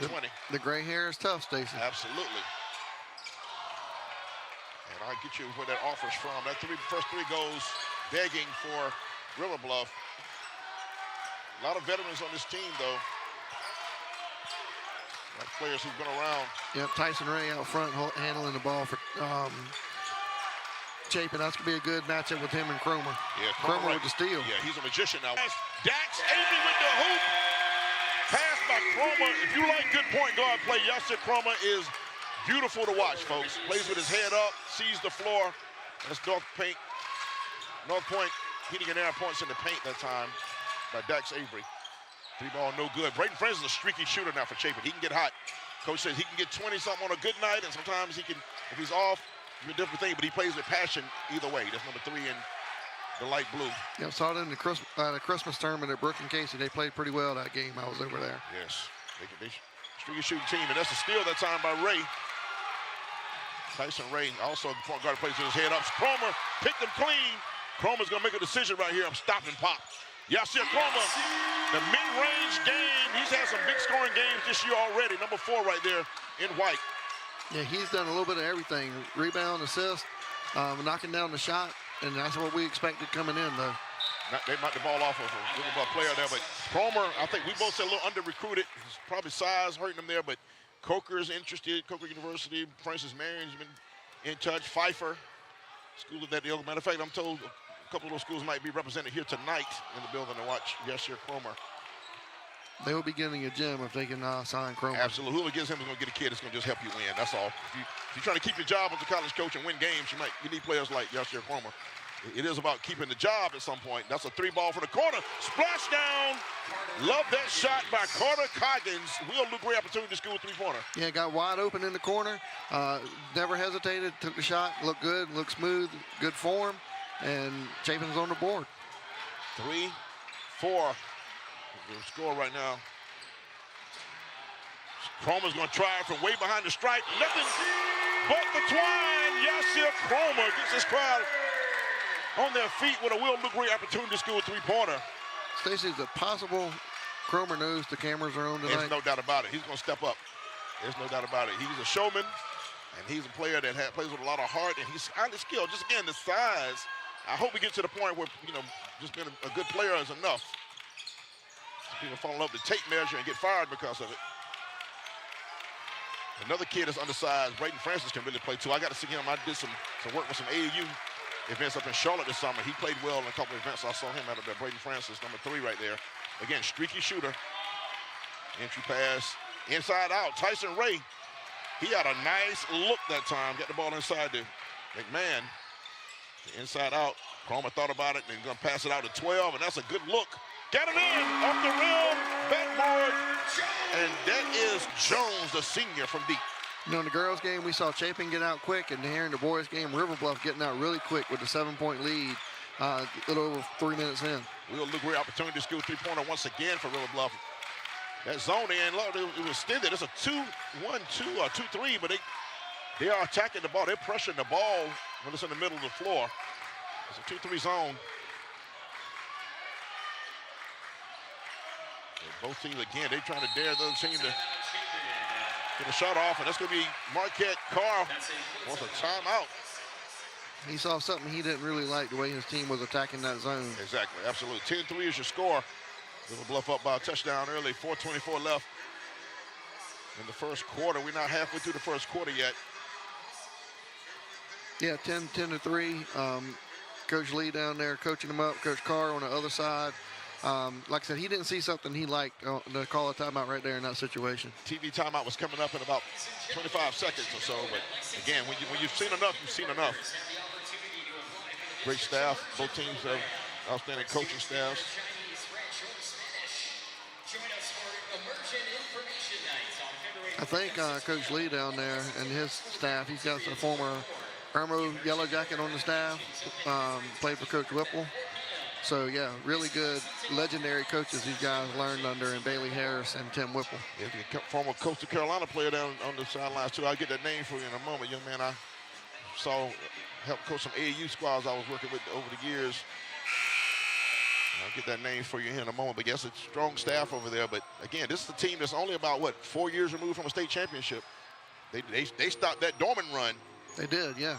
20. The gray hair is tough, Stacey. Absolutely. And I'll get you where that offer's from. That first three goes begging for River Bluff. A lot of veterans on this team, though. A lot of players who've been around. Yep, Tyson Ray out front handling the ball for Chapin. That's going to be a good matchup with him and Cromer. Yeah, Cromer with the steal. Yeah, he's a magician now. Dax Avery with the hoop. Pass by Cromer. If you like good point guard play, Yasir Cromer is beautiful to watch, folks. Plays with his head up, sees the floor. That's North Point Heating and Air points in the paint that time by Dax Avery. Three ball, no good. Braden Francis is a streaky shooter now for Chapin. He can get hot. Coach says he can get 20-something on a good night, and sometimes he can, if he's off, it's a different thing, but he plays with passion either way. That's number 3 in the light blue. Yeah, saw it in the Christmas tournament at Brook and Casey. They played pretty well that game. I was over there. Yes, they streaky shooting team, and that's a steal that time by Ray. Tyson Ray, also the point guard, plays with his head up. Cromer picked him clean. Cromer's gonna make a decision right here. I'm stopping pop. Yasir Cromer, the mid-range game. He's had some big scoring games this year already. Number 4 right there in white. Yeah, he's done a little bit of everything. Rebound, assist, knocking down the shot, and that's what we expected coming in, though. They knocked the ball off of a River Bluff player there, but Cromer, I think we both said a little under-recruited. He's probably size hurting him there, but Coker is interested. Coker University, Francis Marion's been in touch. Pfeiffer, school of that ilk. Matter of fact, I'm told a couple of those schools might be represented here tonight in the building to watch Yasir Cromer. They will be getting a gem if they can sign Cromer. Absolutely. Whoever gets him is going to get a kid that's going to just help you win. That's all. If you're trying to keep your job as a college coach and win games, you need players like Yasir Cromer. It is about keeping the job at some point. That's a 3-ball for the corner. Splash down. Love that shot by Carter Coggins. Will Luke great opportunity to score 3-pointer. Yeah, got wide open in the corner. Never hesitated. Took the shot. Looked good. Looked smooth. Good form. And Chapin's on the board. 3-4. The score right now. Cromer's going to try it from way behind the stripe. Nothing but the twine. Yasir Cromer gets his crowd on their feet with a Will Luke opportunity to score a three-pointer. Stacey, is it possible Cromer knows the cameras are on tonight? There's no doubt about it. He's going to step up. There's no doubt about it. He's a showman, and he's a player that plays with a lot of heart, and he's highly skilled. Just, again, the size. I hope we get to the point where, just being a good player is enough. People fall in love with the tape measure and get fired because of it. Another kid is undersized. Braden Francis can really play, too. I got to see him. I did some work with some AAU events up in Charlotte this summer. He played well in a couple of events. I saw him out of there. Braden Francis, number 3 right there. Again, streaky shooter. Entry pass. Inside out. Tyson Ray. He had a nice look that time. Got the ball inside to McMahon. The inside out. Cromer thought about it and going to pass it out to 12, and that's a good look. Got it in. Off the rim. Backboard. And that is Jones, the senior from deep. In the girls' game, we saw Chapin get out quick, and here in the boys' game, River Bluff getting out really quick with a 7-point lead, a little over 3 minutes in. We'll look great opportunity to score three-pointer once again for River Bluff. That zone in, look, it was extended. It's a 2-1-2 or 2-3, but they are attacking the ball. They're pressuring the ball when it's in the middle of the floor. It's a 2-3 zone. And both teams, again, they're trying to dare the other team to get a shot off, and that's going to be Marquette. Carr wants a timeout. He saw something he didn't really like, the way his team was attacking that zone. Exactly, absolutely. 10-3 is your score. River Bluff up by a touchdown early, 4:24 left in the first quarter. We're not halfway through the first quarter yet. Yeah, 10-3. Coach Lee down there coaching him up. Coach Carr on the other side. Like I said, he didn't see something he liked to call a timeout right there in that situation. TV timeout was coming up in about 25 seconds or so, but again, when you've seen enough, you've seen enough. Great staff. Both teams have outstanding coaching staffs. I think Coach Lee down there and his staff, he's got some former Irmo Yellow Jacket on the staff, played for Coach Whipple. So, yeah, really good, legendary coaches these guys learned under, and Bailey Harris and Tim Whipple. Yeah, the former Coastal Carolina player down on the sidelines, too. I'll get that name for you in a moment. Young man I helped coach some AAU squads I was working with over the years. I'll get that name for you here in a moment. But, yes, it's a strong staff over there. But, again, this is a team that's only about, 4 years removed from a state championship. They stopped that Dorman run. They did, yeah.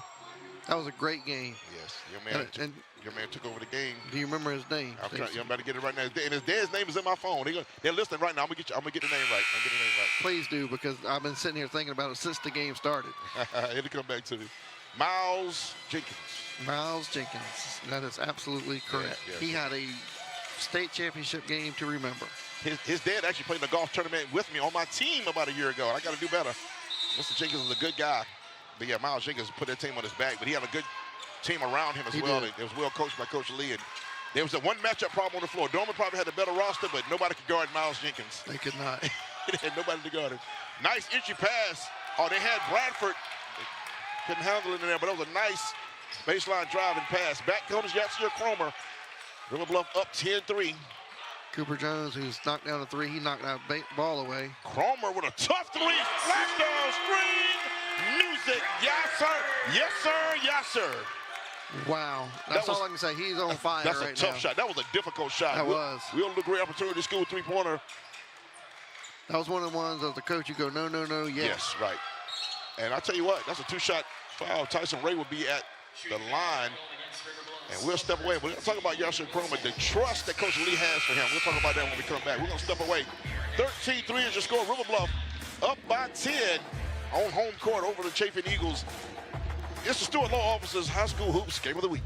That was a great game. Yes, your man took over the game. Do you remember his name? I'm about to get it right now. And his dad's name is in my phone. They're listening right now. I'm gonna get the name right. Please do, because I've been sitting here thinking about it since the game started. It'll come back to me. Miles Jenkins. Miles Jenkins. That is absolutely correct. Yes. He had a state championship game to remember. His dad actually played in a golf tournament with me on my team about a year ago. I got to do better. Mr. Jenkins is a good guy. But, yeah, Miles Jenkins put that team on his back, but he had a good team around him as well. It was well coached by Coach Lee. And there was a one matchup problem on the floor. Dorman probably had a better roster, but nobody could guard Miles Jenkins. They could not. They had nobody to guard him. Nice entry pass. Oh, they had Bradford. They couldn't handle it in there, but it was a nice baseline drive and pass. Back comes Yatsier Cromer. River Bluff up 10-3. Cooper Jones, who's knocked down a three, he knocked that ball away. Cromer with a tough three. Flash down screen. Music. Yes, sir. Yes, sir. Yes, sir. Wow. That's all I can say. He's on fire right now. That's a tough shot. That was a difficult shot. That was. We'll look great opportunity to score a three-pointer. That was one of the ones of the coach you go, no, no, no, yes. Yes, right. And I tell you what, that's a two-shot foul. Tyson Ray will be at the line, and we'll step away. But we're going to talk about Yatsier Cromer, the trust that Coach Lee has for him. We'll talk about that when we come back. We're going to step away. 13-3 is your score. River Bluff up by 10 on home court over the Chapin Eagles. It's the Stewart Law Office's High School Hoops Game of the Week.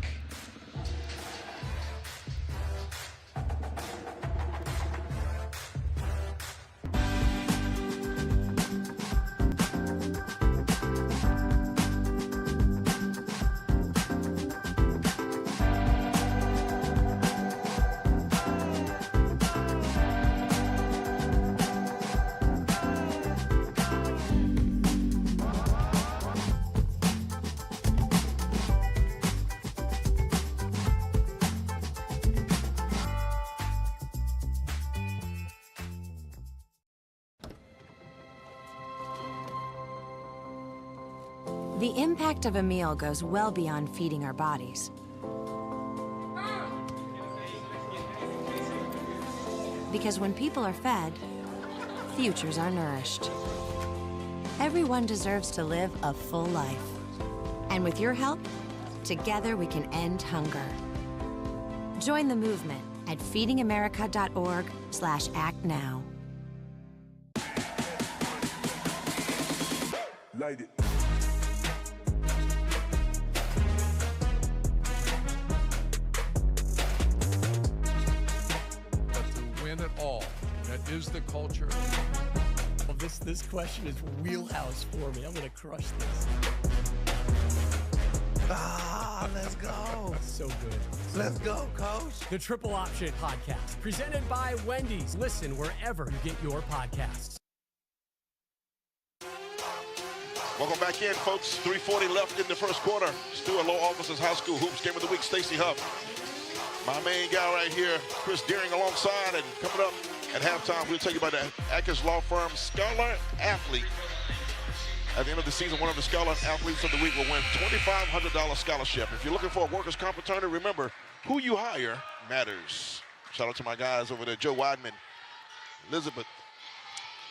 The impact of a meal goes well beyond feeding our bodies. Because when people are fed, futures are nourished. Everyone deserves to live a full life. And with your help, together we can end hunger. Join the movement at feedingamerica.org/actnow. Light it. But to win it all, that is the culture. Well, this question is wheelhouse for me. I'm going to crush this. Let's go. So good. Let's go, Coach. The Triple Option Podcast, presented by Wendy's. Listen wherever you get your podcasts. Welcome back in, folks. 3:40 left in the first quarter. Stewart Law Offices High School Hoops Game of the Week. Stacey Huff, my main guy right here, Chris Deering alongside, and coming up at halftime, we'll tell you about the Atkins Law Firm Scholar Athlete. At the end of the season, one of the Scholar Athletes of the Week will win $2,500 scholarship. If you're looking for a workers' comp attorney, remember, who you hire matters. Shout out to my guys over there, Joe Weidman, Elizabeth,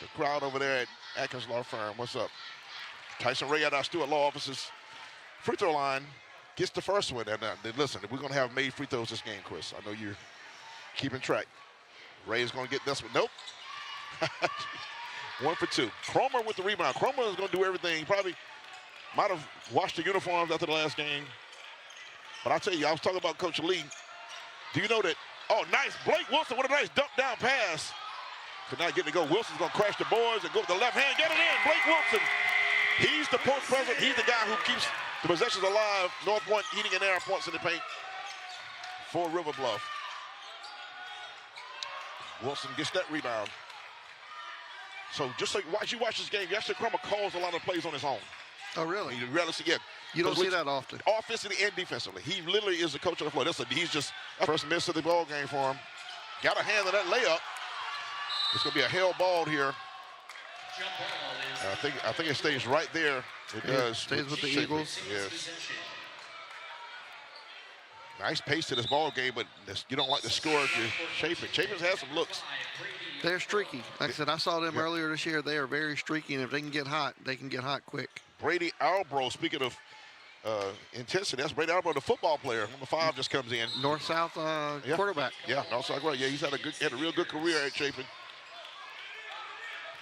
the crowd over there at Atkins Law Firm. What's up? Tyson Ray at our Stewart Law Offices free throw line gets the first one. And listen, we're going to have made free throws this game, Chris. I know you're keeping track. Ray is going to get this one. Nope. 1 for 2. Cromer with the rebound. Cromer is going to do everything. He probably might have washed the uniforms after the last game. But I'll tell you, I was talking about Coach Lee. Do you know that? Oh, nice. Blake Wilson, what a nice dump down pass. Could not get to go. Wilson's going to crash the boards and go with the left hand. Get it in. Blake Wilson. He's the post president. He's the guy who keeps the possessions alive. North Point heating and air points in the paint for River Bluff. Wilson gets that rebound. So just like you watch this game, Yasser Cromer calls a lot of plays on his own. Oh, really? You rarely see it. You don't see that often. Offensively and defensively. He literally is the coach of the floor. He's just first miss of the ball game for him. Got a hand on that layup. It's going to be a hell ball here. I think it stays right there. It does. Stays with the Eagles. Yes. Nice pace to this ball game, but you don't like the score if you're Chapin. Chapin's had some looks. They're streaky. Like I said, I saw them earlier this year. They are very streaky, and if they can get hot, they can get hot quick. Brady Albro, speaking of intensity, that's Brady Albro, the football player. Number 5 just comes in. North-South quarterback. Yeah, North-South quarterback. Yeah, he's had a real good career at Chapin.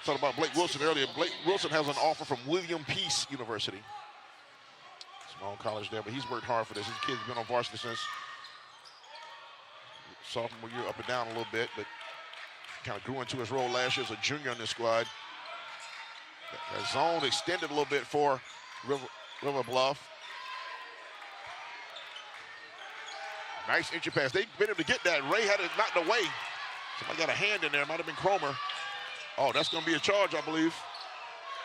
Talked about Blake Wilson earlier. Blake Wilson has an offer from William Peace University. Small college there, but he's worked hard for this. His kid's been on varsity since sophomore year, up and down a little bit, but kind of grew into his role last year as a junior on this squad. That zone extended a little bit for River Bluff. Nice entry pass. They've been able to get that. Ray had it knocked away. Somebody got a hand in there. Might have been Cromer. Oh, that's going to be a charge, I believe.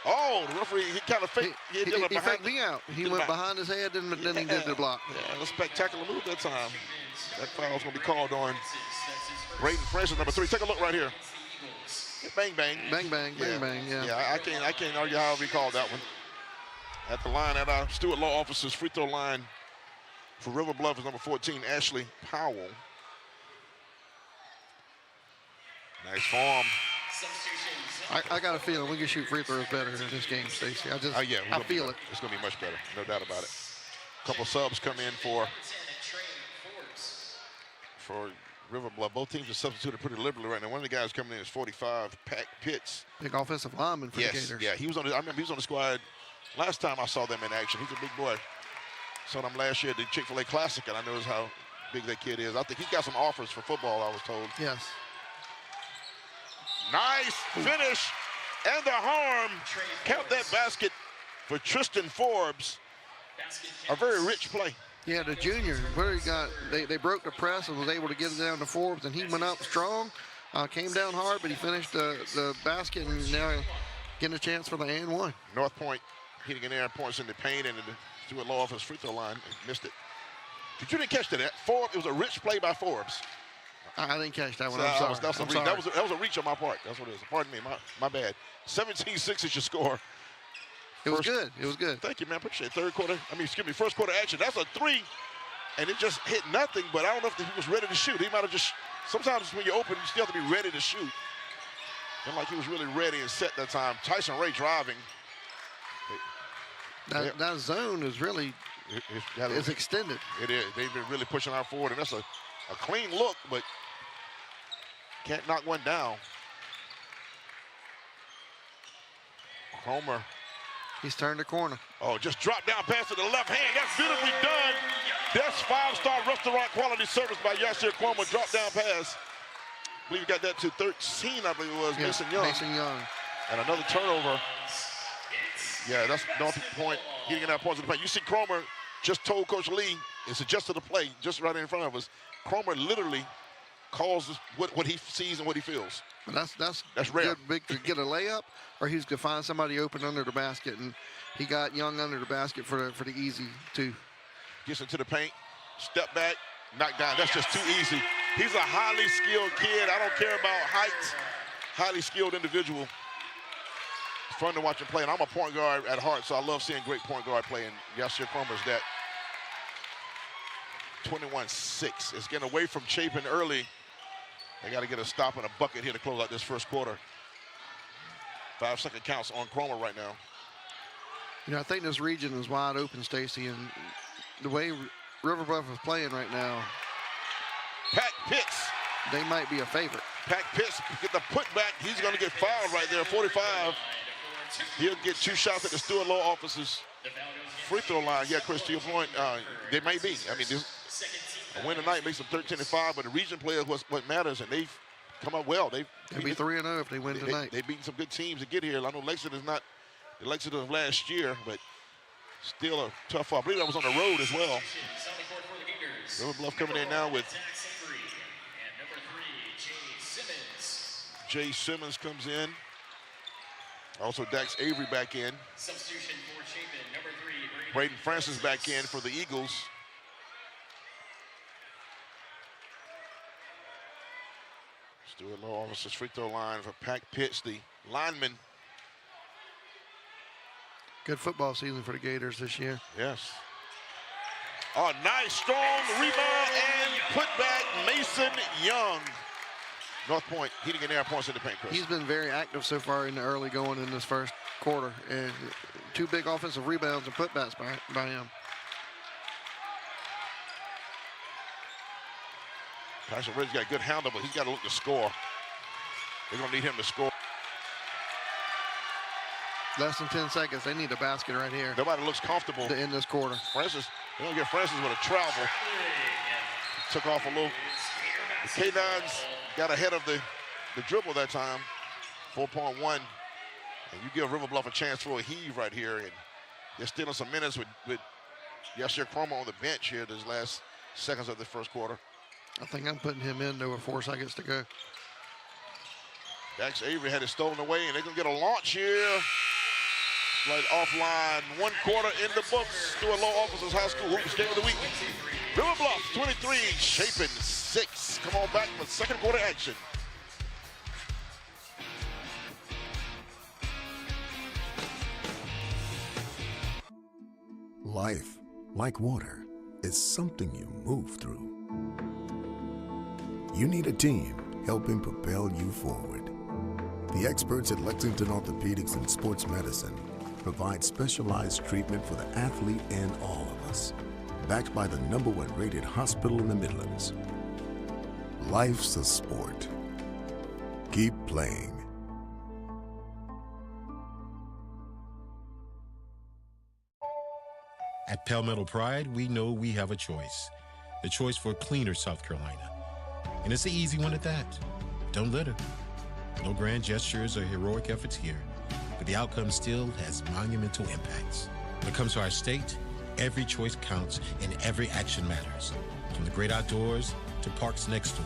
Oh, the referee, he kind of faked. He faked me out. He went behind his head, and then he did the block. Yeah, a spectacular move that time. That foul's going to be called on Braden Francis, number 3. Take a look right here. Bang, bang. Bang, bang, bang, bang, yeah. Yeah, I can't argue how we called that one. At the line, at our Stewart Law Offices free throw line for River Bluff is number 14, Ashley Powell. Nice form. I got a feeling we can shoot free throws better in this game, Stacey. I feel it. It's going to be much better, no doubt about it. A couple subs come in for River Bluff. Both teams are substituted pretty liberally right now. One of the guys coming in is 45, Pat Pitts. Big offensive lineman for the Gators. Yeah, I remember he was on the squad last time I saw them in action. He's a big boy. Saw him last year at the Chick-fil-A Classic, and I know how big that kid is. I think he's got some offers for football, I was told. Yes. Nice finish and the harm. Count that basket for Tristan Forbes. A very rich play. Yeah, the junior. Where he got, they broke the press and was able to get it down to Forbes, and he went up strong, came down hard, but he finished the basket, and now getting a chance for the and one. North Point hitting an air points in the paint and the Stewart Law Office free throw line. Missed it. Did you didn't catch that? Forbes, it was a rich play by Forbes. I didn't catch that one. So I'm sorry. That was a reach on my part. That's what it is. Pardon me. My bad. 17-6 is your score. It was good. It was good. Thank you, man. Appreciate it. First quarter action. That's a 3, and it just hit nothing, but I don't know if he was ready to shoot. He might have just sometimes when you're open, you still have to be ready to shoot. And like he was really ready and set that time. Tyson Ray driving. That zone is really it's extended. It is. They've been really pushing out forward, and that's a clean look, but can't knock one down. Cromer. He's turned the corner. Oh, just dropped down pass to the left hand. That's beautifully done. That's 5-star restaurant quality service by Yasir Cromer. Drop down pass. I believe he got that to 13, I believe it was, Mason Young. Mason Young. And another turnover. Yeah, that's North Point getting in that points of the paint. You see Cromer just told Coach Lee, it's adjusted the play just right in front of us. Cromer literally calls what he sees and what he feels. That's rare. Good, big to get a layup, or he's going to find somebody open under the basket, and he got Young under the basket for the easy two. Gets into the paint, step back, knock down. That's just too easy. He's a highly skilled kid. I don't care about height. Highly skilled individual. It's fun to watch him play, and I'm a point guard at heart, so I love seeing great point guard play, and Yasir Cromer's that. 21-6. It's getting away from Chapin early. They got to get a stop and a bucket here to close out this first quarter. 5-second counts on Cromer right now. You know, I think this region is wide open, Stacy, and the way River Bluff is playing right now, Pat Pitts. They might be a favorite. Pat Pitts get the putback. He's going to get fouled right there, 45. He'll get 2 shots at the Stewart Law office's free throw line. Yeah, Chris, to your point, they may be. I mean, a win tonight makes them 13-5, but the region play is what matters, and they've come up well. They'll be 3-0 if they win tonight. They've beaten some good teams to get here. I know Lexington is not the Lexington of last year, but still a tough fight. I believe that was on the road as well. River Bluff coming in now with Jay Simmons comes in. Also Dax Avery back in. Substitution for Chapin, number 3. Braden Francis back in for the Eagles. Stewart Law officer's free throw line for Pat Pitts, the lineman. Good football season for the Gators this year. Yes. Oh, nice, strong rebound and putback, Mason Young. North Point heating and air points in the paint, Chris. He's been very active so far in the early going in this first quarter, and 2 big offensive rebounds and putbacks by him. Tyson Red's got a good handle, but he's got to look to score. They're going to need him to score. Less than 10 seconds. They need a basket right here. Nobody looks comfortable to end this quarter. Francis, they're going to get Francis with a travel. Took off a little. The K9s got ahead of the dribble that time. 4.1. And you give River Bluff a chance for a heave right here. And they're stealing some minutes with Yasir Cromer on the bench here these last seconds of the first quarter. I think I'm putting him in there with 4 seconds to go. Dax Avery had it stolen away, and they're going to get a launch here. Right offline, 1 quarter in the books. Stewart Law Officers High School Hoops Game of the Week. River Bluff 23, Chapin 6. Come on back for second quarter action. Life, like water, is something you move through. You need a team helping propel you forward. The experts at Lexington Orthopedics and Sports Medicine provide specialized treatment for the athlete and all of us. Backed by the #1 rated hospital in the Midlands. Life's a sport. Keep playing. At Palmetto Pride, we know we have a choice. The choice for cleaner South Carolina. And it's an easy one at that. Don't litter. No grand gestures or heroic efforts here, but the outcome still has monumental impacts. When it comes to our state, every choice counts and every action matters. From the great outdoors to parks next door,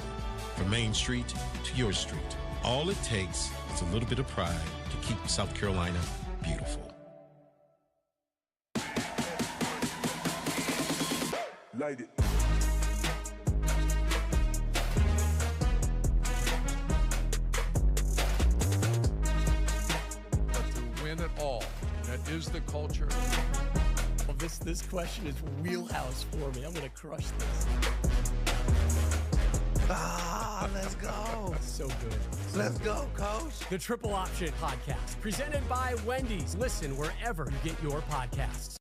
from Main Street to your street. All it takes is a little bit of pride to keep South Carolina beautiful. Light it. But to win it all, that is the culture. Well, this question is wheelhouse for me. I'm going to crush this. Ah! Oh, let's go. So good. Let's go, Coach. The Triple Option Podcast, presented by Wendy's. Listen wherever you get your podcasts.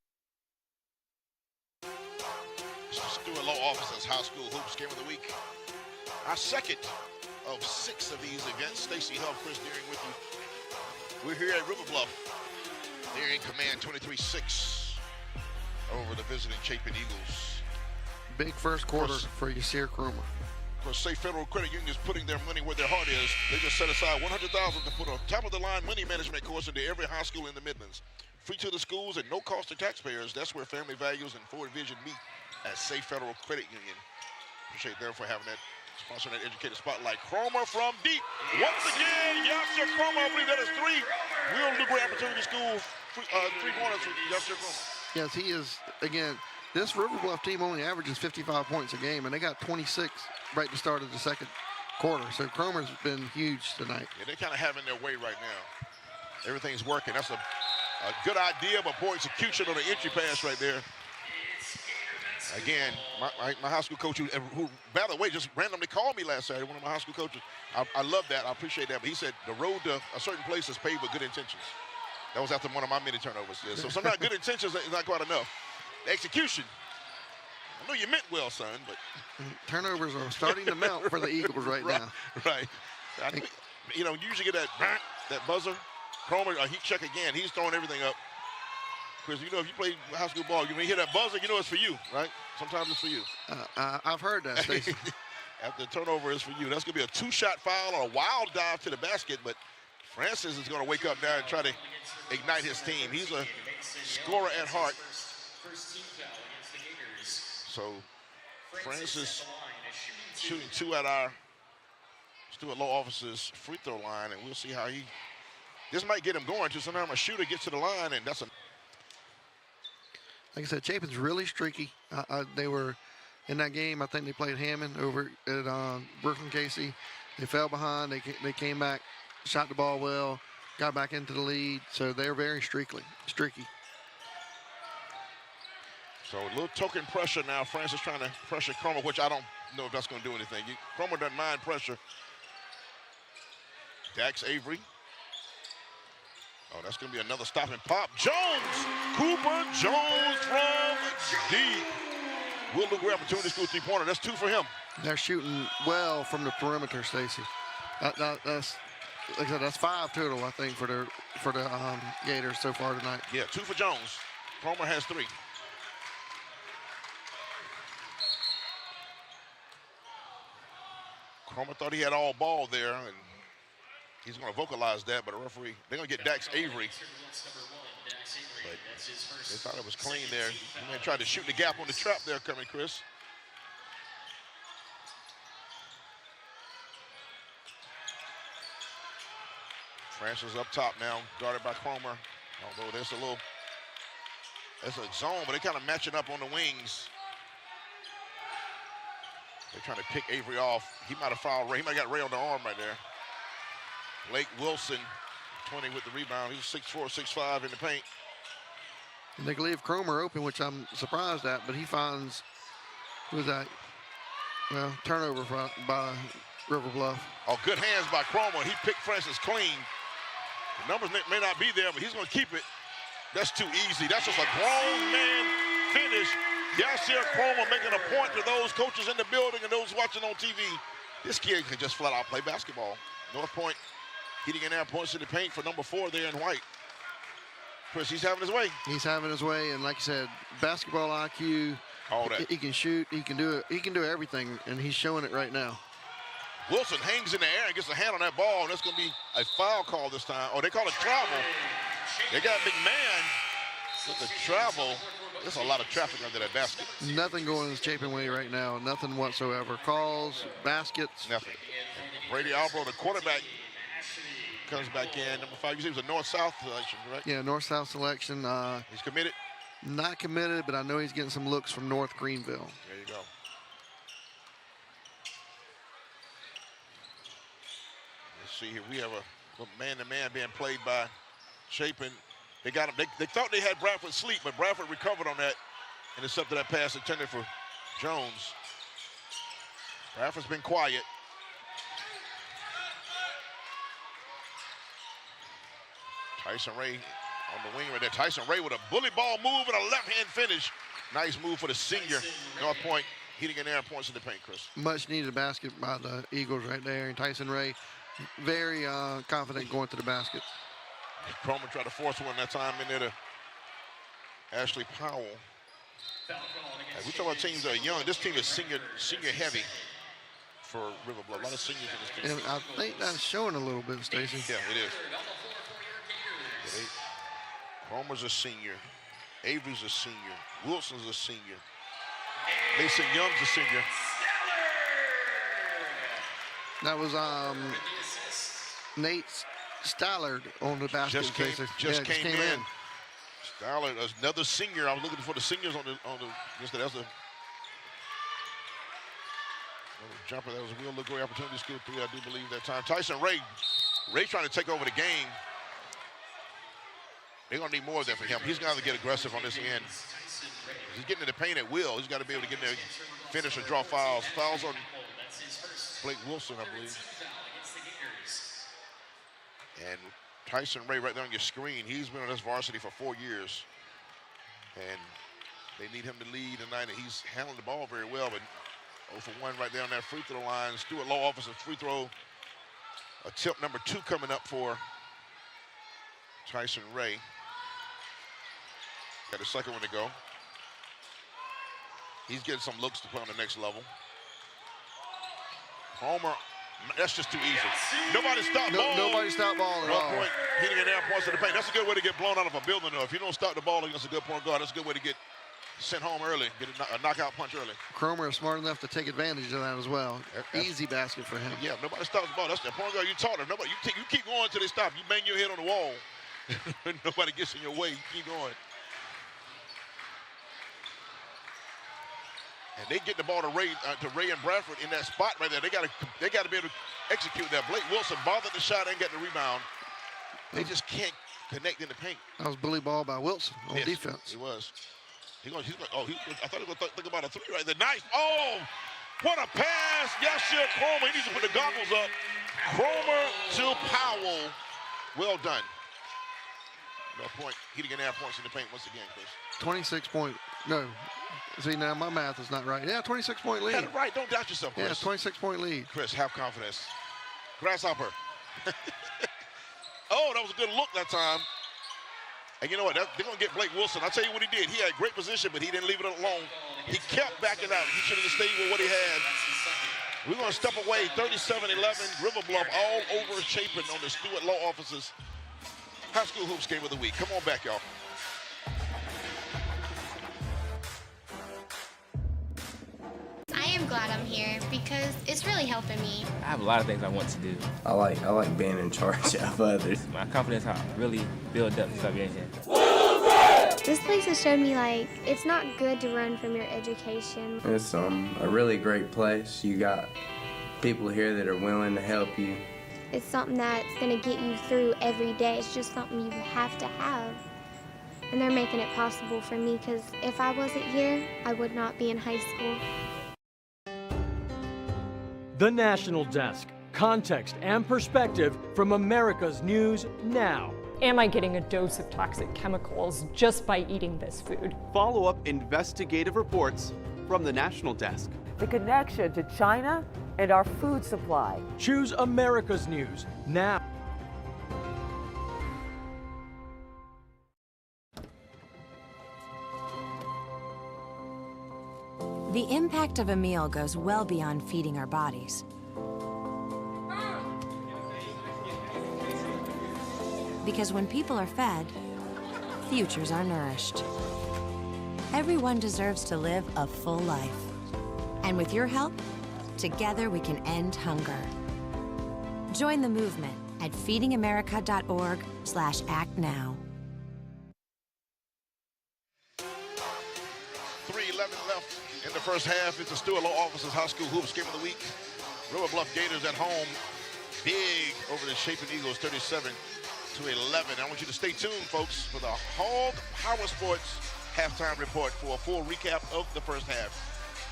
Stewart Law Office's High School Hoops Game of the Week. Our second of 6 of these events. Stacy Huff, Chris Deering with you. We're here at River Bluff. They're in command 23-6 over the visiting Chapin Eagles. Big first quarter for Yasir Cromer. Of course, Safe Federal Credit Union is putting their money where their heart is. They just set aside $100,000 to put a top-of-the-line money management course into every high school in the Midlands. Free to the schools and no cost to taxpayers. That's where family values and forward vision meet at Safe Federal Credit Union. Appreciate them for having that, sponsoring that educated spotlight. Cromer from deep. Once again, Yasir Cromer, I believe that is 3. Real Lucre Opportunity School, 3 pointers for Yasir Cromer. Yes, he is, again, this River Bluff team only averages 55 points a game, and they got 26 right to start of the second quarter. So Cromer's been huge tonight. Yeah, they're kind of having their way right now. Everything's working. That's a good idea, but poor execution on the entry pass right there. Again, my high school coach, who, by the way, just randomly called me last Saturday, one of my high school coaches. I love that. I appreciate that. But he said the road to a certain place is paved with good intentions. That was after one of my many turnovers. Yeah, so sometimes good intentions is not quite enough. The execution. I know you meant well, son, but turnovers are starting to mount for the Eagles right now. Right. You know, you usually get that buzzer. Cromer, a heat check again. He's throwing everything up. Because, you know, if you play high school ball, when you hear that buzzer, you know it's for you, right? Sometimes it's for you. I've heard that, Stacey. After the turnover is for you. That's going to be a 2-shot foul or a wild dive to the basket, but Francis is going to wake up now and try to ignite his team. He's a scorer at heart. So Francis shooting 2 at our Stewart Law Office's free throw line, and we'll see how this might get him going too. Sometimes a shooter gets to the line, and that's a. Like I said, Chapin's really streaky. They were in that game. I think they played Hammond over at Brooklyn Casey. They fell behind. They came back, shot the ball well, got back into the lead. So they're very streaky. So a little token pressure now. Francis trying to pressure Cromer, which I don't know if that's going to do anything. Cromer doesn't mind pressure. Dax Avery. Oh, that's going to be another stop and pop. Jones! Cooper Jones from deep. Will Lucre Opportunity School 3-pointer. That's 2 for him. They're shooting well from the perimeter, Stacey. That's, like I said, that's 5 total, I think, for the Gators so far tonight. Yeah, 2 for Jones. Cromer has 3. Cromer thought he had all ball there, and he's going to vocalize that, but a referee, they're going to get Dax Avery. But they thought it was clean there. He may try to shoot the gap on the trap there coming, Chris. Francis up top now, guarded by Cromer. Although there's a zone, but they're kind of matching up on the wings. They're trying to pick Avery off. He might have fouled Ray. He might have got Ray on the arm right there. Blake Wilson, 20 with the rebound. He's 6'4", 6'5" in the paint. And they leave Cromer open, which I'm surprised at, but he finds, who was that? Well, turnover by River Bluff. Oh, good hands by Cromer. He picked Francis clean. The numbers may not be there, but he's going to keep it. That's too easy. That's just a grown man finish. Yasir Cromer making a point to those coaches in the building and those watching on TV. This kid can just flat out play basketball. North Point hitting in there, points to the paint for number 4 there in white. Chris, he's having his way. He's having his way, and like I said, basketball IQ. All that. He can shoot. He can do it. He can do everything, and he's showing it right now. Wilson hangs in the air and gets a hand on that ball, and that's going to be a foul call this time. Oh, they call it travel. They got McMahon with the travel. There's a lot of traffic under that basket. Nothing going this Chapin way right now. Nothing whatsoever. Calls, baskets. Nothing. Brady Albro, the quarterback, comes back in. Number 5, you see it was a north-south selection, correct? Yeah, north-south selection. He's committed? Not committed, but I know he's getting some looks from North Greenville. There you go. Let's see here. We have a man-to-man being played by Chapin. They got him. They thought they had Bradford sleep, but Bradford recovered on that and intercepted that pass intended for Jones. Bradford's been quiet. Tyson Ray on the wing right there. Tyson Ray with a bully ball move and a left-hand finish. Nice move for the senior. North Point heating in there, points in the paint, Chris. Much needed basket by the Eagles right there. And Tyson Ray, very confident going to the basket. Cromer tried to force one that time in there to Ashley Powell. We talk about teams that are young. This team is senior heavy for River Bluff. A lot of seniors in this team. And I think that's showing a little bit, Stacy. Yeah, it is. Cromer's a senior. Avery's a senior. Wilson's a senior. Mason Young's a senior. That was Nate Stallard on the basket. Just came in. Stallard, another senior. I was looking for the seniors on the. That was a jumper. That was a real great opportunity. School 3, I do believe that time. Tyson Ray trying to take over the game. They're gonna need more of that for him. He's gonna have to get aggressive on this end. He's getting in the paint at will. He's got to be able to get in there, finish, or draw fouls. Fouls on Blake Wilson, I believe. And Tyson Ray right there on your screen. He's been on this varsity for 4 years. And they need him to lead tonight, and he's handling the ball very well. But 0 for 1 right there on that free throw line. Stewart Law Office's free throw. Attempt number 2 coming up for Tyson Ray. Got a second one to go. He's getting some looks to play on the next level. Homer, that's just too easy. Nobody stopped ball. Nobody stopped ball at all. Point, hitting it down, points to the paint. That's a good way to get blown out of a building, though. If you don't stop the ball against a good point guard, that's a good way to get sent home early, get a knockout punch early. Cromer is smart enough to take advantage of that as well. Easy basket for him. Yeah, nobody stops the ball. That's the point guard you taught him. Nobody, you keep going until they stop. You bang your head on the wall. Nobody gets in your way. You keep going. And they get the ball to Ray and Bradford in that spot right there. They got to be able to execute that. Blake Wilson bothered the shot and got the rebound. They just can't connect in the paint. That was bully ball by Wilson on defense. He was. I thought he was going to think about a 3 right there. Nice. Oh, what a pass. Yashir Cromer. He needs to put the goggles up. Cromer to Powell. Well done. No point. Heating and air points in the paint once again, Chris. 26-point. No. See, now my math is not right. Yeah, 26-point lead. Got it right. Don't doubt yourself, Chris. Yeah, 26-point lead. Chris, have confidence. Grasshopper. Oh, that was a good look that time. And you know what? They're going to get Blake Wilson. I'll tell you what he did. He had great position, but he didn't leave it alone. He kept backing out. He should have stayed with what he had. We're going to step away. 37-11, River Bluff all over Chapin on the Stewart Law Office's High School Hoops Game of the Week. Come on back, y'all. I am glad I'm here because it's really helping me. I have a lot of things I want to do. I like being in charge of others. My confidence how really build up to being here. This place has showed me like it's not good to run from your education. It's a really great place. You got people here that are willing to help you. It's something that's going to get you through every day. It's just something you have to have. And they're making it possible for me because if I wasn't here, I would not be in high school. The National Desk. Context and perspective from America's News Now. Am I getting a dose of toxic chemicals just by eating this food? Follow-up investigative reports from the National Desk. The connection to China and our food supply. Choose America's News Now. The impact of a meal goes well beyond feeding our bodies. Because when people are fed, futures are nourished. Everyone deserves to live a full life. And with your help, together we can end hunger. Join the movement at feedingamerica.org/actnow. 3:11 left in the first half. It's the Stewart Law Office's High School Hoops Game of the Week. River Bluff Gators at home, big over the Chapin Eagles, 37-11. I want you to stay tuned, folks, for the Hog Power Sports halftime report for a full recap of the first half.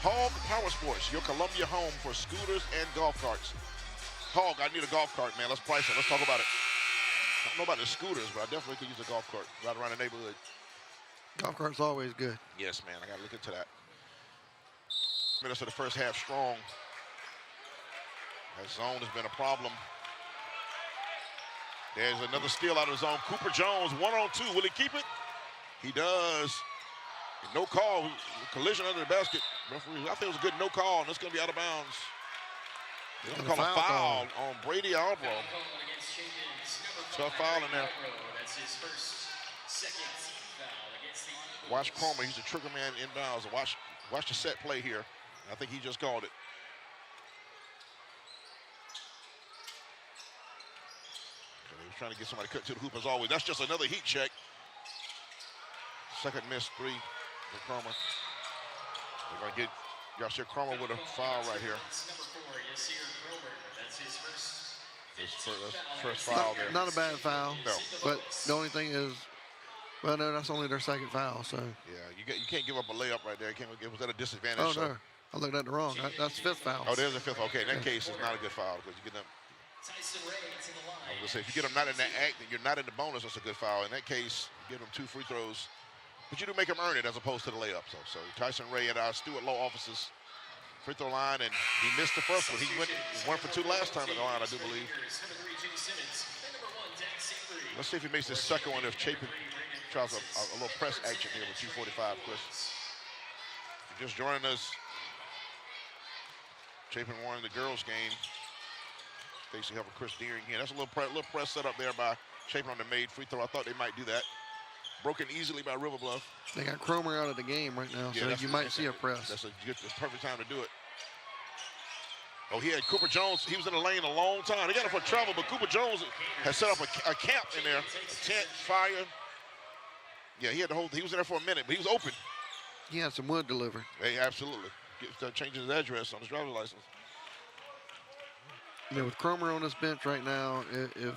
Hog Power Sports, your Columbia home for scooters and golf carts. Hog, I need a golf cart, man. Let's price it. Let's talk about it. I don't know about the scooters, but I definitely could use a golf cart right around the neighborhood. Golf cart's always good. Yes, man, I got to look into that. Minutes of the first half strong. That zone has been a problem. There's another steal out of the zone. Cooper Jones, 1-on-2. Will he keep it? He does. No call. Collision under the basket. Referee, I think it was a good no call, and it's going to be out of bounds. They're going to call a foul on Brady Albro. Tough foul in there. That's his first, second team foul against the Eagles. Watch Cromer. He's the trigger man inbounds. Watch the set play here. I think he just called it. So he was trying to get somebody cut to the hoop as always. That's just another heat check. Second missed three for Cromer. They're going to get Yasir Cromer with a foul right here. Number 4, Yasir Cromer. That's his first foul there. Not a bad foul. No. But the only thing is, well, no, that's only their second foul. So. Yeah, you can't give up a layup right there. Was that a disadvantage? Oh, no. I looked at it wrong. That's fifth foul. Oh, there's a fifth. Okay, in that case, it's not a good foul because you get them. I was going to say, if you get them not in that act, and you're not in the bonus, that's a good foul. In that case, you give them 2 free throws. But you do make them earn it as opposed to the layup. So Tyson Ray at our Stewart Law offices free throw line, and he missed the first one. He went 1 for 2 last time at the line, I do believe. Let's see if he makes this second one if Chapin tries a little press action here with 2:45, Chris. If you're just joining us, Chapin won the girls' game. Stacey helping Chris Deering here. That's a little press set up there by Chapin on the made free throw. I thought they might do that. Broken easily by River Bluff. They got Cromer out of the game right now, so you might see a press. That's the perfect time to do it. Oh, he had Cooper Jones. He was in the lane a long time. They got him for trouble, but Cooper Jones has set up a camp in there. A tent, fire. Yeah, he was in there for a minute, but he was open. He had some wood delivered. Hey, absolutely. Changing his address on his driver's license. Yeah, with Cromer on this bench right now, if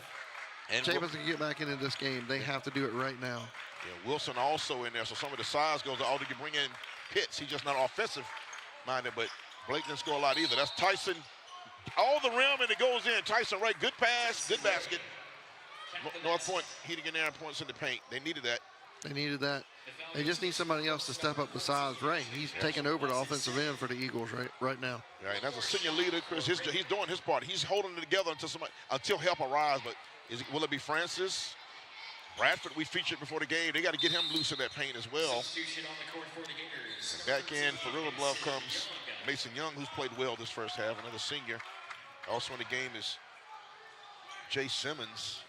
Chapin can get back into this game, they have to do it right now. Yeah, Wilson also in there, so some of the size goes out. You can bring in Pitts. He's just not offensive-minded, but Blake didn't score a lot either. That's Tyson. All the rim, and it goes in. Tyson Ray, good pass, good basket. North Point heating in there, points in the paint. They needed that. They needed that. They just need somebody else to step up besides Ray. He's taking over the offensive end for the Eagles right now. Right, that's a senior leader, Chris. He's doing his part. He's holding it together until help arrives. But will it be Francis? Bradford, we featured before the game. They got to get him loose in that paint as well. Back in for River Bluff comes Mason Young, who's played well this first half, another senior. Also in the game is Jay Simmons.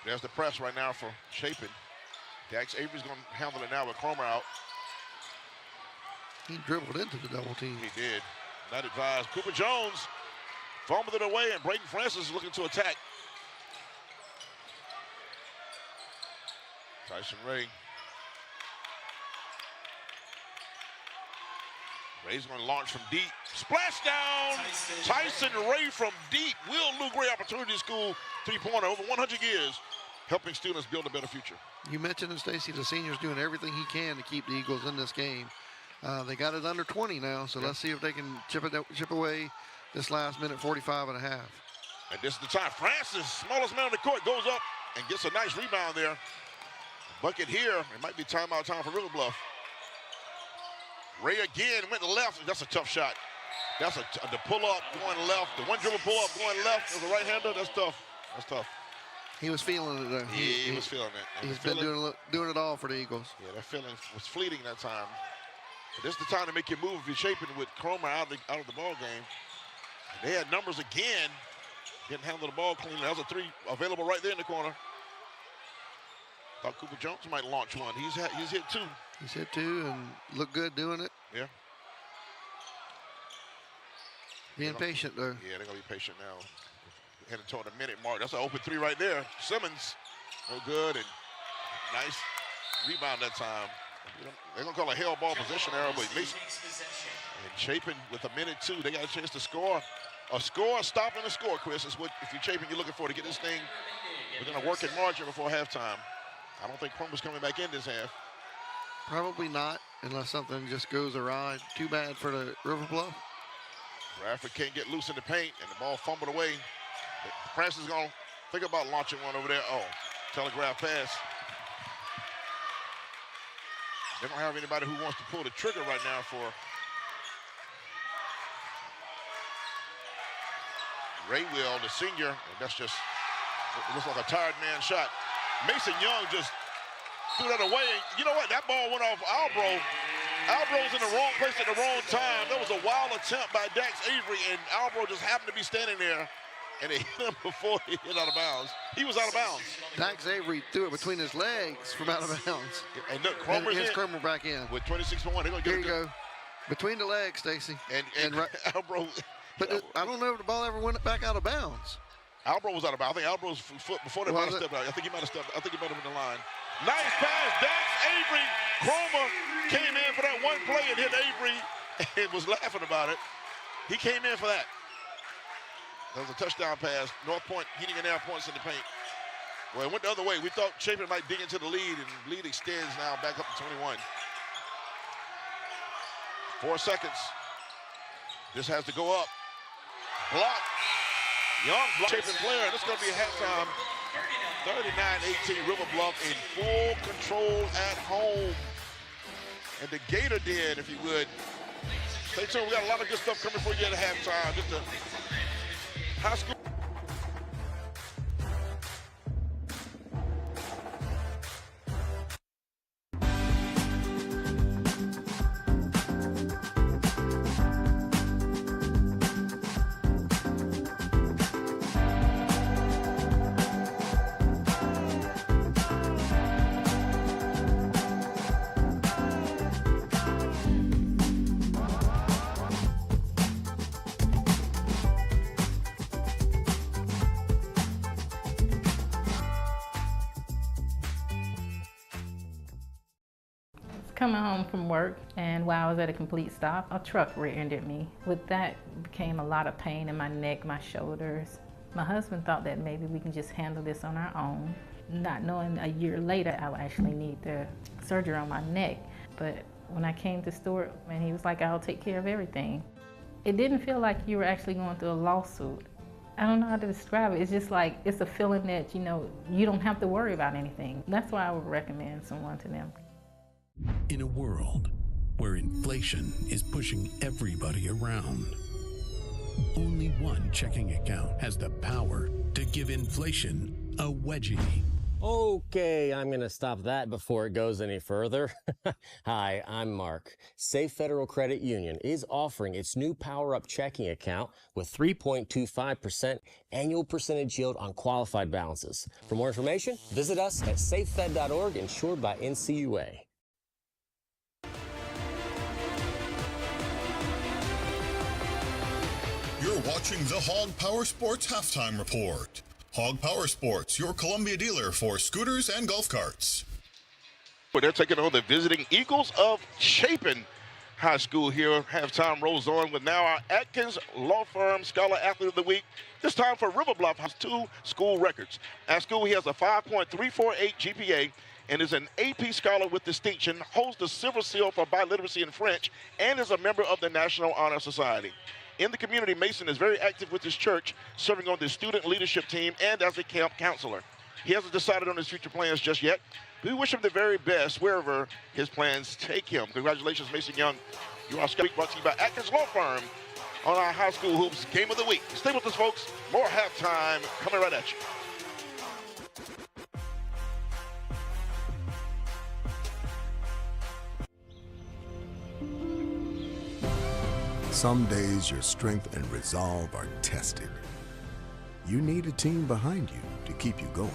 There's the press right now for Chapin. Dax Avery's going to handle it now with Cromer out. He dribbled into the double team. He did. Not advised. Cooper Jones fumbled it away, and Braden Francis is looking to attack. Tyson Ray. Ray's going to launch from deep. Splash down. Tyson Ray from deep. Will Lou Gray Opportunity School three-pointer over 100 years, helping students build a better future. You mentioned it, Stacey, the senior's doing everything he can to keep the Eagles in this game. They got it under 20 now, so let's see if they can chip away this last minute 45 and a half. And this is the time. Francis, smallest man on the court, goes up and gets a nice rebound there. Bucket here. It might be timeout time for River Bluff. Ray again went to left. That's a tough shot. That's the pull-up going left. The one dribble pull-up going left as a right-hander. That's tough. That's tough. He was feeling it, though. He was feeling it. He's been doing it all for the Eagles. Yeah, that feeling was fleeting that time. But this is the time to make your move if you're Chapin with Cromer out of the ball game. They had numbers again. Didn't handle the ball cleanly. That was a three available right there in the corner. Thought Cooper Jones might launch one. He's hit 2. He's hit 2 and looked good doing it. Yeah. Being patient, though. Yeah, they're going to be patient now. Heading toward the minute mark. That's an open 3 right there. Simmons, no good, and nice rebound that time. They're going to call a hell ball possession error, but Mason and Chapin with a minute 2, they got a chance to score. A score, stop, and a score, Chris, is what, if you're Chapin, you're looking for to get this thing within a working margin before halftime. I don't think Cromer's coming back in this half. Probably not, unless something just goes awry. Too bad for the River Bluff. Bradford can't get loose in the paint, and the ball fumbled away. Francis is going to Think about launching one over there. Oh, telegraph pass. They don't have anybody who wants to pull the trigger right now for Ray Will, the senior. That's just, it looks like a tired man shot. Mason Young just threw that away. You know what? That ball went off Albro. Albro's in the wrong place at the wrong time. That was a wild attempt by Dax Avery, and Albro just happened to be standing there, and it hit him before he hit out of bounds. He was out of bounds. Dax Avery threw it between his legs from out of bounds. And look, Cromer's in. Cromer back in. With 26-1. They're going to get Here you go. Between the legs, Stacy. And Albro. But I don't know if the ball ever went back out of bounds. Albro was out of bounds. I think Albro's foot before they might have stepped out. I think he might have stepped. I think he might have been in the line. Nice pass. Dax Avery. Cromer came in for that one play and hit Avery and was laughing about it. He came in for that. That was a touchdown pass. North Point heating and air points in the paint. Well, it went the other way. We thought Chapin might dig into the lead, and the lead extends now back up to 21. 4 seconds. This has to go up. Block. Young block. Chapin player. This is going to be a halftime. 39-18, River Bluff in full control at home. And the Gator Den, if you would. Stay tuned. We got a lot of good stuff coming for you at halftime. Just a high school. Coming home from work, and while I was at a complete stop, a truck rear-ended me. With that became a lot of pain in my neck, my shoulders. My husband thought that maybe we can just handle this on our own, not knowing a year later I would actually need the surgery on my neck. But when I came to Stewart, and he was like, I'll take care of everything. It didn't feel like you were actually going through a lawsuit. I don't know how to describe it. It's just like, it's a feeling that, you know, you don't have to worry about anything. That's why I would recommend someone to them. In a world where inflation is pushing everybody around, only one checking account has the power to give inflation a wedgie. Okay, I'm going to stop that before it goes any further. Hi, I'm Mark. Safe Federal Credit Union is offering its new Power Up checking account with 3.25% annual percentage yield on qualified balances. For more information, visit us at safefed.org, insured by NCUA. You're watching the Hog Power Sports Halftime Report. Hog Power Sports, your Columbia dealer for scooters and golf carts. They're taking on the visiting Eagles of Chapin High School here. Halftime rolls on with now our Atkins Law Firm Scholar Athlete of the Week. This time for River Bluff has 2 school records. At school, he has a 5.348 GPA and is an AP Scholar with distinction, holds the Silver Seal for biliteracy in French, and is a member of the National Honor Society. In the community, Mason is very active with his church, serving on the student leadership team and as a camp counselor. He hasn't decided on his future plans just yet. We wish him the very best wherever his plans take him. Congratulations, Mason Young. You are brought to you by Atkins Law Firm on our High School Hoops Game of the Week. Stay with us, folks. More halftime coming right at you. Some days your strength and resolve are tested. You need a team behind you to keep you going.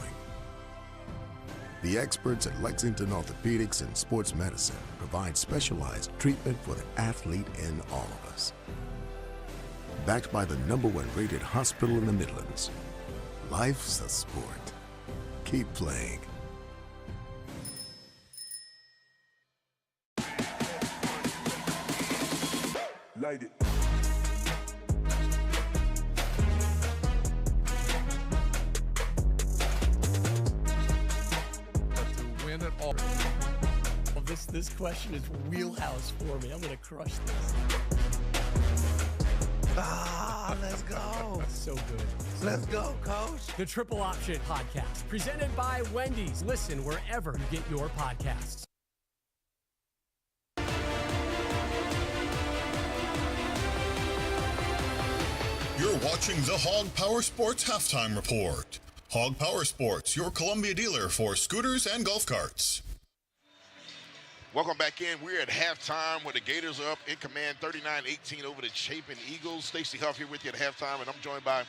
The experts at Lexington Orthopedics and Sports Medicine provide specialized treatment for the athlete in all of us. Backed by the #1 rated hospital in the Midlands, life's a sport. Keep playing. Light it. But to win it all. Well, this question is wheelhouse for me. I'm gonna crush this. Oh, let's go. So good. Let's go, Coach. The Triple Option Podcast, presented by Wendy's. Listen wherever you get your podcasts. You're watching the Hog Power Sports Halftime Report. Hog Power Sports, your Columbia dealer for scooters and golf carts. Welcome back in. We're at halftime where the Gators are up in command 39-18 over the Chapin Eagles. Stacey Huff here with you at halftime, and I'm joined by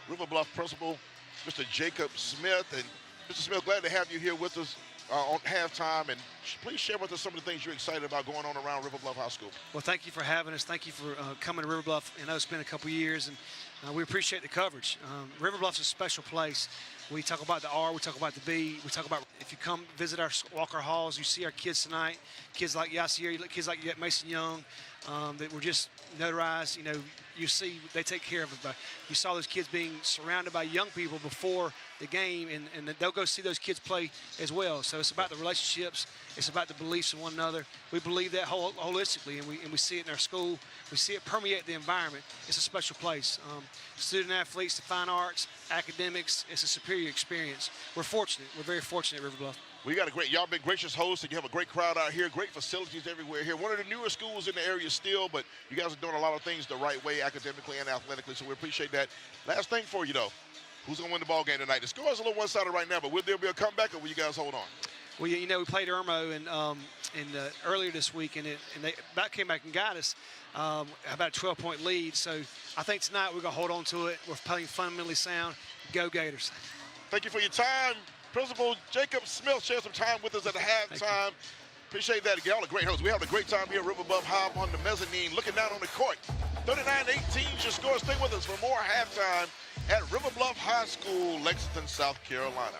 River Bluff principal, Mr. Jacob Smith. And Mr. Smith, glad to have you here with us on halftime. And please share with us some of the things you're excited about going on around River Bluff High School. Well, thank you for having us. Thank you for coming to River Bluff. I know it's been a couple years, and we appreciate the coverage. River Bluff's a special place. We talk about the R, we talk about the B, we talk about if you come visit walk our halls, you see our kids tonight, kids like Yasir, kids like Mason Young, that were just notarized. You know, you see they take care of everybody. You saw those kids being surrounded by young people before the game, and they'll go see those kids play as well. So it's about the relationships, it's about the beliefs in one another. We believe that holistically, and we see it in our school. We see it permeate the environment. It's a special place. Student athletes, the fine arts, academics, it's a superior experience. We're fortunate. We're very fortunate at River Bluff. We got y'all been gracious hosts, and you have a great crowd out here, great facilities everywhere here. One of the newer schools in the area still, but you guys are doing a lot of things the right way, academically and athletically, so we appreciate that. Last thing for you, though, who's going to win the ball game tonight? The score is a little one-sided right now, but will there be a comeback, or will you guys hold on? Well, you know, we played Irmo earlier this week, and they came back and got us about a 12-point lead. So I think tonight we're going to hold on to it. We're playing fundamentally sound. Go Gators. Thank you for your time. Principal Jacob Smith shared some time with us at the halftime. Appreciate that. Y'all are great hosts. We're having a great time here at River Bluff High on the mezzanine, looking down on the court. 39-18 is your score. Stay with us for more halftime at River Bluff High School, Lexington, South Carolina.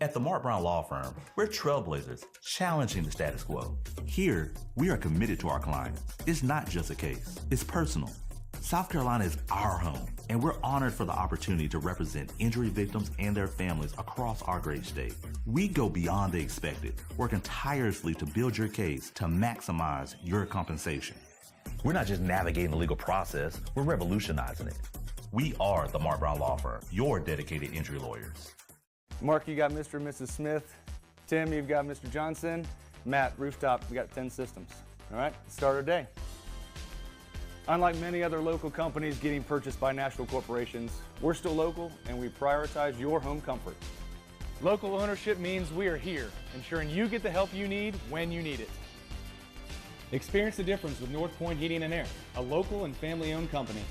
At the Mark Brown Law Firm, we're trailblazers, challenging the status quo. Here, we are committed to our clients. It's not just a case, it's personal. South Carolina is our home, and we're honored for the opportunity to represent injury victims and their families across our great state. We go beyond the expected, working tirelessly to build your case to maximize your compensation. We're not just navigating the legal process, we're revolutionizing it. We are the Mark Brown Law Firm, your dedicated injury lawyers. Mark, you got Mr. and Mrs. Smith. Tim, you've got Mr. Johnson. Matt, Rooftop, we got 10 systems. All right, let's start our day. Unlike many other local companies getting purchased by national corporations, we're still local and we prioritize your home comfort. Local ownership means we are here, ensuring you get the help you need when you need it. Experience the difference with North Point Heating and Air, a local and family-owned company.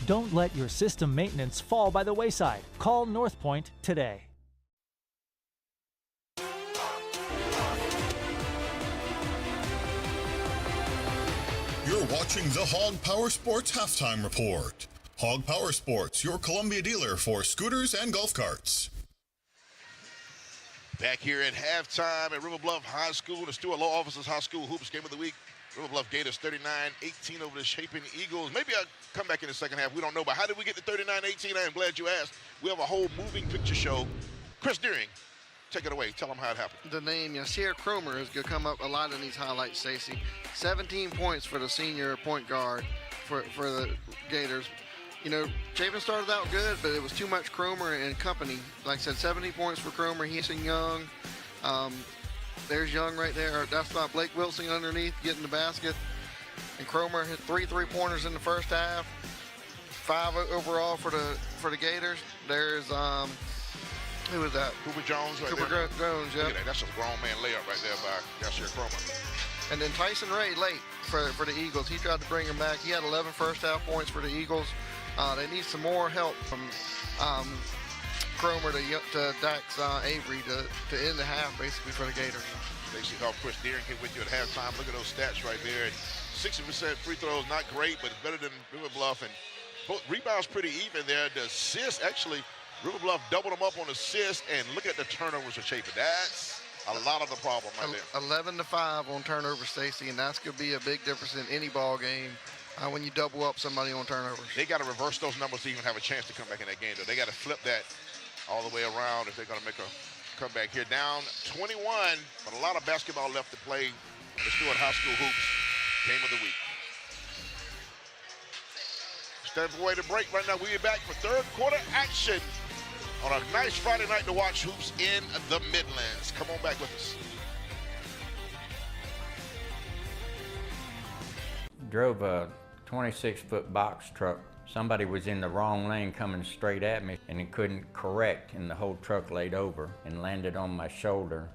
Don't let your system maintenance fall by the wayside. Call North Point today. You're watching the Hog Power Sports Halftime Report. Hog Power Sports, your Columbia dealer for scooters and golf carts. Back here at halftime at River Bluff High School, the Stuart Law Officers High School Hoops Game of the Week. River Bluff Gators 39-18 over the Chapin Eagles. Maybe I'll come back in the second half. We don't know, but how did we get to 39-18? I am glad you asked. We have a whole moving picture show. Chris Deering, take it away. Tell them how it happened. The name Yasir Cromer is going to come up a lot in these highlights, Stacey. 17 points for the senior point guard for the Gators. You know, Chapin started out good, but it was too much Cromer and company. Like I said, 70 points for Cromer. He's Young. There's Young right there. That's not Blake Wilson underneath getting the basket. And Cromer hit 3 3-pointers in the first half. 5 overall for the Gators. There's who was that? Cooper Jones right Cooper there. Jones, yeah. Look at that. That's a grown man layup right there by Yasir Cromer. And then Tyson Ray late for the Eagles. He tried to bring him back. He had 11 first half points for the Eagles. They need some more help from Cromer to Dax Avery to end the half basically for the Gators. Stacey Huff, Chris Deering here with you at halftime. Look at those stats right there. And 60% free throws, not great, but it's better than River Bluff. And both rebounds pretty even there. The assists, actually, River Bluff doubled them up on assists. And look at the turnovers for Chapin. That's a lot of the problem right there. 11-5 on turnover, Stacey, and that's going to be a big difference in any ball game when you double up somebody on turnovers. They got to reverse those numbers to even have a chance to come back in that game, though. They got to flip that all the way around if they're going to make a comeback here. Down 21, but a lot of basketball left to play. The Stewart High School Hoops game of the week. Step away to break right now. We'll be back for third quarter action on a nice Friday night to watch hoops in the Midlands. Come on back with us. Drove a 26-foot box truck. Somebody was in the wrong lane coming straight at me and it couldn't correct, and the whole truck laid over and landed on my shoulder.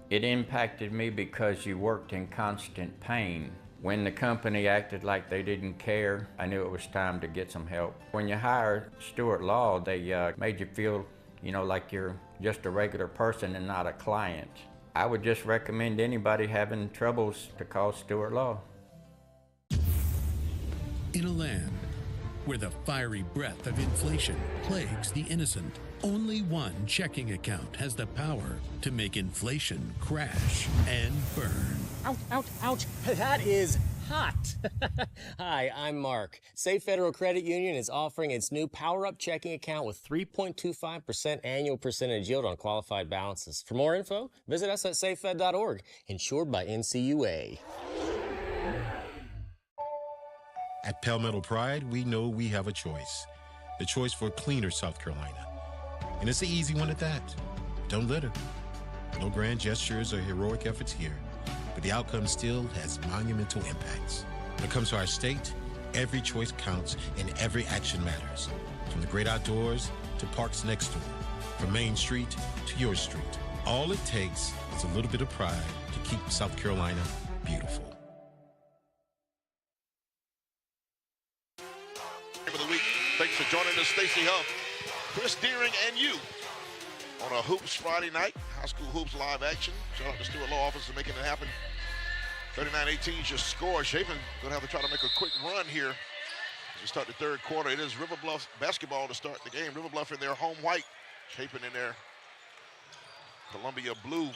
It impacted me because you worked in constant pain. When the company acted like they didn't care, I knew it was time to get some help. When you hire Stewart Law, they made you feel, like you're just a regular person and not a client. I would just recommend anybody having troubles to call Stewart Law. In a land where the fiery breath of inflation plagues the innocent, only one checking account has the power to make inflation crash and burn. Ouch, ouch, ouch. That is hot. Hi, I'm Mark. Safe Federal Credit Union is offering its new Power Up checking account with 3.25% annual percentage yield on qualified balances. For more info, visit us at safefed.org, insured by NCUA. At Palmetto Pride, we know we have a choice. The choice for cleaner South Carolina. And it's an easy one at that. Don't litter. No grand gestures or heroic efforts here, but the outcome still has monumental impacts. When it comes to our state, every choice counts and every action matters. From the great outdoors to parks next door, from Main Street to your street. All it takes is a little bit of pride to keep South Carolina beautiful. Of the week. Thanks for joining us, Stacey Huff, Chris Deering, and you on a Hoops Friday night. High School Hoops live action. Shout out to Stewart Law Office for making it happen. 39-18 is your score. Chapin going to have to try to make a quick run here to start the third quarter. It is River Bluff basketball to start the game. River Bluff in their home white. Chapin in their Columbia blue.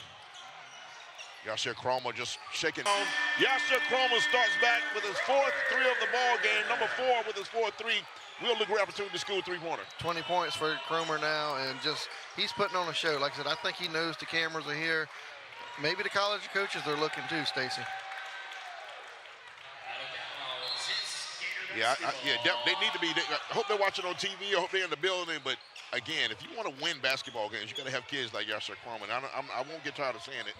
Yasir Cromer just shaking. Yasir Cromer starts back with his fourth three of the ball game. Number 4 with his fourth three. Will look great opportunity to score three-pointer. 20 points for Cromer now, and he's putting on a show. Like I said, I think he knows the cameras are here. Maybe the college coaches are looking too, Stacey. Yeah, they need to be. I hope they're watching on TV. I hope they're in the building. But again, if you want to win basketball games, you got to have kids like Yasir Cromer. I won't get tired of saying it.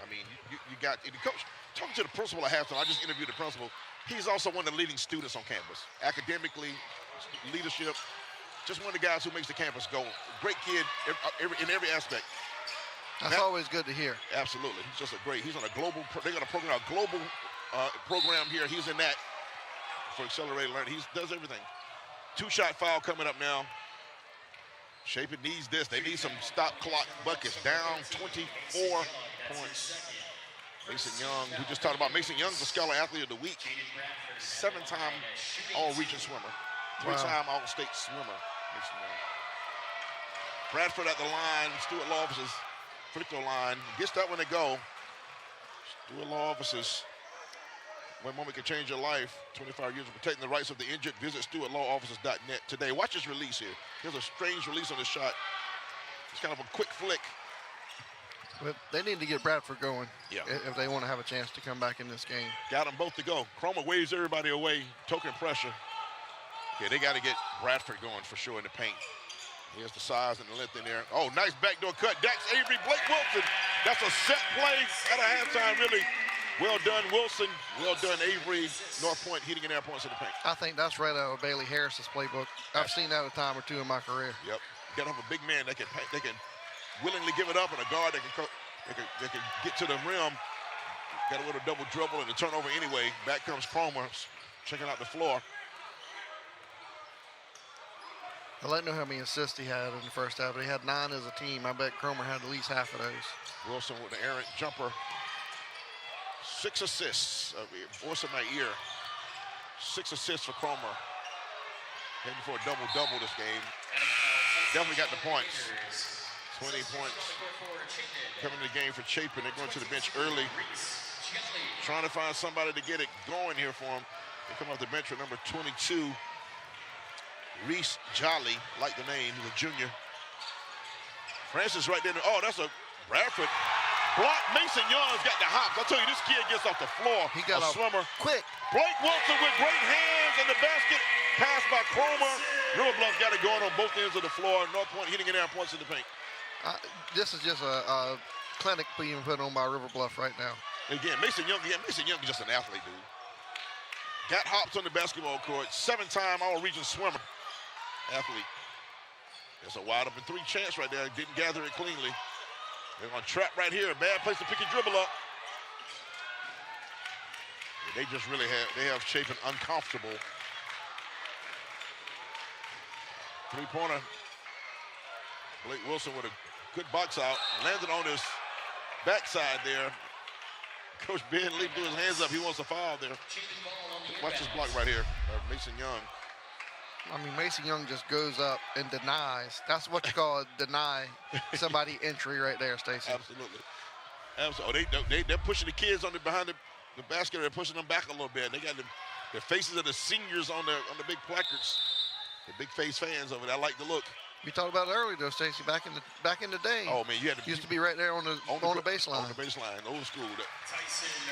I mean, you got the coach talking to the principal at halftime. I just interviewed the principal. He's also one of the leading students on campus, academically, leadership. Just one of the guys who makes the campus go. Great kid in every aspect. That's always good to hear. Absolutely, he's just he's on a global. They're going to program a global program here. He's in that for accelerated learning. He does everything. 2-shot foul coming up now. Chapin needs this. They need some stop clock buckets. Down 24 points. Mason Young, we just talked about Mason Young's the Scholar Athlete of the Week. 7-time All-Region swimmer. 3-time All-State swimmer. Mason Young. Bradford at the line. Stewart Law Offices free throw line. Gets that one to go. Stewart Law Offices. One moment can change your life. 25 years of protecting the rights of the injured. Visit StewartLawOffices.net today. Watch this release here. Here's a strange release on the shot. It's kind of a quick flick. But they need to get Bradford going if they want to have a chance to come back in this game. Got them both to go. Cromer waves everybody away. Token pressure. Okay, they got to get Bradford going for sure in the paint. He has the size and the length in there. Oh, nice backdoor cut. Dax Avery, Blake Wilson. That's a set play at a halftime, really. Well done, Wilson. Well done, Avery. North Point heating and air points in the paint. I think that's right out of Bailey Harris's playbook. I've seen that a time or two in my career. Yep. Got to have a big man that can willingly give it up, and a guard that can get to the rim. Got a little double dribble and a turnover anyway. Back comes Cromer, checking out the floor. I'd like to know how many assists he had in the first half, but he had 9 as a team. I bet Cromer had at least half of those. Wilson with the errant jumper. 6 assists. Voice in my ear. 6 assists for Cromer. Heading for a double-double this game. Definitely got the points. 20 points coming to the game for Chapin. They're going to the bench early. Trying to find somebody to get it going here for them. They come off the bench with number 22. Reese Jolly, like the name, he's a junior. Francis right there. Oh, that's a Bradford block. Mason Young's got the hops. I tell you, this kid gets off the floor. He got a swimmer. Quick. Blake Wilson with great hands in the basket. Pass by Cromer. River Bluff got it going on both ends of the floor. North Point hitting it down, points in the paint. This is just a clinic being put on by River Bluff right now. Again, Mason Young is just an athlete, dude. Got hops on the basketball court. 7-time all-region swimmer. Athlete. There's a wide open 3 chance right there. Didn't gather it cleanly. They're going to trap right here. A bad place to pick your dribble up. They just really have Chapin uncomfortable. 3-pointer. Blake Wilson with a good box out. Landed on his backside there. Coach Ben Lee threw his hands up. He wants a foul there. Watch this block right here. Mason Young. I mean, Mason Young just goes up and denies. That's what you call deny somebody entry right there, Stacy. Absolutely. Absolutely. They're pushing the kids behind the basket. They're pushing them back a little bit. They got the faces of the seniors on the big placards. The big face fans over there. I like the look. We talked about it earlier, though, Stacy. Back in the day. Oh man, you had to used to be right there on the baseline. On the baseline, old school.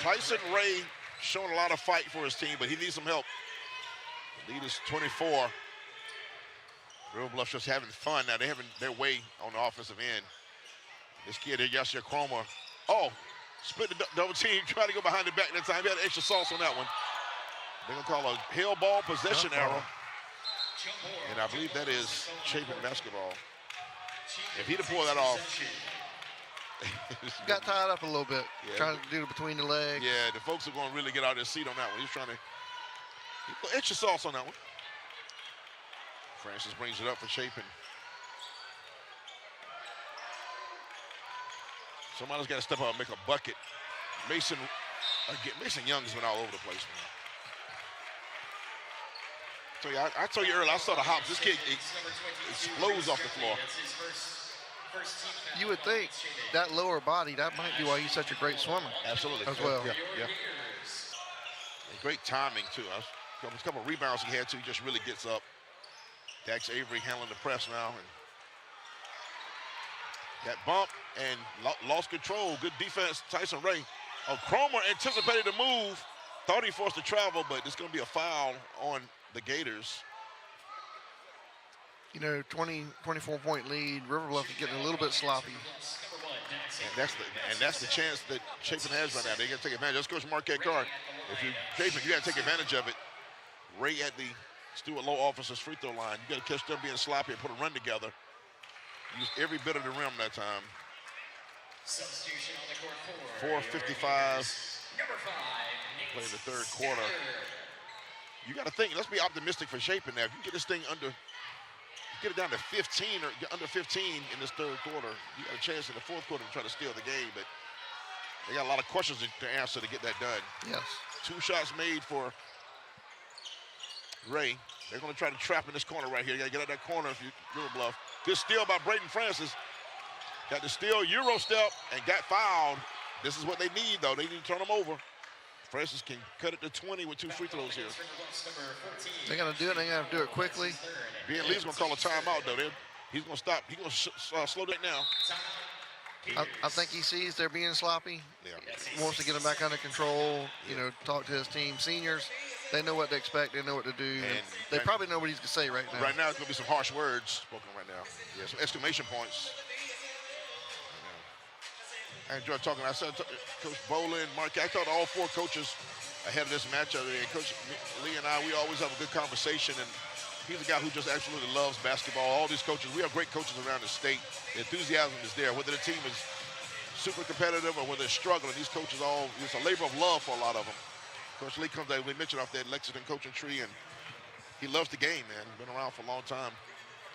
Tyson Ray showing a lot of fight for his team, but he needs some help. The lead is 24. River Bluff just having fun now. They're having their way on the offensive end. This kid here, Yasir Cromer. Oh, split the double team. Try to go behind the back that time. He had extra sauce on that one. They're gonna call a hell ball possession error. And I believe that is Chapin basketball. If he'd have pulled that off. Got tied up a little bit, trying to do it between the legs. Yeah, the folks are going to really get out of their seat on that one. He's trying to put extra sauce on that one. Francis brings it up for Chapin. Somebody's got to step out and make a bucket. Mason Young has been all over the place, man. I told you earlier, I saw the hops. This kid explodes off the floor. You would think that lower body, that might be why he's such a great swimmer. Absolutely. As well. Yeah. Great timing, too. A couple of rebounds he had, too. He just really gets up. Dax Avery handling the press now. And got bumped and lost control. Good defense, Tyson Ray. Cromer anticipated the move. Thought he forced the travel, but it's going to be a foul on the Gators. 24-point lead. River Bluff is getting a little bit sloppy. And that's the chance that Chapin has right now. They got to take advantage. Let's Coach Marquette Card. If you're Chapin, you got to take advantage of it. Ray at the Stuart Low officer's free throw line. You got to catch them being sloppy and put a run together. Use every bit of the rim that time. 4:55. Play the third quarter. You got to think, let's be optimistic for Chapin now. If you get this thing get it down to 15 or under 15 in this third quarter, you got a chance in the fourth quarter to try to steal the game, but they got a lot of questions to answer to get that done. Yes. 2 shots made for Ray. They're going to try to trap in this corner right here. You got to get out that corner if you River Bluff. Good steal by Braden Francis. Got the steal, Euro step, and got fouled. This is what they need, though. They need to turn them over. Francis can cut it to 20 with 2 free throws here. They're going to do it. They're going to do it quickly. Ben Lee's going to call a timeout, though. He's going to stop. He's going to slow that now. I think he sees they're being sloppy. Yeah. Wants to get them back under control. Talk to his team. Seniors, they know what to expect. They know what to do. And they probably know what he's going to say right now. Right now, it's going to be some harsh words spoken right now. Yeah, some exclamation points. I enjoyed talking. I said to Coach Boland, Mark, I talked to all 4 coaches ahead of this matchup. And Coach Lee and I, we always have a good conversation. And he's a guy who just absolutely loves basketball. All these coaches, we have great coaches around the state. The enthusiasm is there. Whether the team is super competitive or whether they're struggling, these coaches it's a labor of love for a lot of them. Coach Lee comes out, we mentioned off that Lexington coaching tree, and he loves the game, man. Been around for a long time.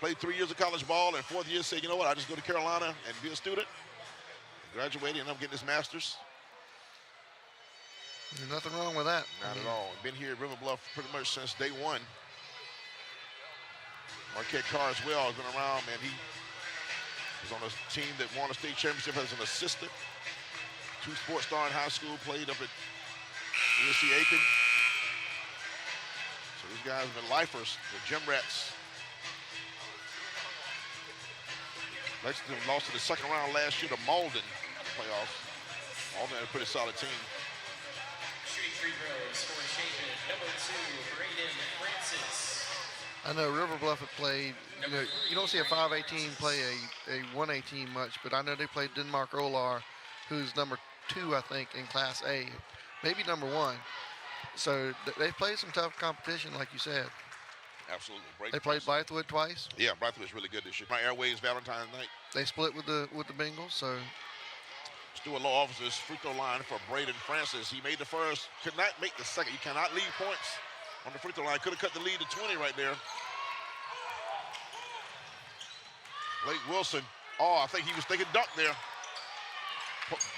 played 3 years of college ball, and fourth year said, you know what, I'll just go to Carolina and be a student. Graduated, and I'm getting his master's. There's nothing wrong with that. Not at all. Been here at River Bluff pretty much since day one. Marquette Carr as well has been around, man. He was on a team that won a state championship as an assistant. 2 sports star in high school, played up at USC Aiken. So these guys have been lifers, the gym rats. Lexington lost in the second round last year to Malden playoffs. Malden had a pretty solid team. Shooting free throws for Chapin, number 2, Braden Francis. I know River Bluff had played, you don't see a 5A team play a 1A team much, but I know they played Denmark Olar, who's number 2, I think, in Class A, maybe number 1. So they played some tough competition, like you said. Absolutely. They played Blythewood twice. Yeah, Blythewood's really good this year. My Airways Valentine's night. They split with the Bengals, so. Stewart Law Officers free throw line for Braden Francis. He made the first, could not make the second. You cannot leave points on the free throw line. Could have cut the lead to 20 right there. Blake Wilson. Oh, I think he was thinking dunk there.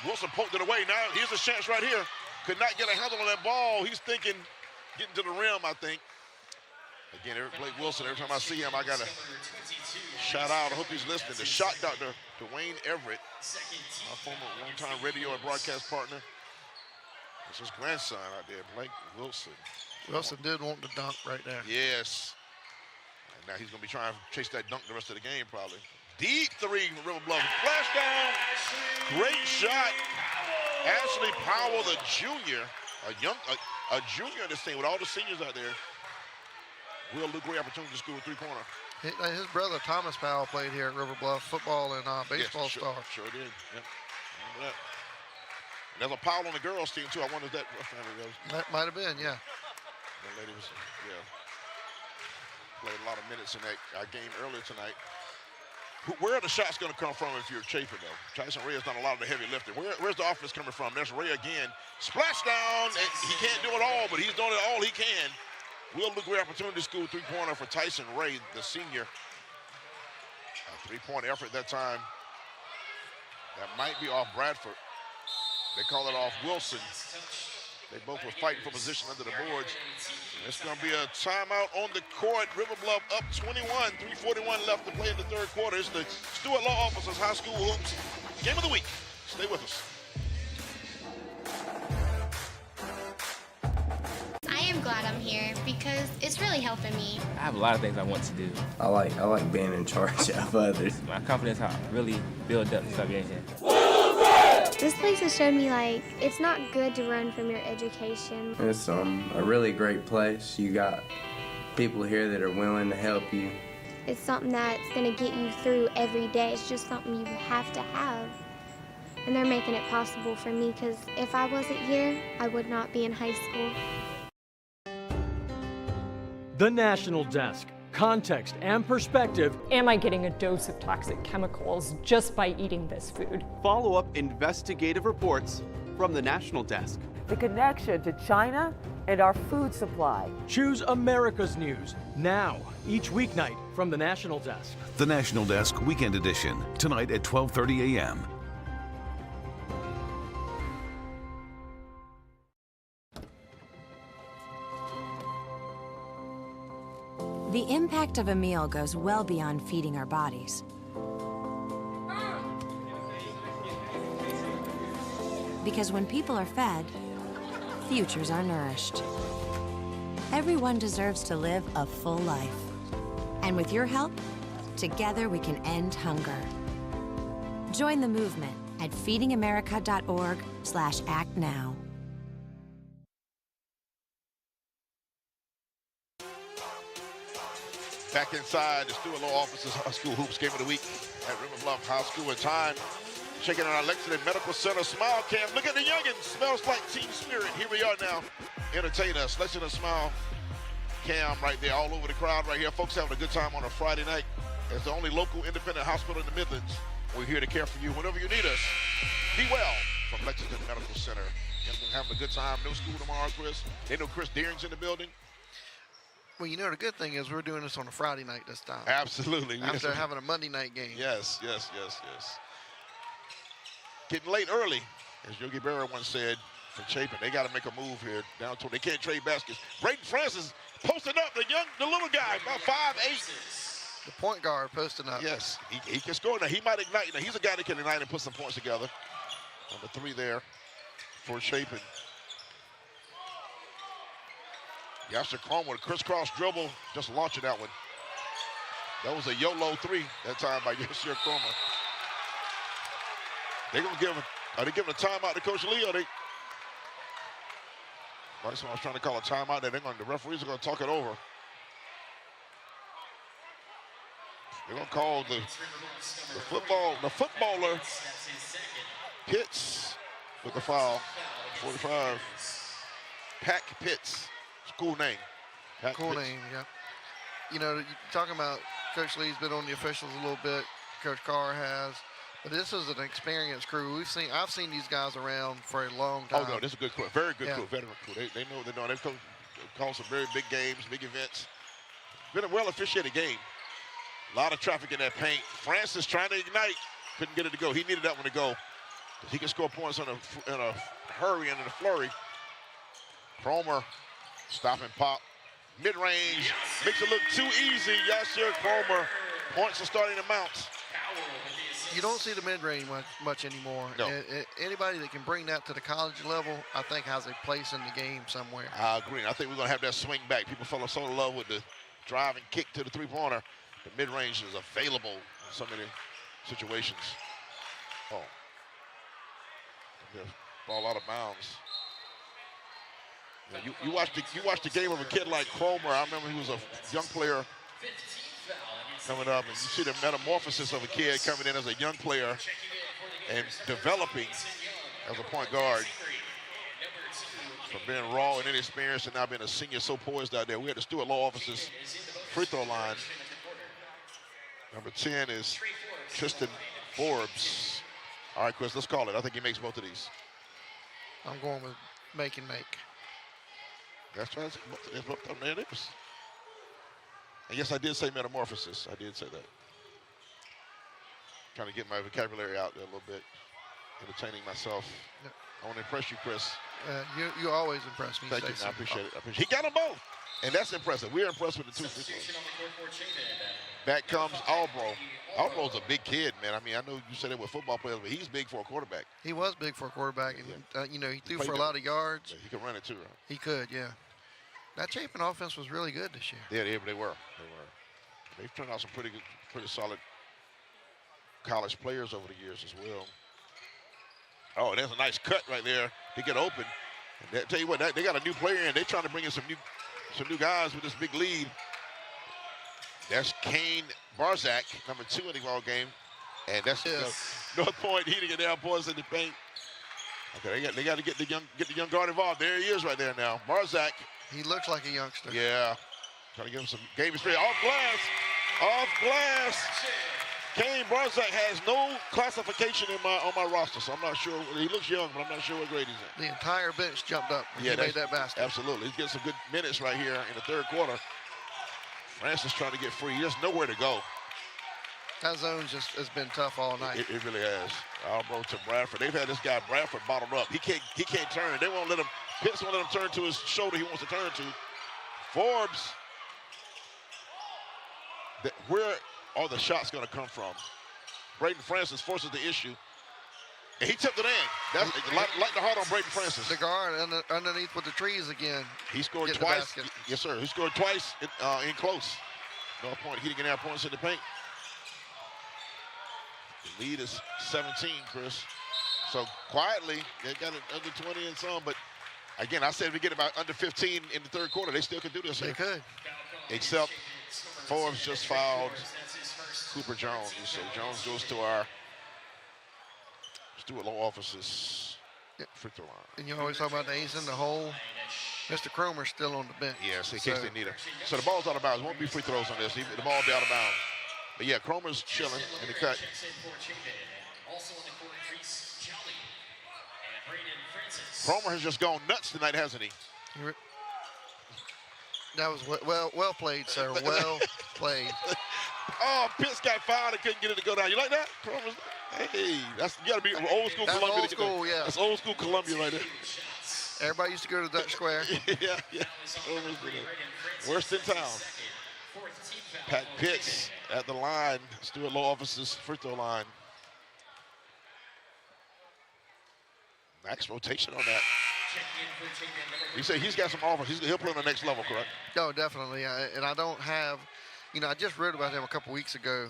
Wilson poked it away. Now here's a chance right here. Could not get a handle on that ball. He's thinking getting to the rim, I think. Again, Blake Wilson, every time I see him, I got to shout out. I hope he's listening. The shot doctor, Dwayne Everett, my former one-time radio and broadcast partner. It's his grandson out there, Blake Wilson. Wilson did want to dunk right there. Yes. And now he's going to be trying to chase that dunk the rest of the game, probably. Deep 3 from River Bluff. Flash down. Great shot. Ashley Powell, the junior, a junior in this team with all the seniors out there. Will Luke, great opportunity to score a 3-pointer. His brother Thomas Powell played here at River Bluff, football and baseball star. Sure did. Yep. Remember that. And there's a Powell on the girls team too. I wonder if that family goes. That might have been, yeah. That lady was, played a lot of minutes in that game earlier tonight. Where are the shots going to come from if you're Chapin, though? Tyson Ray has done a lot of the heavy lifting. Where's the offense coming from? There's Ray again. Splash down. He can't do it all, but he's doing it all he can. Will Luke, great opportunity to score 3-pointer for Tyson Ray, the senior. A 3-point effort that time. That might be off Bradford. They call it off Wilson. They both were fighting for position under the boards. It's going to be a timeout on the court. River Bluff up 21, 3:41 left to play in the third quarter. It's the Stewart Law Officers High School Hoops Game of the Week. Stay with us. I am glad I'm here because it's really helping me. I have a lot of things I want to do. I like being in charge of others. My confidence really built up to start being here. This place has showed me it's not good to run from your education. It's a really great place. You got people here that are willing to help you. It's something that's going to get you through every day. It's just something you have to have. And they're making it possible for me because if I wasn't here, I would not be in high school. The National Desk. Context and perspective. Am I getting a dose of toxic chemicals just by eating this food? Follow-up investigative reports from the National Desk. The connection to China and our food supply. Choose America's News now, each weeknight from the National Desk. The National Desk Weekend Edition, tonight at 12:30 a.m. The impact of a meal goes well beyond feeding our bodies. Because when people are fed, futures are nourished. Everyone deserves to live a full life. And with your help, together we can end hunger. Join the movement at feedingamerica.org/act now. Back inside the Stewart Law Officers High School Hoops Game of the Week at River Bluff High School in time. Checking on our Lexington Medical Center Smile Cam. Look at the youngins. Smells like team spirit. Here we are now. Entertain us. Lexington Smile Cam right there all over the crowd right here. Folks having a good time on a Friday night. As the only local independent hospital in the Midlands, we're here to care for you whenever you need us. Be well from Lexington Medical Center. Having a good time. No school tomorrow, Chris. They know Chris Deering's in the building. Well, you know, the good thing is we're doing this on a Friday night this time. Absolutely. After having a Monday night game. Yes. Getting late early, as Yogi Berra once said, for Chapin. They got to make a move here. Down to they can't trade baskets. Braden Francis posting up, the little guy, about 5'8". The point guard posting up. Yes, he can score now. He might ignite. Now, he's a guy that can ignite and put some points together. Number 3 there for Chapin. Yasser Chrome with a crisscross dribble, just launching that one. That was a YOLO 3 that time by Yasser Chrome. They're going to give him, are they giving a timeout to Coach Lee, or they? That's what I was trying to call a timeout. The referees are going to talk it over. They're going to call the footballer Pitts with the foul. 45. Pack Pitts. Cool name. Cool name, yeah. You know, you're talking about Coach Lee's been on the officials a little bit. Coach Carr has. But this is an experienced crew. I've seen these guys around for a long time. Oh, no, this is a good crew. Very good crew, veteran crew. They know. They've called some very big games, big events. Been a well-officiated game. A lot of traffic in that paint. Francis trying to ignite. Couldn't get it to go. He needed that one to go. He can score points in a hurry and in a flurry. Cromer, stop and pop. Mid-range, makes it look too easy. Yasser Cromer, points are starting to mount. You don't see the mid-range much anymore. No. Anybody that can bring that to the college level, I think, has a place in the game somewhere. I agree. I think we're going to have that swing back. People fell so in love with the drive and kick to the three-pointer. The mid-range is available in so many situations. Oh. Ball out of bounds. Yeah, you watch the game of a kid like Cromer. I remember he was a young player coming up, and you see the metamorphosis of a kid coming in as a young player and developing as a point guard from being raw and inexperienced and now being a senior so poised out there. We had the Stewart Law Office's free throw line. Number 10 is Tristan Forbes. All right, Chris, let's call it. I think he makes both of these. I'm going with make and make. That's right. And yes, I did say metamorphosis. I did say that. Trying to get my vocabulary out there a little bit. Entertaining myself. Yep. I want to impress you, Chris. You always impress me. Thank you. I appreciate it. He got them both. And that's impressive. We're impressed with the 2 free throws. Back comes Albro. Albro's a big kid, man. I mean, I know you said it with football players, but he's big for a quarterback. He was big for a quarterback. And, you know, he threw for a lot of yards. Yeah, he could run it too, right? He could, yeah. That Chapin offense was really good this year. Yeah, they were. They've turned out some pretty solid college players over the years as well. Oh, there's a nice cut right there to get open. And tell you what, they got a new player in. They're trying to bring in some new guys with this big lead. That's Kane Barzak, number 2 in the ball game, and that's North Point heating it down, boys in the paint. Okay, they got to get the young guard involved. There he is right there now, Barzak. He looks like a youngster. Yeah, trying to give him some game experience. Off glass. Kane Barzak has no classification on my roster, so I'm not sure. He looks young, but I'm not sure what grade he's in. The entire bench jumped up when he made that basket. Absolutely, he's getting some good minutes right here in the third quarter. Francis trying to get free. He has nowhere to go. That zone just has been tough all night. It really has. Albro to Bradford. They've had this guy Bradford bottled up. He can't turn. They won't let him. Pitts won't let him turn to his shoulder he wants to turn to. Forbes. Where are the shots going to come from? Braden Francis forces the issue. And he tipped it in. That's like the heart on Braden Francis. The guard underneath with the trees again. He scored twice. Yes, sir. He scored twice in close. North Point heating and points in the paint. The lead is 17, Chris. So quietly, they got it under 20 and some. But again, I said if we get about under 15 in the third quarter, they still could do this. They could. Except Forbes just fouled Cooper Jones. So Jones goes to our Stewart Law Office's free throw line. And you always talk about the ace in the hole. Mr. Cromer's still on the bench. Yes, in case they need him. So the ball's out of bounds. Won't be free throws on this. The ball will be out of bounds. But yeah, Cromer's chilling in the cut. Cromer has just gone nuts tonight, hasn't he? That was well played, sir. Well played. Oh, Pitts got fouled and couldn't get it to go down. You like that? Hey, you got to be old school That's Columbia. old school, yeah. That's old school Columbia right there. Everybody used to go to Dutch Square. yeah. Worst in town. Pat Pitts at the line. Stuart Law Office's free throw line. Max rotation on that. He said he's got some offers. He'll play on the next level, correct? No, definitely. And I don't have, I just read about him a couple weeks ago.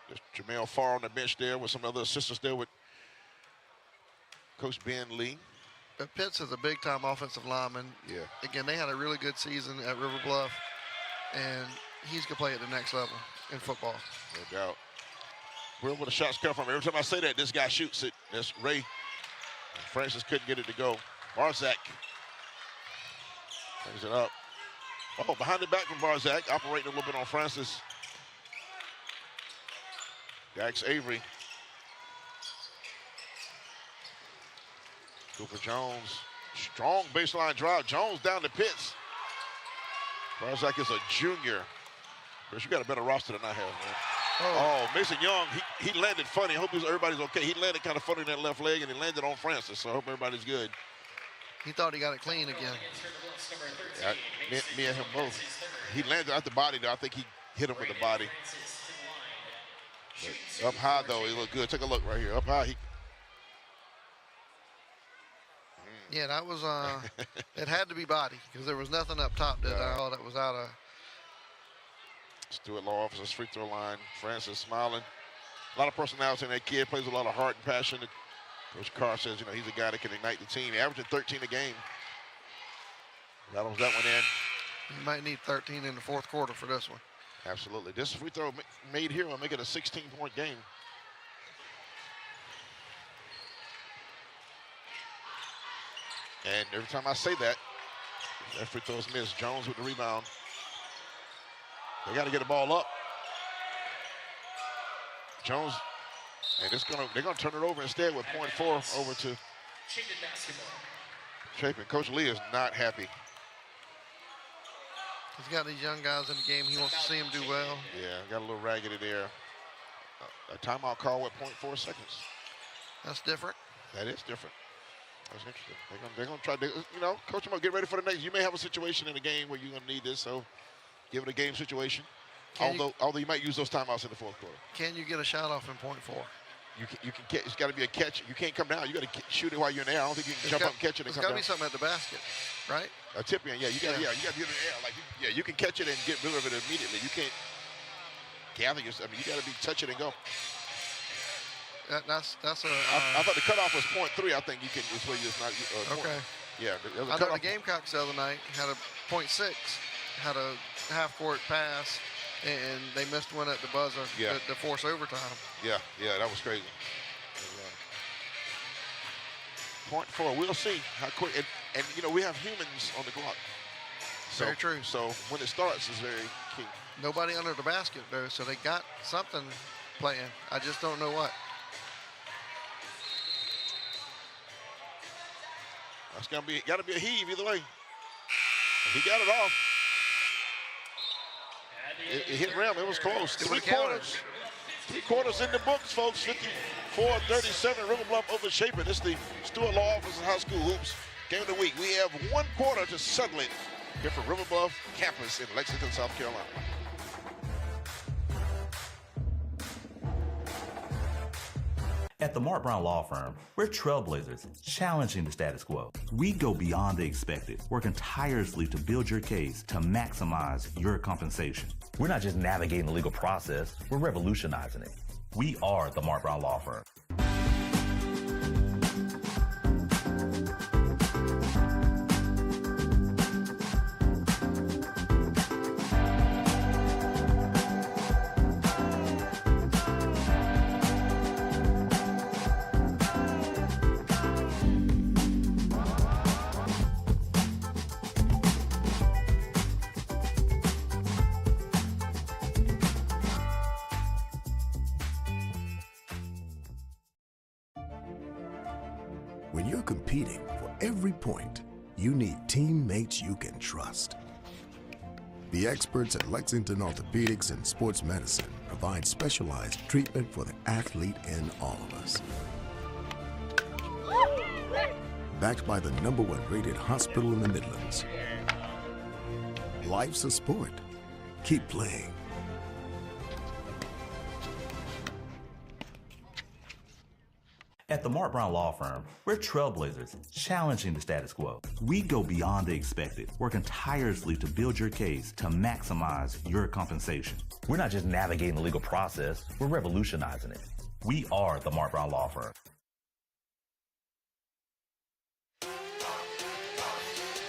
There's Jamel Farr on the bench there with some other assistants there with Coach Ben Lee. But Pitts is a big-time offensive lineman. Yeah. Again, they had a really good season at River Bluff, and he's going to play at the next level in football. No doubt. Where will the shots come from? Every time I say that, this guy shoots it. That's Ray. Francis couldn't get it to go. Barzak brings it up. Oh, behind the back from Barzak, operating a little bit on Francis. Dax Avery. Cooper Jones, strong baseline drive. Jones down to Pitts. Barzak is a junior. Chris, you got a better roster than I have, man. Oh, Mason Young, he landed funny. I hope everybody's okay. He landed kind of funny in that left leg, and he landed on Francis, so I hope everybody's good. He thought he got it clean again. Yeah, me and him both. He landed at the body, though. I think he hit him with the body. But up high, though, he looked good. Take a look right here. Up high, Yeah, that was, it had to be body, because there was nothing up top that I thought that was out of. Stuart Law Officer's free throw line. Francis smiling. A lot of personality in that kid. Plays with a lot of heart and passion. Coach Carr says, he's a guy that can ignite the team. Averaging 13 a game. Rattles that one in. You might need 13 in the fourth quarter for this one. Absolutely. This free throw made here will make it a 16-point game. And every time I say that free throw is missed. Jones with the rebound. They got to get the ball up. Jones, and they're gonna turn it over instead with .4 over to Chapin. Coach Lee is not happy. He's got these young guys in the game. He wants to see them do well. Yeah, got a little raggedy there. A timeout call with .4 seconds. That's different. That is different. That's interesting. They're gonna try to, coach them up, get ready for the next. You may have a situation in the game where you're gonna need this, so give it a game situation. Although you might use those timeouts in the fourth quarter. Can you get a shot off in .4? You can catch. It's got to be a catch. You can't come down. You got to shoot it while you're in the air. I don't think you can jump up and catch it and come down. There's got to be something at the basket, right? A tip in, yeah. You got to get it in the air. Like, you can catch it and get rid of it immediately. You can't gather yourself. I mean, you got to be touch it and go. That's a. I thought the cutoff was .3. I think you can. This way it's not. Okay. Yeah. I thought the Gamecocks the other night had a .6, had a half-court pass, and they missed one at the buzzer to force overtime. Yeah, that was crazy. .4. We'll see how quick. And we have humans on the clock. So, very true. So when it starts is very key. Nobody under the basket though, so they got something playing. I just don't know what. That's got to be a heave either way. He got it off. It hit rim. It was close. Three quarters in the books, folks. 54-37. River Bluff over Chapin. It's the Stuart Law Office High School Hoops game of the week. We have 1 quarter to settle it here from River Bluff campus in Lexington, South Carolina. At the Mark Brown Law Firm, we're trailblazers, challenging the status quo. We go beyond the expected, working tirelessly to build your case to maximize your compensation. We're not just navigating the legal process, we're revolutionizing it. We are the Mark Brown Law Firm. When you're competing for every point, you need teammates you can trust. The experts at Lexington Orthopedics and Sports Medicine provide specialized treatment for the athlete in all of us. Backed by the #1 rated hospital in the Midlands. Life's a sport. Keep playing. At the Mark Brown Law Firm, we're trailblazers, challenging the status quo. We go beyond the expected, working tirelessly to build your case to maximize your compensation. We're not just navigating the legal process, we're revolutionizing it. We are the Mark Brown Law Firm.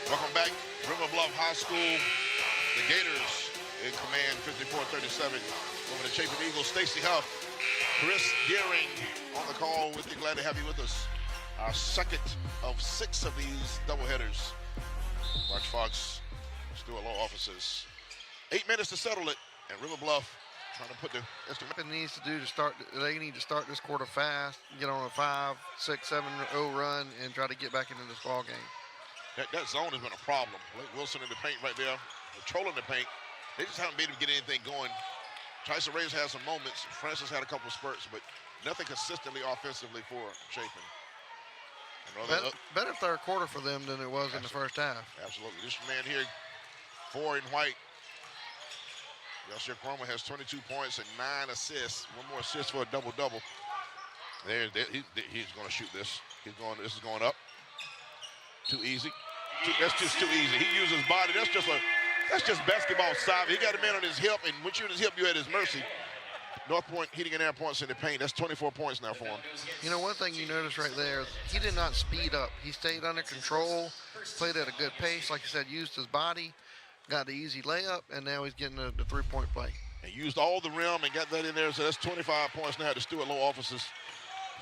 Welcome back, River Bluff High School. The Gators in command, 54-37 over the Chapin Eagles. Stacy Huff, Chris Deering on the call with you. Glad to have you with us. Our second of 6 of these doubleheaders. March Fox, Stuart Law Offices. 8 minutes to settle it, and River Bluff trying to put the What needs to do to start, they need to start this quarter fast, get on a 5, 6, 7-0 run, and try to get back into this ball game. That zone has been a problem. Blake Wilson in the paint right there, controlling the paint. They just haven't made him get anything going. Tyson Reyes has some moments. Francis had a couple of spurts, but nothing consistently offensively for Chapin. Better third quarter for them than it was in the first half. Absolutely. This man here, 4 in white. Yasir Cromer has 22 points and 9 assists. 1 more assist for a double-double. He's going to shoot this. This is going up. Too easy. That's just too easy. He uses his body. That's just basketball savvy. He got a man on his hip, and when you're on his hip, you're at his mercy. North Point heating and air points in the paint. That's 24 points now for him. You know, one thing you notice right there is he did not speed up. He stayed under control, played at a good pace. Like you said, used his body, got the easy layup, and now he's getting the three-point play. And used all the rim and got that in there. So that's 25 points now at the Stuart Law Offices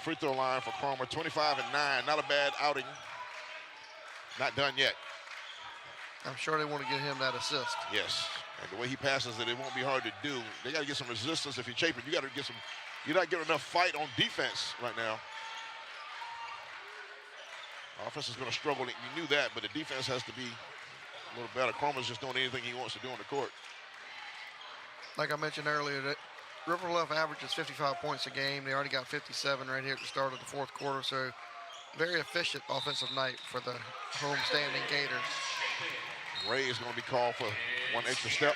free throw line for Cromer. 25 and 9. Not a bad outing. Not done yet. I'm sure they want to get him that assist. Yes, and the way he passes it, it won't be hard to do. They got to get some resistance if you're Chapin. You got to get some. You're not getting enough fight on defense right now. Offense is going to struggle. You knew that, but the defense has to be a little better. Cromer's just doing anything he wants to do on the court. Like I mentioned earlier, that River Bluff averages 55 points a game. They already got 57 right here at the start of the fourth quarter. So very efficient offensive night for the home-standing Gators. Ray is going to be called for 1 extra step.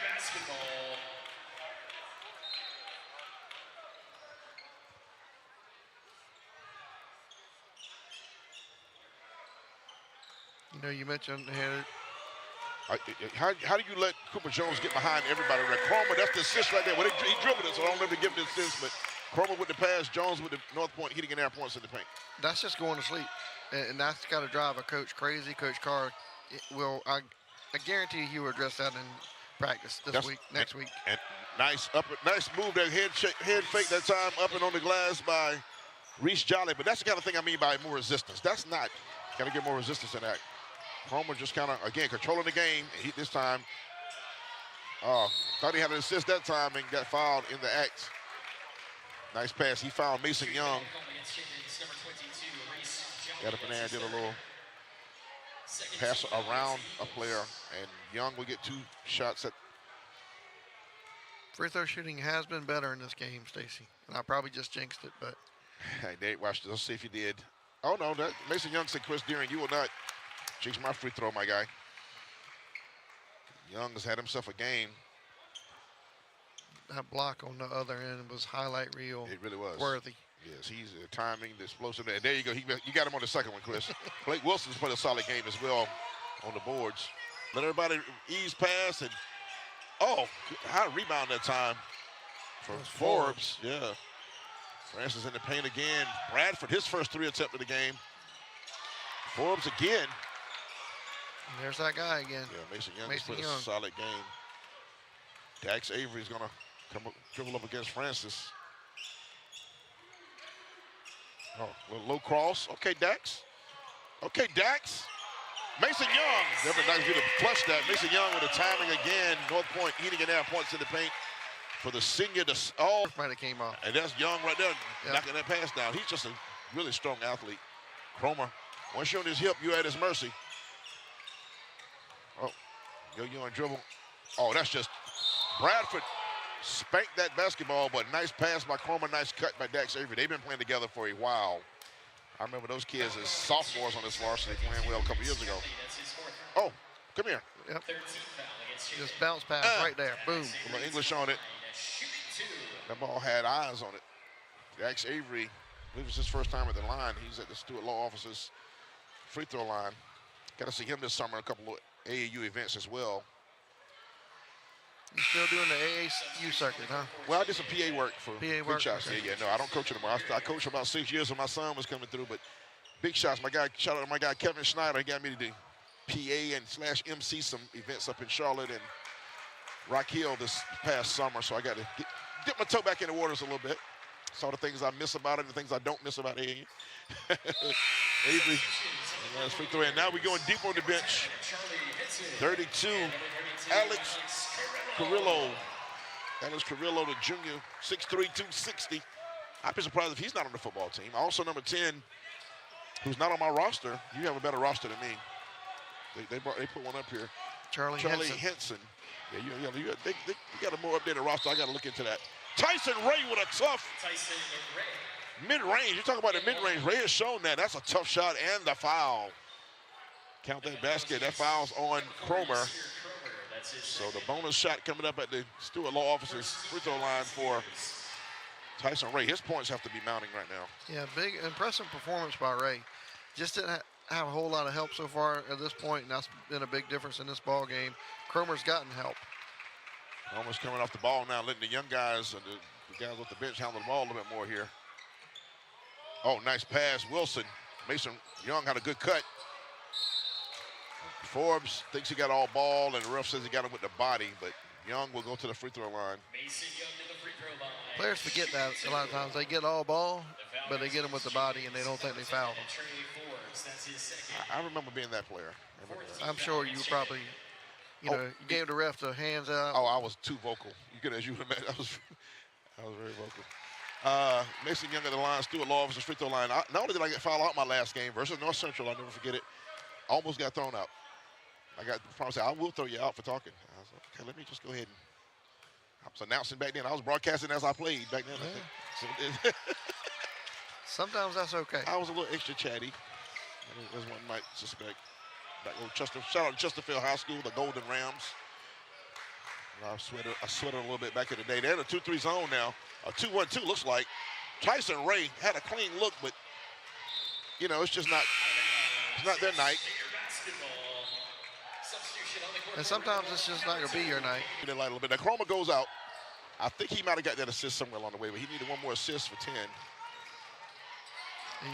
You know, you mentioned how do you let Cooper Jones get behind everybody? Right? Cromer, that's the assist right there. Well, he dribbled it, so I don't remember giving the assist, but Cromer with the pass, Jones with the North Point heating and air points in the paint. That's just going to sleep, and that's got to drive a coach crazy. Coach Carr will, I guarantee he will address that in practice next week. And nice move, that head fake that time up and on the glass by Reese Jolly. But that's the kind of thing I mean by more resistance. That's not, got to get more resistance in that. Cromer just kind of, again, controlling the game. He, this time, thought he had an assist that time and got fouled in the act. Nice pass. He fouled Mason Young. Got up in there and did a little pass around a player, and Young will get 2 shots at. Free throw shooting has been better in this game, Stacy, and I probably just jinxed it, but. Hey, Nate, watch this. Let's see if you did. Oh, no, that Mason Young said, Chris Deering, you will not jinx my free throw, my guy. Young has had himself a game. That block on the other end was highlight reel. It really was. Worthy. Yes, he's timing, the explosive. And there you go. You got him on the second one, Chris. Blake Wilson's played a solid game as well on the boards. Let everybody ease past, and high rebound that time for Forbes. Yeah. Francis in the paint again. Bradford, his first 3 attempt of the game. Forbes again. And there's that guy again. Yeah, Mason Young has played a solid game. Dax Avery's going to come up, dribble up against Francis. Oh, a little low cross. Okay, Dax. Okay, Dax. Mason Young. Never nice to flush that. Mason Young with the timing again. North Point heating and air points in the paint for the senior. Might have came off. And that's Young right there, knocking that pass down. He's just a really strong athlete. Cromer, once you're on his hip, you're at his mercy. Oh, Yo-Yo and dribble. Oh, that's just Bradford spanked that basketball, but nice pass by Cromer, nice cut by Dax Avery. They've been playing together for a while. I remember those kids as sophomores on this varsity playing well a couple years ago. Oh, come here. Yep. Just bounce pass right there. Boom. A little English on it. That ball had eyes on it. Dax Avery, I believe it's his first time at the line. He's at the Stewart Law Office's free throw line. Got to see him this summer, a couple of AAU events as well. You still doing the AAU circuit, huh? Well, I did some PA work for PA work. Big Shots. Okay. Yeah, no, I don't coach anymore. I coached for about 6 years when my son was coming through, but Big Shots, shout out to my guy Kevin Schneider. He got me to do PA and / MC some events up in Charlotte and Rock Hill this past summer, so I got to dip my toe back in the waters a little bit. Saw the things I miss about it and the things I don't miss about AAU. Avery, that's free throw in. Now we're going deep on the bench. 32, Alex Carrillo. Alex Carrillo, the junior, 6'3", 260. I'd be surprised if he's not on the football team. Also, number 10, who's not on my roster. You have a better roster than me. They put one up here. Charlie Henson. Yeah, you got a more updated roster. I got to look into that. Tyson Ray with a tough mid-range. You talk about the mid-range. Ray has shown that. That's a tough shot and the foul. Count that basket. That foul's on Cromer. So the bonus shot coming up at the Stewart Law Office's free throw line for Tyson Ray. His points have to be mounting right now. Yeah, big, impressive performance by Ray. Just didn't have a whole lot of help so far at this point, and that's been a big difference in this ball game. Cromer's gotten help. Almost coming off the ball now, letting the young guys and the guys off the bench handle the ball a little bit more here. Oh, nice pass, Wilson. Mason Young had a good cut. Forbes thinks he got all ball, and the ref says he got him with the body, but Young will go to the free throw line. Players forget that a lot of times. They get all ball, but they get him with the body, and they don't think they fouled him. I remember being that player. I'm sure you probably, you gave the ref the hands out. Oh, I was too vocal. As you would imagine, I was very vocal. Mason Young at the line, Stewart Law Office's free throw line. Not only did I get fouled out my last game versus North Central, I'll never forget it. Almost got thrown out. I got the promise, I will throw you out for talking. I was like, okay, let me just go ahead and. I was announcing back then. I was broadcasting as I played back then. Yeah. So, sometimes that's okay. I was a little extra chatty, as one might suspect. Shout out to Chesterfield High School, the Golden Rams. I sweated a little bit back in the day. They're in a 2-3 zone now. A 2-1-2 looks like. Tyson Ray had a clean look, but it's just not. It's not their night. And sometimes it's just not going to be your night. A little bit. Now, Cromer goes out. I think he might have got that assist somewhere along the way, but he needed one more assist for 10.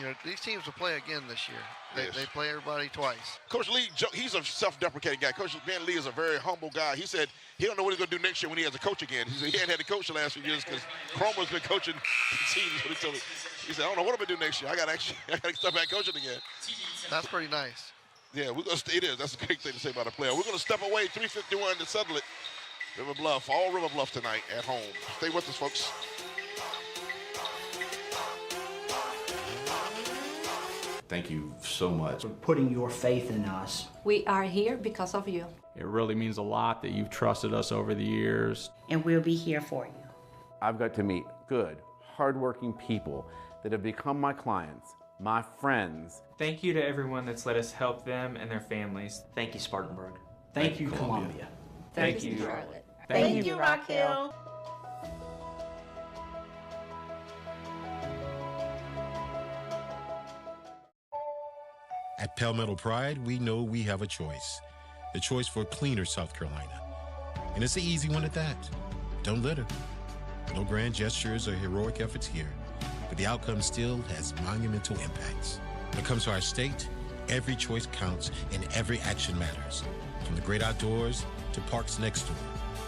And, these teams will play again this year. They play everybody twice. Coach Lee, he's a self-deprecating guy. Coach Ben Lee is a very humble guy. He said he don't know what he's going to do next year when he has a coach again. He said he hadn't had a coach the last few years because Cromer's been coaching the teams. He told me. He said, I don't know what I'm going to do next year. I got to start back coaching again. That's pretty nice. Yeah, it is. That's a great thing to say about a player. We're going to step away, 3:51 to settle it. River Bluff, all River Bluff tonight at home. Stay with us, folks. Thank you so much for putting your faith in us. We are here because of you. It really means a lot that you've trusted us over the years. And we'll be here for you. I've got to meet good, hardworking people that have become my clients, my friends. Thank you to everyone that's let us help them and their families. Thank you, Spartanburg. Thank you, Columbia. Thank you, Charlotte. Thank you, Rock Hill. At Palmetto Pride, we know we have a choice. The choice for cleaner South Carolina. And it's an easy one at that. Don't litter. No grand gestures or heroic efforts here, but the outcome still has monumental impacts. When it comes to our state, every choice counts and every action matters. From the great outdoors to parks next door,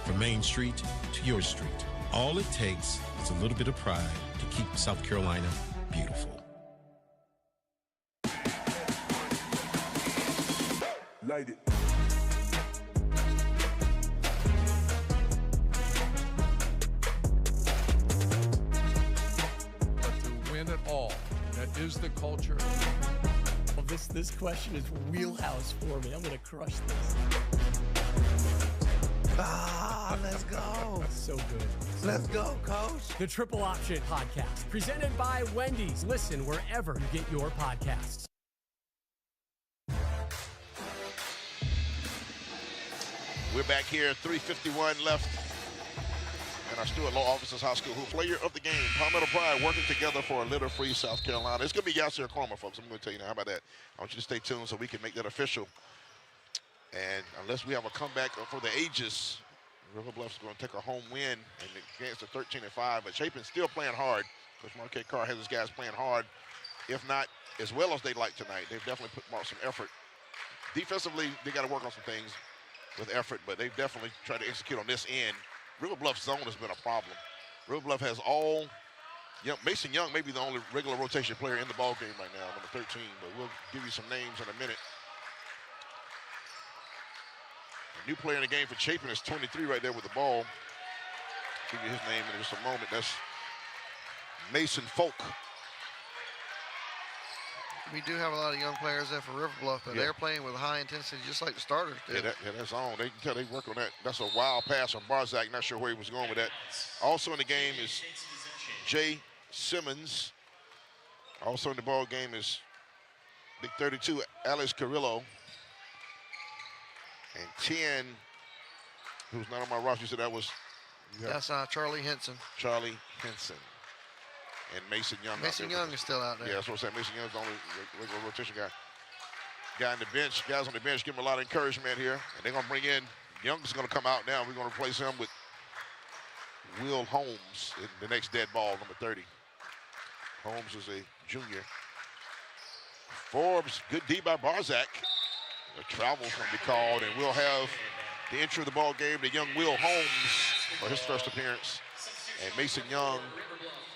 from Main Street to your street. All it takes is a little bit of pride to keep South Carolina beautiful. Light it. But to win it all, that is the culture. Well, this question is wheelhouse for me. I'm going to crush this. let's go. So good. Let's go, Coach. The Triple Option Podcast, presented by Wendy's. Listen wherever you get your podcasts. We're back here, 3:51 left in our Stewart Law Officers High School. Who player of the game? Palmetto Pride working together for a litter-free South Carolina. It's going to be Yasser Chroma, folks. I'm going to tell you now. How about that? I want you to stay tuned so we can make that official. And unless we have a comeback for the ages, River Bluff's going to take a home win and advance to 13-5. But Chapin's still playing hard. Coach Marquette Carr has his guys playing hard, if not as well as they'd like tonight. They've definitely put some effort. Defensively, they got to work on some things with effort, but they've definitely tried to execute on this end. River Bluff's zone has been a problem. River Bluff has all Mason Young may be the only regular rotation player in the ball game right now, number 13, but we'll give you some names in a minute. The new player in the game for Chapin is 23 right there with the ball. Give you his name in just a moment. That's Mason Folk. We do have a lot of young players there for River Bluff, but they're playing with high intensity just like the starters did. Yeah, that's on. They can tell they work on that. That's a wild pass from Barzak. Not sure where he was going with that. Also in the game is Jay Simmons. Also in the ball game is big 32, Alex Carrillo. And 10, who's not on my roster, you said that was? That's Charlie Henson. Charlie Henson. And Mason Young. Mason Young is still out there. Yeah, that's what I'm saying. Mason Young's the only regular rotation guy. Guy on the bench, guys on the bench give him a lot of encouragement here. And they're going to bring in, Young's going to come out now. We're going to replace him with Will Holmes in the next dead ball, number 30. Holmes is a junior. Forbes, good D by Barzak. The travel's going to be called, and we'll have the entry of the ball game, the young Will Holmes for his first appearance. And Mason Young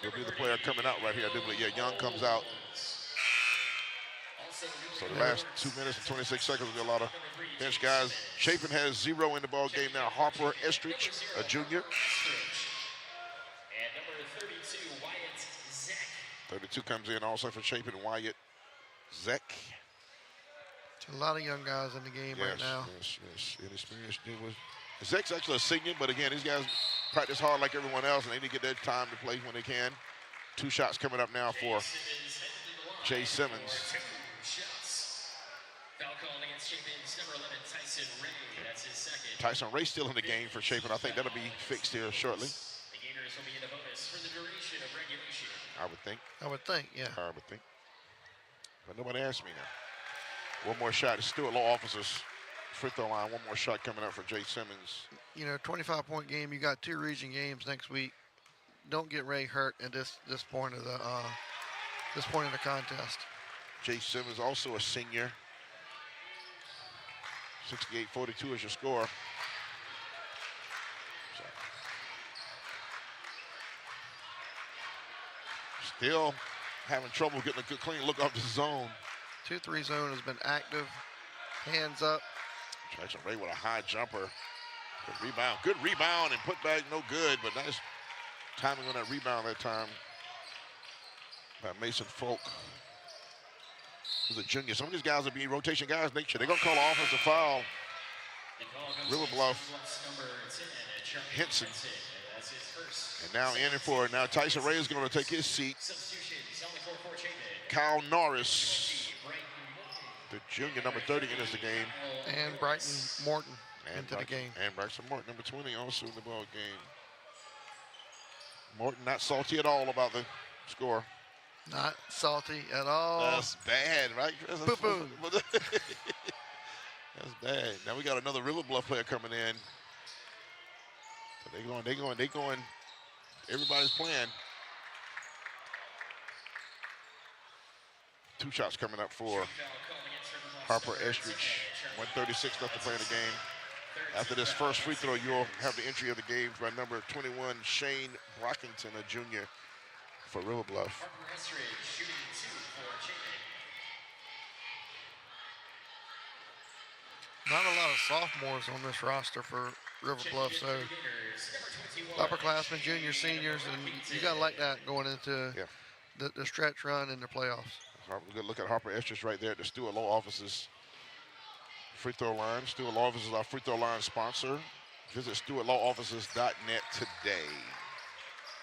will be the player coming out right here. I do believe, Young comes out. So the last 2 minutes and 26 seconds will be a lot of bench guys. Chapin has 0 in the ball game now. Harper Estridge, a junior. And number 32, Wyatt Zek. 32 comes in also for Chapin, Wyatt Zek. A lot of young guys in the game right now. Yes. Inexperienced. Zek's actually a senior, but again, these guys practice hard like everyone else, and they need to get their time to play when they can. 2 shots coming up now for Jay Simmons. Foul called against Chapin's number 11, Tyson Ray. That's his second. Tyson Ray still in the game for Chapin. I think that'll be fixed here shortly. The Gators will be in the bonus for the duration of regulation. I would think. Yeah. I would think. But nobody asked me now. One more shot. It's Stewart Law Officers free throw line. One more shot coming up for Jay Simmons. 25-point game. You got 2 region games next week. Don't get Ray hurt at this point of the contest. Jay Simmons also a senior. 68-42 is your score. So. Still having trouble getting a good clean look off the zone. 2-3 zone has been active. Hands up. Tyson Ray with a high jumper. Good rebound and put back, no good, but nice timing on that rebound that time by Mason Folk, who's a junior. Some of these guys will be rotation guys next year. They're going to call an offensive foul. River Bluff, Henson. And now in for it. Now Tyson Ray is going to take his seat. Kyle Norris, the junior, number 30, enters the game. And Brighton Morton into the game. And Bryson Morton, number 20, also in the ball game. Morton not salty at all about the score. Not salty at all. That's bad, right? Boo-boo. That's bad. Now we got another River Bluff player coming in. So they going. Everybody's playing. 2 shots coming up for Harper Estridge. 1:36 left to play in the game. After this first free throw, you'll have the entry of the game by number 21, Shane Brockington, a junior for River Bluff. Harper Estridge shooting 2 for Chapin. Not a lot of sophomores on this roster for River Bluff, so upperclassmen, juniors, seniors, and you got to like that going into the stretch run in the playoffs. Good look at Harper Estridge right there at the Stewart Law Offices free throw line. Stewart Law Offices is our free throw line sponsor. Visit StewartLawOffices.net today.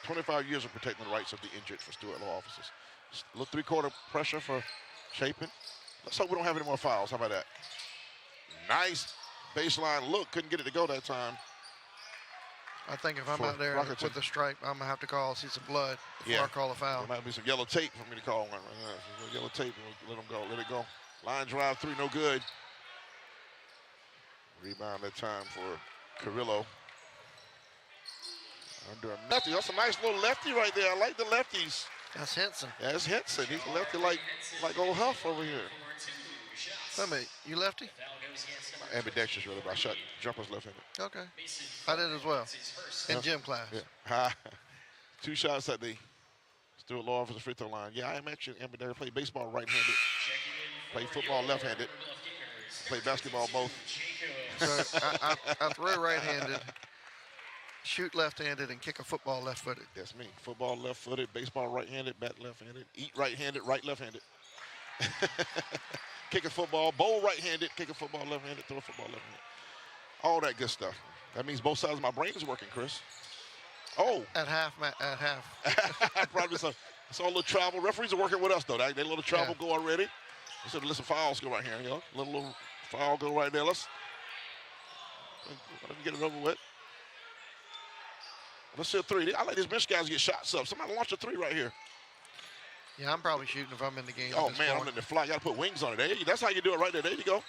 25 years of protecting the rights of the injured for Stewart Law Offices. A little three-quarter pressure for Chapin. Let's hope we don't have any more fouls. How about that? Nice baseline look. Couldn't get it to go that time. I think if I'm out there with the stripe, I'm going to have to see some blood before I call a foul. There might be some yellow tape for me to call one. Yellow tape, let them go, let it go. Line drive three, no good. Rebound that time for Carrillo. Under a lefty. That's a nice little lefty right there. I like the lefties. That's Henson. Yeah, it's Henson. He's a lefty like old Huff over here. Tell me, you lefty? Ambidextrous, really, but I shot jumpers left-handed. Okay. I did as well. In gym class. Yeah. 2 shots at the Stewart Law Office free throw line. Yeah, I am actually ambidextrous. Play baseball right-handed. Play football left-handed. Play basketball both. So I throw right-handed, shoot left-handed, and kick a football left-footed. That's me. Football left-footed, baseball right-handed, bat left-handed, eat right-handed, right left-handed. Kick a football, bowl right-handed, kick a football left-handed, throw a football left-handed. All that good stuff. That means both sides of my brain is working, Chris. Oh. At half. Probably so. It's all a little travel. Referees are working with us, though. They little travel go already. So let some fouls go right here, you know. Little foul go right there. Let's get it over with. Let's see a three. I like these bench guys get shots up. Somebody launch a three right here. Yeah, I'm probably shooting if I'm in the game. Oh, man, I'm in the fly. You got to put wings on it. That's how you do it right there. There you go.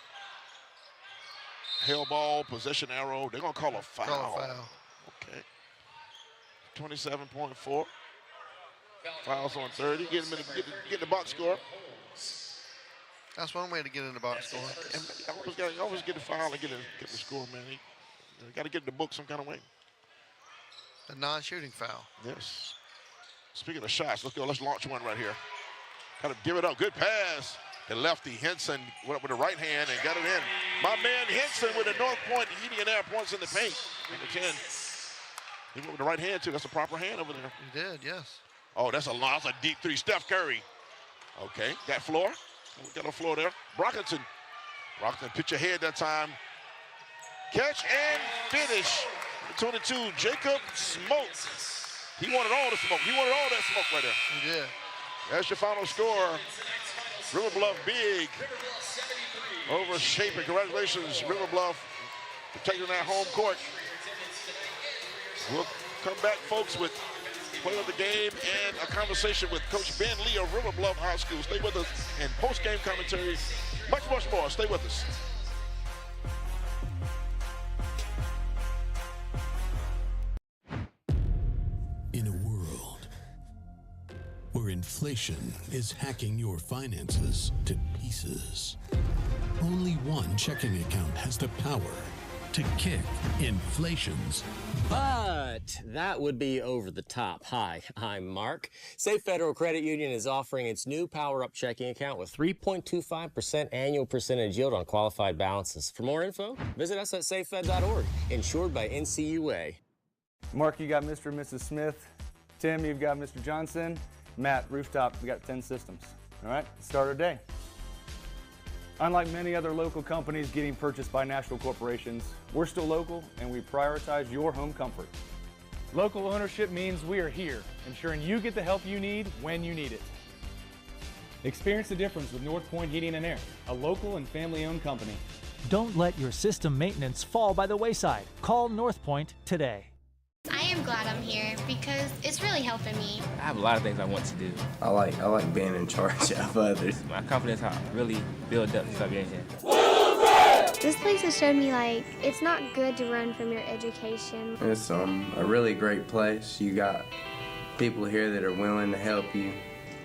Hell ball, possession arrow. They're going to call a foul. Call a foul. Okay. 27.4. Fouls on 30. Get the box score. That's one way to get in the box score. And you always get the foul and get the score, man. You got to get in the book some kind of way. A non-shooting foul. Yes. Speaking of shots, let's go. Let's launch one right here. Kind of give it up. Good pass. The lefty, Henson, went up with the right hand and got it in. My man Henson with the North Point heating and air points in the paint. Number 10. He went with the right hand, too. That's a proper hand over there. He did, yes. Oh, that's a deep three. Steph Curry. Okay, got floor. Got no floor there. Brockington. Pitch ahead that time. Catch and finish. 22, Jacob Smoke. He wanted all the smoke. He wanted all that smoke right there. He did. That's your final score. River Bluff big over Chapin. Congratulations, River Bluff, for taking that home court. We'll come back, folks, with play of the game and a conversation with Coach Ben Lee of River Bluff High School. Stay with us and post-game commentary. Much more. Stay with us. In a world where inflation is hacking your finances to pieces, only one checking account has the power to kick inflation's. But that would be over the top. Hi, I'm Mark. Safe Federal Credit Union is offering its new Power Up checking account with 3.25% annual percentage yield on qualified balances. For more info, visit us at safefed.org. Insured by NCUA. Mark, you got Mr. and Mrs. Smith. Tim, you've got Mr. Johnson. Matt, Rooftop, we got 10 systems. All right, let's start our day. Unlike many other local companies getting purchased by national corporations, we're still local and we prioritize your home comfort. Local ownership means we are here, ensuring you get the help you need when you need it. Experience the difference with North Point Heating and Air, a local and family-owned company. Don't let your system maintenance fall by the wayside. Call North Point today. I am glad I'm here because it's really helping me. I have a lot of things I want to do. I like being in charge of others. My confidence really built up since I've been here. This place has showed me, like, it's not good to run from your education. It's a really great place. You got people here that are willing to help you.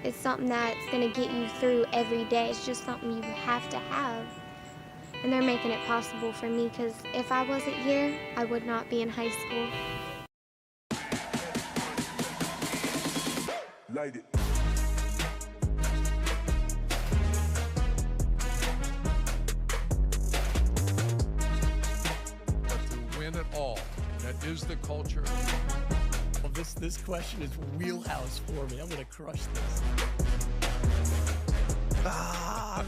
It's something that's going to get you through every day. It's just something you have to have. And they're making it possible for me because if I wasn't here, I would not be in high school. Light it. To win it all, that is the culture. Well, this question is wheelhouse for me. I'm going to crush this.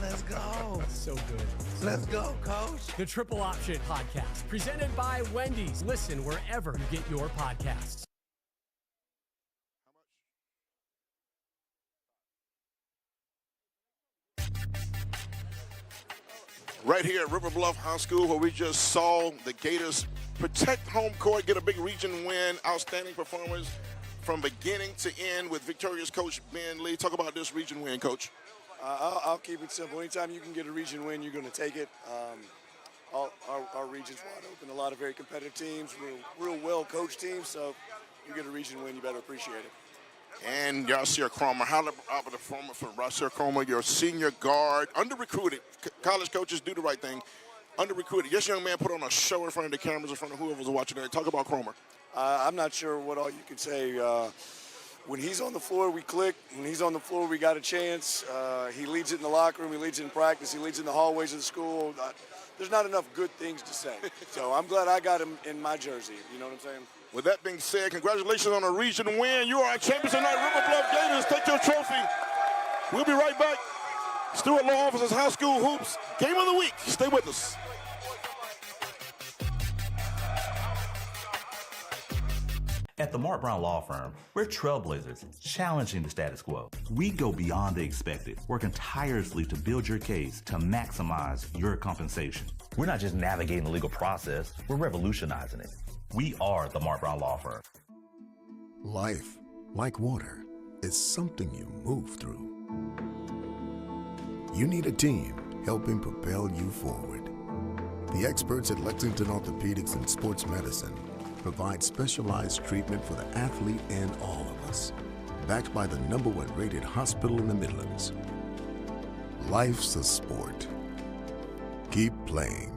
let's go. So good. Let's go, Coach. The Triple Option Podcast, presented by Wendy's. Listen wherever you get your podcasts. Right here at River Bluff High School, where we just saw the Gators protect home court, get a big region win, outstanding performance from beginning to end with victorious Coach Ben Lee. Talk about this region win, Coach. I'll keep it simple. Anytime you can get a region win, you're going to take it. Our region's wide open. A lot of very competitive teams, real well-coached teams, so you get a region win, you better appreciate it. And Yasir Cromer, how about the performance from Yasir Cromer, your senior guard, under-recruited. College coaches do the right thing. Under-recruited. This young man put on a show in front of the cameras, in front of whoever was watching that. Talk about Cromer. I'm not sure what all you can say. When he's on the floor, we click. When he's on the floor, we got a chance. He leads it in the locker room. He leads it in practice. He leads in the hallways of the school. There's not enough good things to say. So I'm glad I got him in my jersey. You know what I'm saying? With that being said, congratulations on a region win. You are our champions tonight, River Bluff Gators. Take your trophy. We'll be right back. Stewart Law Office's High School Hoops Game of the Week. Stay with us. At the Mark Brown Law Firm, we're trailblazers, challenging the status quo. We go beyond the expected, working tirelessly to build your case to maximize your compensation. We're not just navigating the legal process, we're revolutionizing it. We are the Mark Brown Law Firm. Life, like water, is something you move through. You need a team helping propel you forward. The experts at Lexington Orthopedics and Sports Medicine provide specialized treatment for the athlete and all of us, backed by the #1 rated hospital in the Midlands. Life's a sport. Keep playing.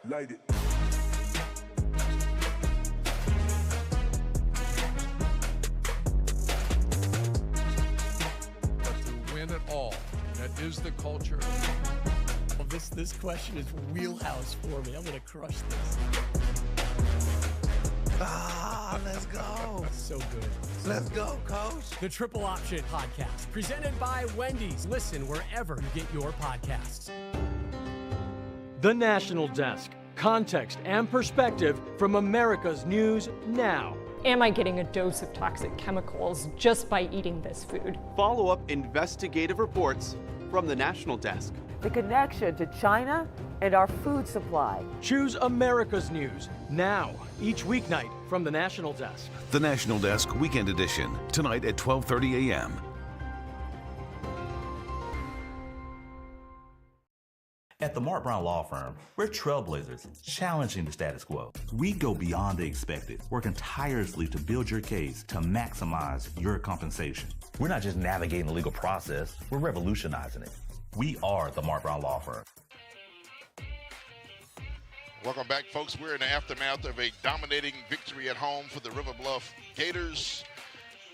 Light it. But to win it all, that is the culture. Well, this question is wheelhouse for me. I'm going to crush this. Let's go. So good. Let's go, Coach. The Triple Option Podcast, presented by Wendy's. Listen wherever you get your podcasts. The National Desk. Context and perspective from America's news now. Am I getting a dose of toxic chemicals just by eating this food? Follow-up investigative reports from the National Desk. The connection to China and our food supply. Choose America's news now, each weeknight from the National Desk. The National Desk Weekend Edition, tonight at 12:30 a.m. At the Mark Brown Law Firm, we're trailblazers, challenging the status quo. We go beyond the expected, working tirelessly to build your case to maximize your compensation. We're not just navigating the legal process, we're revolutionizing it. We are the Mark Brown Law Firm. Welcome back, folks. We're in the aftermath of a dominating victory at home for the River Bluff Gators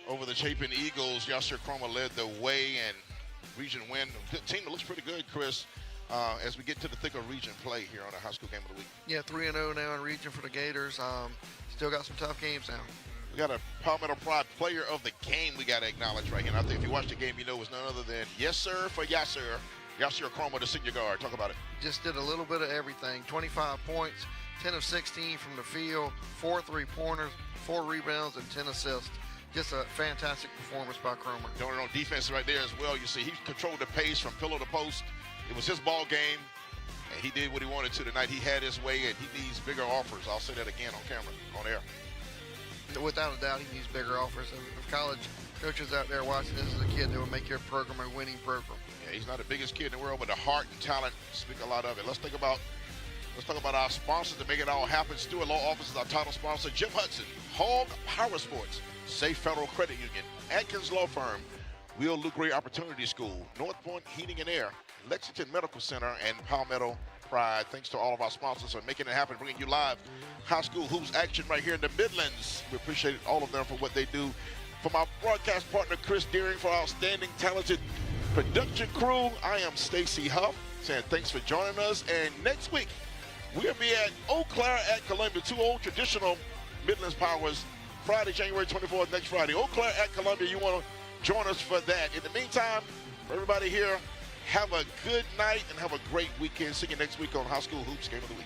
over the Chapin Eagles. Yasir Cromer led the way and region win. Good team that looks pretty good, Chris, as we get to the thick of region play here on the High School Game of the Week. Yeah, 3-0 now in region for the Gators. Still got some tough games now. We got a Palmetto Pride player of the game we got to acknowledge right here. And I think if you watch the game, you know it's none other than yes, sir, for Yasir. Yasir Cromer, the senior guard. Talk about it. Just did a little bit of everything. 25 points, 10 of 16 from the field, 4 3-pointers, 4 rebounds, and 10 assists. Just a fantastic performance by Cromer. Going on defense right there as well. You see, he controlled the pace from pillow to post. It was his ball game, and he did what he wanted to tonight. He had his way, and he needs bigger offers. I'll say that again on camera, on air. Without a doubt, he needs bigger offers. If college coaches out there watching, this is a kid that will make your program a winning program. Yeah, he's not the biggest kid in the world, but the heart and talent speak a lot of it. Let's talk about our sponsors to make it all happen. Stewart Law Office is our title sponsor. Jim Hudson, Hog Power Sports, Safe Federal Credit Union, Atkins Law Firm, Will Lucre Opportunity School, North Point Heating and Air, Lexington Medical Center, and Palmetto Pride. Thanks to all of our sponsors for making it happen, bringing you live high school hoops action right here in the Midlands. We appreciate all of them for what they do. From our broadcast partner, Chris Deering, for our outstanding, talented production crew, I am Stacy Huff, saying thanks for joining us. And next week, we'll be at Eau Claire at Columbia, 2 old traditional Midlands Powers, Friday, January 24th, next Friday. Eau Claire at Columbia, you want to join us for that. In the meantime, for everybody here, have a good night and have a great weekend. See you next week on High School Hoops Game of the Week.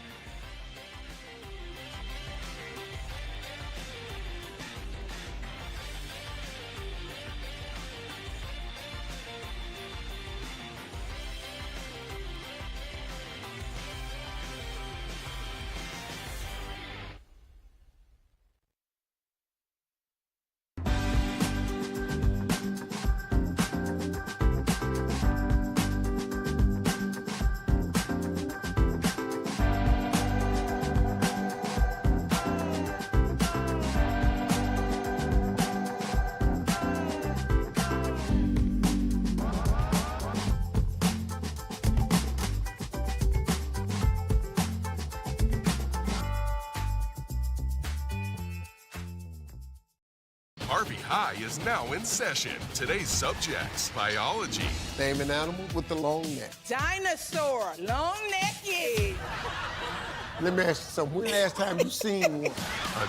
Harvey High is now in session. Today's subjects: biology. Name an animal with the long neck. Dinosaur, long neck, yeah. Let me ask you something. When the last time you seen one?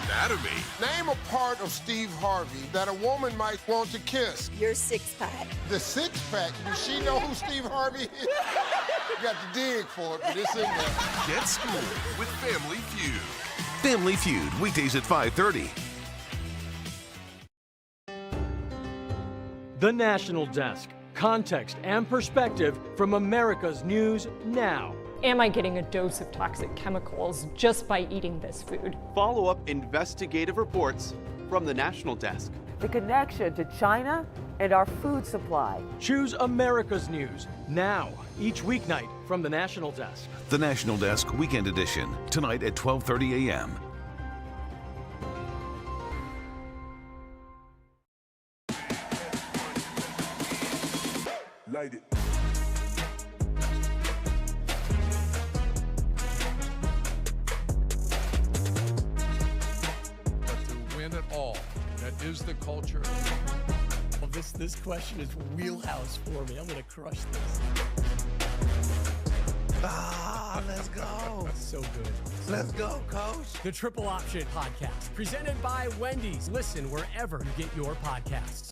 Anatomy. Name a part of Steve Harvey that a woman might want to kiss. Your six-pack. The six-pack? Does she know who Steve Harvey is? You got to dig for it, but it's in there. Get schooled with Family Feud. Family Feud, weekdays at 5:30. The National Desk. Context and perspective from America's news now. Am I getting a dose of toxic chemicals just by eating this food? Follow up investigative reports from the National Desk. The connection to China and our food supply. Choose America's news now, each weeknight from the National Desk. The National Desk Weekend Edition, tonight at 12:30 a.m. Light it. But to win it all, that is the culture. Well, this question is wheelhouse for me. I'm going to crush this. Let's go. So good. Let's go, Coach. The Triple Option Podcast, presented by Wendy's. Listen wherever you get your podcasts.